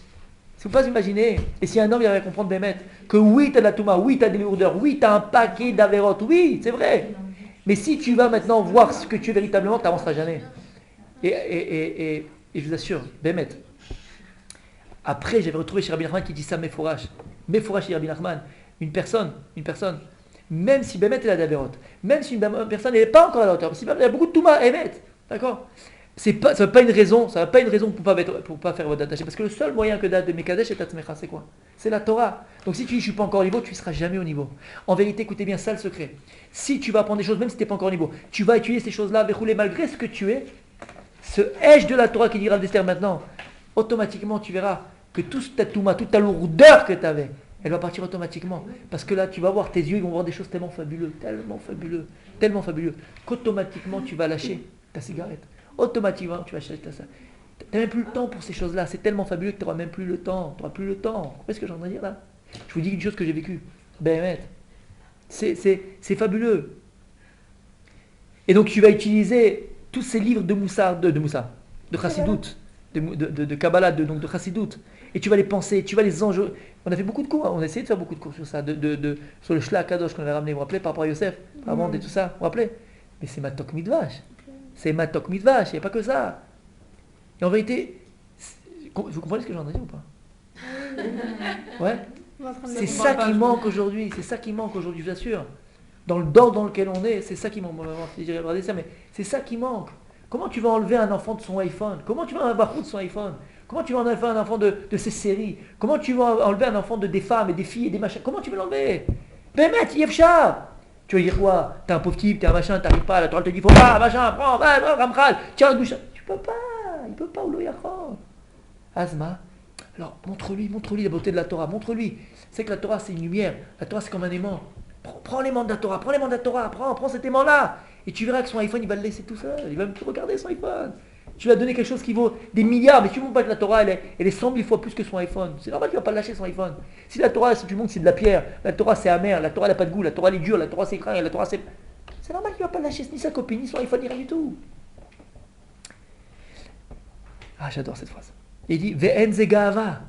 Si vous ne pouvez pas imaginer. Et si un homme il va comprendre Bémet, que oui, tu as de la Touma, oui, tu as des lourdeurs, oui, tu as un paquet d'Averot, oui, c'est vrai. Mais si tu vas maintenant voir ce que tu es véritablement, tu n'avanceras jamais. Et je vous assure, Bémet. Après, j'avais retrouvé chez Rabbi Nachman qui dit ça, Meforash chez Rabbi Nachman. Une personne, même si Bémet est la d'Averot, même si une personne n'est pas encore à la hauteur, parce qu'il y a beaucoup de Touma, Bémet, d'accord? Ça ne va pas une raison pour pas faire votre attaché. Parce que le seul moyen que date de Mekadesh et Tatzmecha, c'est quoi? C'est la Torah. Donc si tu dis je ne suis pas encore au niveau, tu ne seras jamais au niveau. En vérité, écoutez bien ça le secret. Si tu vas apprendre des choses, même si tu n'es pas encore au niveau, tu vas étudier ces choses-là, verrouler malgré ce que tu es, ce Hesh de la Torah qui dira le Dester maintenant, automatiquement tu verras que toute ta touma, toute ta lourdeur que tu avais, elle va partir automatiquement. Parce que là, tu vas voir, tes yeux ils vont voir des choses tellement fabuleuses, qu'automatiquement tu vas lâcher ta cigarette. Automatiquement, tu vas acheter ça. Tu n'as même plus le temps pour ces choses-là. C'est tellement fabuleux que tu n'auras même plus le temps. Tu n'auras plus le temps. Vous comprenez ce que j'ai envie de dire là? Je vous dis une chose que j'ai vécue. Ben, c'est fabuleux. Et donc, tu vas utiliser tous ces livres de Moussa, de Chassidoute, de Kabbalah, de Chassidoute. Et tu vas les penser, tu vas les enjeux. On a fait beaucoup de cours. On a essayé de faire beaucoup de cours sur ça. Sur le Shla Kadosh qu'on avait ramené. Vous vous rappelez par rapport à Yosef, par rapport à tout ça. Vous vous rappelez? Mais c'est Matok Midvash. C'est Matok Midvash, il n'y a pas que ça. Et en vérité, vous comprenez ce que j'ai envie de dire ou pas? Ouais. C'est ça qui manque aujourd'hui. C'est ça qui manque aujourd'hui, je vous assure. Dans le dor dans lequel on est, c'est ça qui manque. Mais c'est ça qui manque. Comment tu vas enlever un enfant de son iPhone? Comment tu vas enlever un de son iPhone? Comment tu vas enlever un enfant de ces séries? Comment tu vas enlever un enfant des femmes et des filles et des machins? Comment tu veux l'enlever? Ben mec, Yefcha! Tu vas dire quoi? T'es un pauvre type, t'es un machin, t'arrives pas, la Torah te dit faut pas, machin, prends, va, Ramchal, tiens la douche. Tu peux pas, il peut pas, ou lo yachol. Azma, alors montre-lui la beauté de la Torah, montre-lui. C'est que la Torah c'est une lumière, la Torah c'est comme un aimant. Prends l'aimant de la Torah, prends cet aimant-là. Et tu verras que son iPhone il va le laisser tout seul, il va même plus regarder son iPhone. Tu vas donner quelque chose qui vaut des milliards, mais tu ne montres pas que la Torah elle est 100 000 fois plus que son iPhone. C'est normal qu'il ne va pas lâcher son iPhone. Si la Torah, si tu montres c'est de la pierre, la Torah c'est amer, la Torah elle n'a pas de goût, la Torah elle est dure, la Torah c'est craint, la Torah c'est... C'est normal qu'il ne va pas lâcher ni sa copine, ni son iPhone, ni rien du tout. Ah, j'adore cette phrase. Il dit Ve'en ze ga'ava.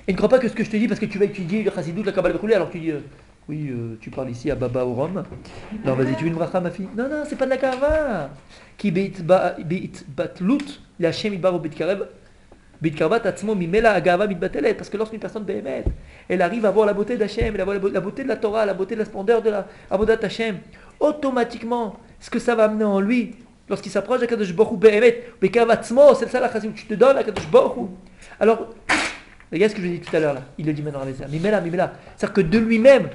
Et ne crois pas que ce que je te dis parce que tu vas étudier le Chassidut, la Kabbalah Bechoulet, alors tu dis oui, tu parles ici à Baba au Rhum. Non, vas-y, tu veux une bracha, ma fille? Non, c'est pas de la ga'ava. Qui beit batlut, la Hashem itbaro bitkarev, bitkarvat atzmo mimela agava mitbatelet. Parce que lorsqu'une personne béhémet, elle arrive à voir la beauté d'Hashem, elle voit la beauté de la Torah, la beauté de la splendeur de la Avodat Hashem, automatiquement, ce que ça va amener en lui, lorsqu'il s'approche d'Akadosh Baruch Hu béhémet, bekav c'est ça la chassidut, tu te donnes à Akadosh Baruch Hu. Alors, regarde ce que je dis tout à l'heure là, il le dit maintenant dans les airs. Mimela. C'est-à-dire que de lui-même,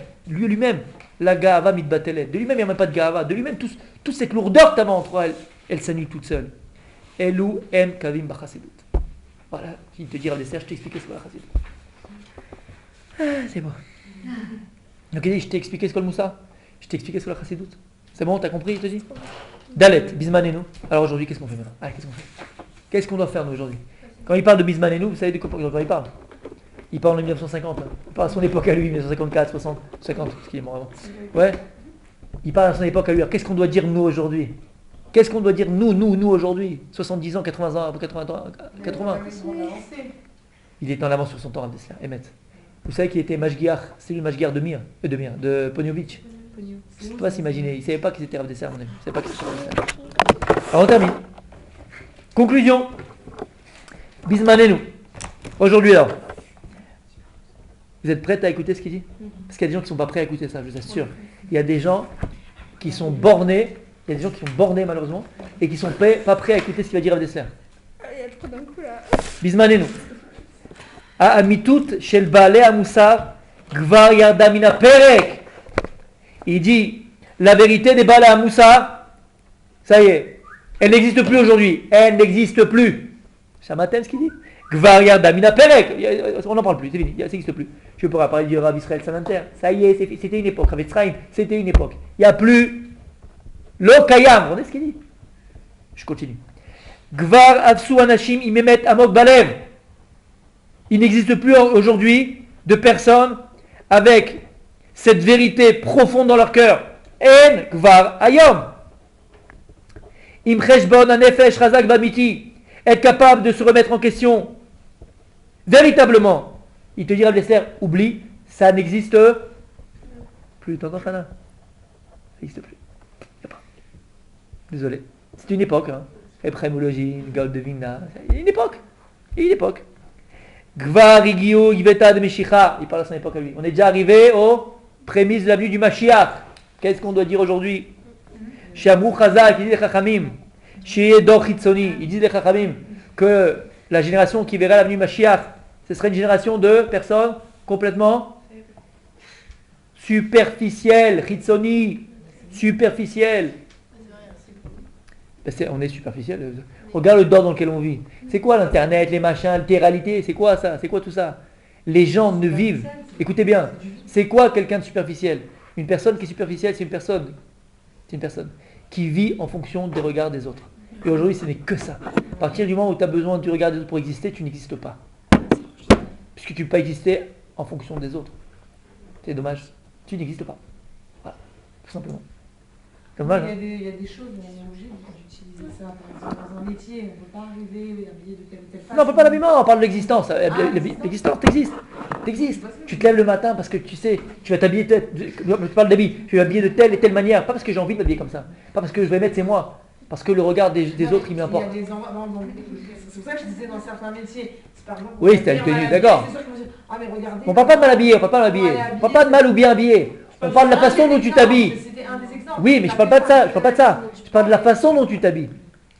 la ga'ava mitbatelet. De lui-même, il n'y a même pas de ga'ava. De lui-même, toute cette lourdeur que tu avais en toi, elle s'annule toute seule. Elou em kavim b'chassidut. Voilà, il te dit à l'essai, je t'ai expliqué ce qu'est la chassidut. Ah, c'est bon. Donc il dit, je t'ai expliqué ce qu'est le moussa. Je t'ai expliqué ce qu'est la chassidut. C'est bon, t'as compris, il te dit Dalet, bismanenu. Alors aujourd'hui, qu'est-ce qu'on fait maintenant? Qu'est-ce qu'on doit faire nous aujourd'hui? Quand il parle de bismanenu, vous savez de quoi il parle? Il parle en 1950, hein. Il parle à son époque à lui, 1954, 60, 50, ce qui est mort avant. Ouais. Il parle à son époque à lui. Alors, qu'est-ce qu'on doit dire nous aujourd'hui? Qu'est-ce qu'on doit dire nous aujourd'hui? 70 ans, 80 ans, 80. Il est en avance sur son temps, Abdeslam. Emet. Vous savez qu'il était Mashgiach, c'est le Mashgiach de Ponyovitch. Il ne peut pas s'imaginer, il ne savait pas qu'ils étaient Abdeslam, mon ami. Il ne savait pas qu'ils étaient Abdeslam. Alors on termine. Conclusion. Bismanenu. Aujourd'hui alors. Vous êtes prêts à écouter ce qu'il dit? Parce qu'il y a des gens qui ne sont pas prêts à écouter ça, je vous assure. Il y a des gens qui sont bornés, malheureusement, et qui ne sont pas prêts à écouter ce qu'il va dire Abdeslam. Il y a trop d'un coup là. Bismanenu. Amitut shel baalei hamusar gvar yarda mina perek. Il dit la vérité des baalei hamusar, ça y est, elle n'existe plus aujourd'hui. Elle n'existe plus. Shamatem ce qu'il dit? Gvar yarda mina perek. On n'en parle plus, c'est fini, ça n'existe plus. Je pourrais parler du Rav Israël Salanter. Ça y est, c'était une époque. Rav Israël, c'était une époque. Il n'y a plus lo kayam. Vous voyez ce qu'il dit? Je continue. Gvar avsu anashim imemet amok balev. Il n'existe plus aujourd'hui de personnes avec cette vérité profonde dans leur cœur. En gvar ayom. Im cheshbon anefesh razak bamiti. Être capable de se remettre en question véritablement. Il te dira, Blesser, oublie, ça n'existe plus. T'entends, Fana? Ça n'existe plus. Y a pas. Désolé. C'est une époque. Epremologine, Gaul de Vigna. Il y a une époque. Gvar Igio, Iveta de Meshicha. Il parle à son époque à lui. On est déjà arrivé aux prémices de l'avenue du Mashiach. Qu'est-ce qu'on doit dire aujourd'hui? Shamru Chazak, il dit les Chachamim. Sheye Dor Chitzoni, il dit les Chachamim que la génération qui verra l'avenue Mashiach, ce serait une génération de personnes complètement superficielles, Chitzoni, superficielles. On est superficiel. Regarde le dehors dans lequel on vit. C'est quoi l'internet, les machins, l'altéralité? C'est quoi ça? C'est quoi tout ça? Les gens ne vivent. Écoutez bien. C'est quoi quelqu'un de superficiel? Une personne qui est superficielle, c'est une personne qui vit en fonction des regards des autres. Et aujourd'hui, ce n'est que ça. À partir du moment où tu as besoin du regard des autres pour exister, tu n'existes pas. Puisque tu ne peux pas exister en fonction des autres. C'est dommage. Tu n'existes pas. Voilà. Tout simplement. Dommage. Il y a des choses où on est obligé d'utiliser ça. Par exemple, dans un métier, on ne peut pas arriver habillé de telle ou telle façon. Non, on ne peut pas l'habillement, on parle de l'existence. L'existence, t'existes. Tu te lèves le matin parce que tu sais, tu vas t'habiller, je parle d'habit, tu vas m'habiller de telle et telle manière. Pas parce que j'ai envie de m'habiller comme ça. Pas parce que je vais mettre, c'est moi. Parce que le regard des autres, il m'importe. C'est pour ça que je disais dans certains métiers. Par exemple, oui, c'était une tenue, d'accord. On ne parle pas de mal habillé, on ne parle pas de mal ou bien habillé. On parle de la façon dont tu t'habilles. Oui, mais je ne parle pas de ça. Je parle de la façon dont tu t'habilles.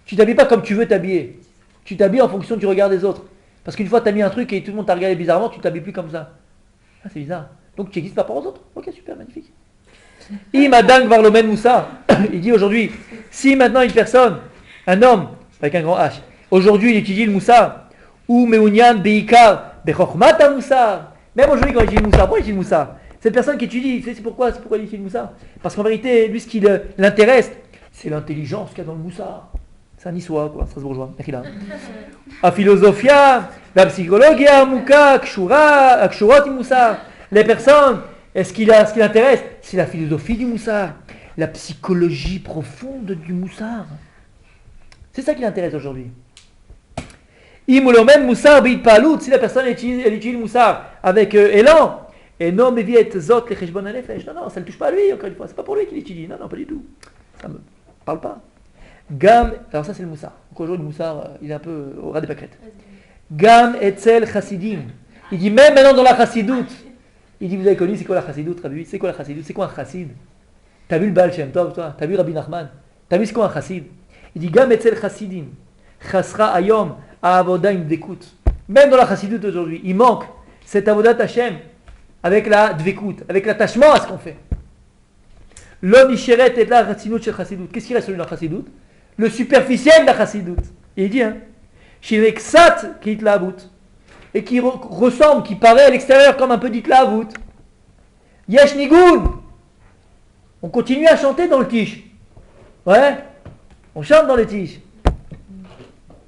Tu ne t'habilles pas comme tu veux t'habiller. Tu t'habilles en fonction du regard des autres. Parce qu'une fois tu as mis un truc et tout le monde t'a regardé bizarrement, tu t'habilles plus comme ça. Ah, c'est bizarre. Donc tu existes par rapport aux autres. Ok, super, magnifique. Imadang Varlomen Moussa, il dit aujourd'hui, si maintenant une personne, un homme, avec un grand H, aujourd'hui il étudie le Moussa, ou Meunyan Beikar, Bechokmata Moussa, même aujourd'hui quand il étudie le Moussa, pourquoi il étudie le Moussa? Cette personne qui étudie, c'est pourquoi il étudie le Moussa? Parce qu'en vérité, lui ce qui l'intéresse, c'est l'intelligence qu'il y a dans le Moussa. C'est un niçois, quoi, un strasbourgeois. La philosophie, la psychologie, Mouka, Kshurot Moussa. Les personnes, ce qui l'intéresse, c'est la philosophie du Moussar, la psychologie profonde du Moussar. C'est ça qui l'intéresse aujourd'hui. Même Moussar bid palout, si la personne elle étudie le Moussar avec élan, et non mais viet zot les cheshbon nefesh. Non, ça ne touche pas à lui, encore une fois, c'est pas pour lui qu'il étudie. Non, pas du tout. Ça me parle pas. Gam, alors ça c'est le Moussar. Donc aujourd'hui le Moussar, il est un peu au ras des pâquerettes. Gam etzel chassidim. Il dit même maintenant dans la chassidoute. Il dit, vous avez connu, c'est quoi la chassidoute, Rabbi? C'est quoi la chassidoute? C'est quoi un chassid? T'as vu le Baal Shem Tov, toi? T'as vu Rabbi Nachman? T'as vu c'est quoi un chassid? Il dit, Gam etzel chassidim, chasra ayom, avoda im dekut. Même dans la chassidoute aujourd'hui, il manque cette avodat Hashem avec la dvekut, avec l'attachement à ce qu'on fait. L'homme isheret et la chassidoute chez chassidoute. Qu'est-ce qui reste sur la chassidoute? Le superficiel de la chassidoute. Et il dit, hein, shiveksat kit la about. Et qui ressemble, qui paraît à l'extérieur comme un peu d'Itlaavout. Yesh Nigoun. On continue à chanter dans le tiche. Ouais, on chante dans le tiche.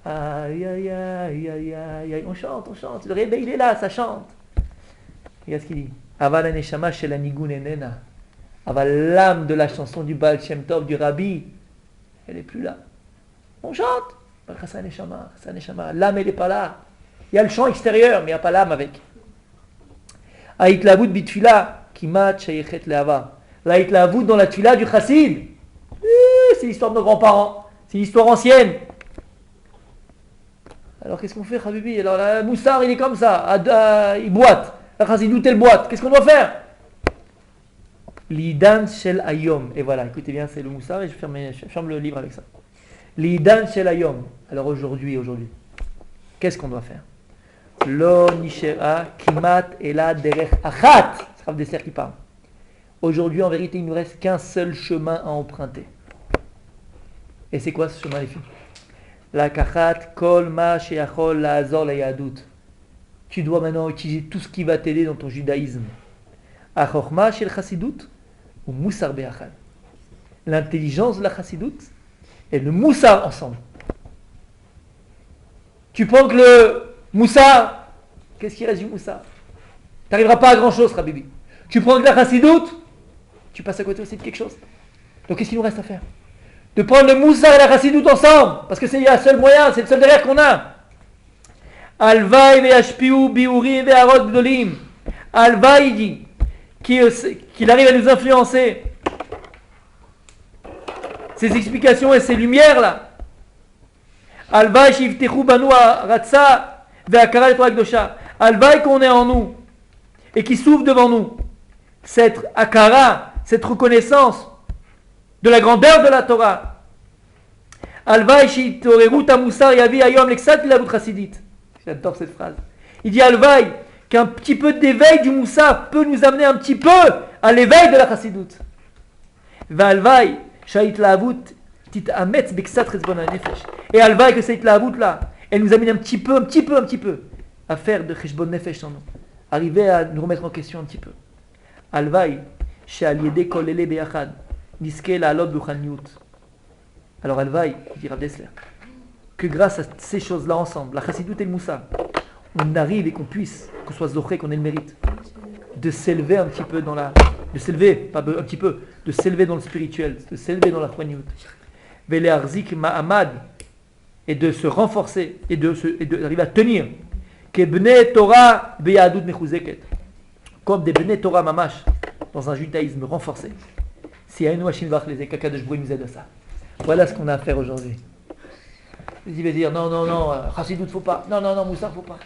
Aïe, aïe, aïe, aïe, aïe, aïe. On chante. Le réveil, il est là, ça chante. Regarde ce qu'il dit. Aval neshama shel Nigoun enena. Aval l'âme de la chanson du Baal Shem Tov, du Rabbi, elle n'est plus là. On chante. L'âme, elle n'est pas là. Il y a le chant extérieur, mais il n'y a pas l'âme avec. Aïtlavut bitfila, kimat shayechet leava. L'aïtlavut dans la tfila du chassid. C'est l'histoire de nos grands-parents. C'est l'histoire ancienne. Alors qu'est-ce qu'on fait, Habibi? Alors la Moussar, il est comme ça. Il boite. La chassidoute, elle boite. Qu'est-ce qu'on doit faire? Lidan shel ayom. Et voilà, écoutez bien, c'est le Moussar et je ferme le livre avec ça. Lidan shel ayom. Alors aujourd'hui. Qu'est-ce qu'on doit faire? Lo nishera kimat ela derech achat. C'est Rav Dessler qui parle. Aujourd'hui, en vérité, il ne nous reste qu'un seul chemin à emprunter. Et c'est quoi ce chemin, les filles? La kachat kol ma sheachol la azor la yadut. Tu dois maintenant utiliser tout ce qui va t'aider dans ton judaïsme. Achorma shel chassidut ou moussar be'achad. L'intelligence de la chassidut et le moussar ensemble. Tu prends que le Moussar, qu'est-ce qui reste du Moussar? Tu n'arriveras pas à grand chose, Rabibi. Tu prends de la chassidoute, tu passes à côté aussi de quelque chose. Donc qu'est-ce qu'il nous reste à faire? De prendre le Moussar et la chassidoute ensemble, parce que c'est le seul moyen, c'est le seul derrière qu'on a. Alvaï ve'ashpiu biuri ve'arod gdolim. Alvaï dit qu'il arrive à nous influencer. Ces explications et ces lumières là. Alvaï shivtechu banu ratsa. Alvaï qu'on est en nous et qui s'ouvre devant nous cette akara, cette reconnaissance de la grandeur de la Torah. Alvaï shitoreru tamusar yavi ayom leksat la chassidit. J'adore cette phrase. Il dit Alvaï qu'un petit peu d'éveil du Moussar peut nous amener un petit peu à l'éveil de la chassidoute. Alvaï shait laavut tit ametz beksat chesbon nefesh. Et Alvaï que cette laavut là, elle nous amène un petit peu à faire de cheshbon nefesh en nous. Arriver à nous remettre en question un petit peu. Alvaï, she'al kol ele be'achad, niske la'alot b'ruchaniyut. Alors Alvaï, dit Rav Dessler, que grâce à ces choses-là ensemble, la chassidoute et le moussar, on arrive et qu'on puisse, qu'on soit zoché, qu'on ait le mérite de s'élever un petit peu dans la... De s'élever, pas un petit peu, de s'élever dans le spirituel, de s'élever dans la chouaniyut. Vele arzik ma'amad, et de se renforcer et d'arriver à tenir que bnei Torah beyadut mechuzeket, comme des bnei Torah mamash dans un judaïsme renforcé. Si Aïnou Hashim Vach les Ekakadosh Boué nous aide à ça. Voilà ce qu'on a à faire aujourd'hui. Il va dire non, chassidoute faut pas, non, Moussar faut pas.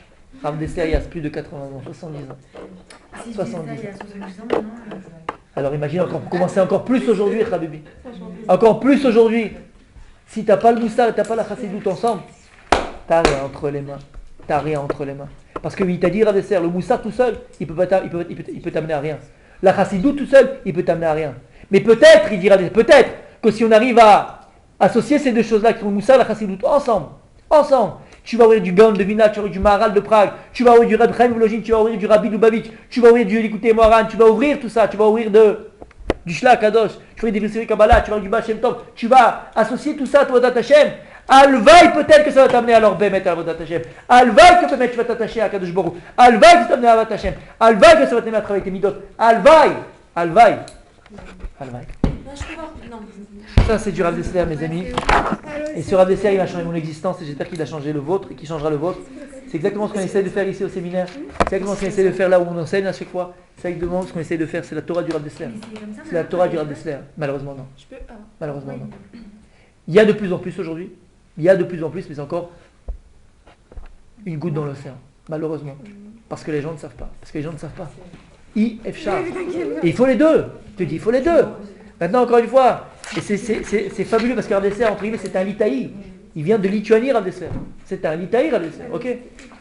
Rav Dessler, il y a plus de 80 ans, 70 ans. 70 ans. Alors imagine commencer encore plus aujourd'hui, Habibi. Encore plus aujourd'hui. Si tu n'as pas le Moussar et tu n'as pas la chassidoute ensemble, tu as rien entre les mains. t'as rien entre les mains. Parce qu'il t'a dit, Rav Dessler, le moussard tout seul, il peut t'amener à rien. La chassidoute tout seul, il peut t'amener à rien. Mais peut-être, il dira, peut-être que si on arrive à associer ces deux choses-là, qui sont le moussard et la chassidoute, ensemble, tu vas ouvrir du Gaon de Vilna, tu vas ouvrir du Maharal de Prague, tu vas ouvrir du Reb Chaim Volozhin, tu vas ouvrir du Rabbi Lubavitch, tu vas ouvrir du Likutei Moharan, tu vas ouvrir tout ça, tu vas ouvrir du Shla Kadosh, tu vas ouvrir des Vessiris Kabbalah, tu vas ouvrir du Baal Shem Tov, tu vas associer tout ça à toi Hashem. Alvaï peut-être que ça va t'amener à leur Bémet à Avodat Hashem. Alvaï que Bémet tu vas t'attacher à Kadosh Baruch. Alvaï que ça va t'amener à Avodat Hashem. Alvaï que ça va t'amener à travailler tes midot. Alvaï. Non, je peux voir. Non. Ça c'est du Rav Dessler mes amis. Et ce Rav Dessler il a changé mon existence et j'espère qu'il a changé le vôtre et qu'il changera le vôtre. C'est exactement ce qu'on essaie de faire ici au séminaire. C'est exactement ce qu'on essaie de faire là où on enseigne à chaque fois. C'est exactement ce qu'on essaie de faire. C'est la Torah du Rav Dessler. C'est la Torah du Rav Dessler. Malheureusement non. Malheureusement non. Il y a de plus en plus aujourd'hui. Il y a de plus en plus, mais c'est encore une goutte dans l'océan. Malheureusement. Parce que les gens ne savent pas. I-F-Char. Et il faut les deux. Tu dis, il faut les deux. Maintenant, encore une fois, et c'est fabuleux parce que Rav Dessler, entre guillemets, c'est un Litaï. Il vient de Lituanie, Rav Dessler. C'est un Litaï, Rav Dessler. Ok.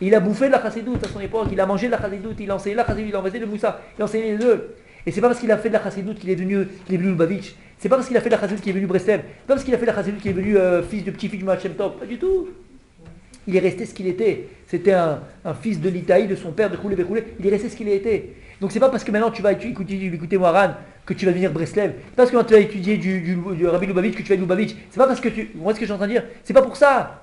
Il a bouffé de la chassidoute à son époque. Il a mangé de la chassidoute. Il a enseigné la chassidoute. Il a enseigné le moussa. Il a enseigné les deux. Et c'est pas parce qu'il a fait de la chassidoute qu'il est venu Lubavitch. C'est pas parce qu'il a fait de la chassidoute qu'il est venu Breslev. C'est pas parce qu'il a fait de la chassidoute qu'il est venu fils de petit-fils du Baal Shem Tov. Pas du tout. Il est resté ce qu'il était. C'était un fils de l'Itaï, de son père, de Koulé Bekoulé. Il est resté ce qu'il était. Donc c'est pas parce que maintenant tu vas écouter Moharan que tu vas devenir Breslev. C'est pas parce que quand tu vas étudier du Rabbi Lubavitch que tu vas être Lubavitch. C'est pas parce que tu... Vous voyez ce que je suis en train de dire? C'est pas pour ça.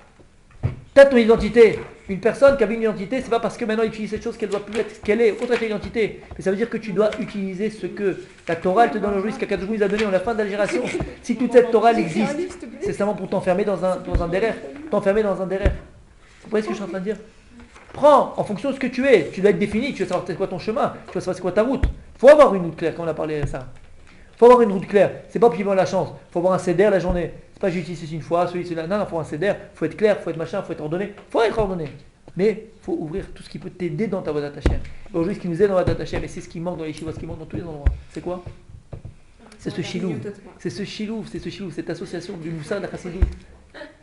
T'as ton identité. Une personne qui avait une identité, c'est pas parce que maintenant il utilise cette chose qu'elle doit plus être ce qu'elle est. Autre identité. Mais ça veut dire que tu dois utiliser ce que la Torah elle te donne aujourd'hui, ce qu'Akadosh Baruch Hu nous a donné en la fin de la génération. Si toute cette Torah elle existe, c'est seulement pour t'enfermer dans un derrière. T'enfermer dans un derrière. Vous voyez ce que je suis en train de dire? Prends, en fonction de ce que tu es, tu dois être défini, tu dois savoir c'est quoi ton chemin, tu dois savoir c'est quoi ta route. Il faut avoir une route claire, comme on a parlé de ça. Il faut avoir une route claire. C'est pas pour la chance. Il faut avoir un céder la journée. C'est pas j'utilise ceci une fois, celui-là. Non, il faut un céder. Il faut être clair, il faut être machin, il faut être ordonné. Il faut être ordonné. Mais il faut ouvrir tout ce qui peut t'aider dans ta Avodat Hashem. Aujourd'hui, ce qui nous aide dans la Avodat Hashem, et c'est ce qui manque dans les yeshivot, ce qui manque dans tous les endroits. C'est quoi? C'est ce chilou. C'est ce chilou, cette association du moussa de la chassidoute.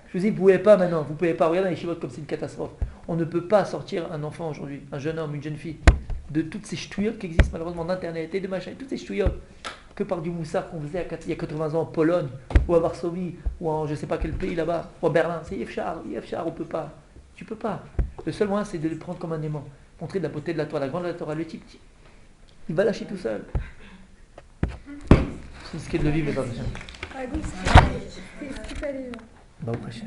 Je vous dis, vous ne pouvez pas maintenant, vous ne pouvez pas. Regardez les yeshivot comme c'est une catastrophe. On ne peut pas sortir un enfant aujourd'hui, un jeune homme, une jeune fille, de toutes ces ch'touillottes qui existent malheureusement d'internet et de machin, toutes ces ch'touillottes, que par du moussard qu'on faisait il y a 80 ans en Pologne, ou à Varsovie, ou en je ne sais pas quel pays là-bas, ou à Berlin. C'est Yefchar, on ne peut pas. Tu peux pas. Le seul moyen, c'est de le prendre comme un aimant, montrer de la beauté de la Torah, la grande de la Torah, le type, il va lâcher tout seul. C'est ce qu'est de le vivre, les gens. Ah, donc, c'est ce qu'il fallait. Bah, au prochain.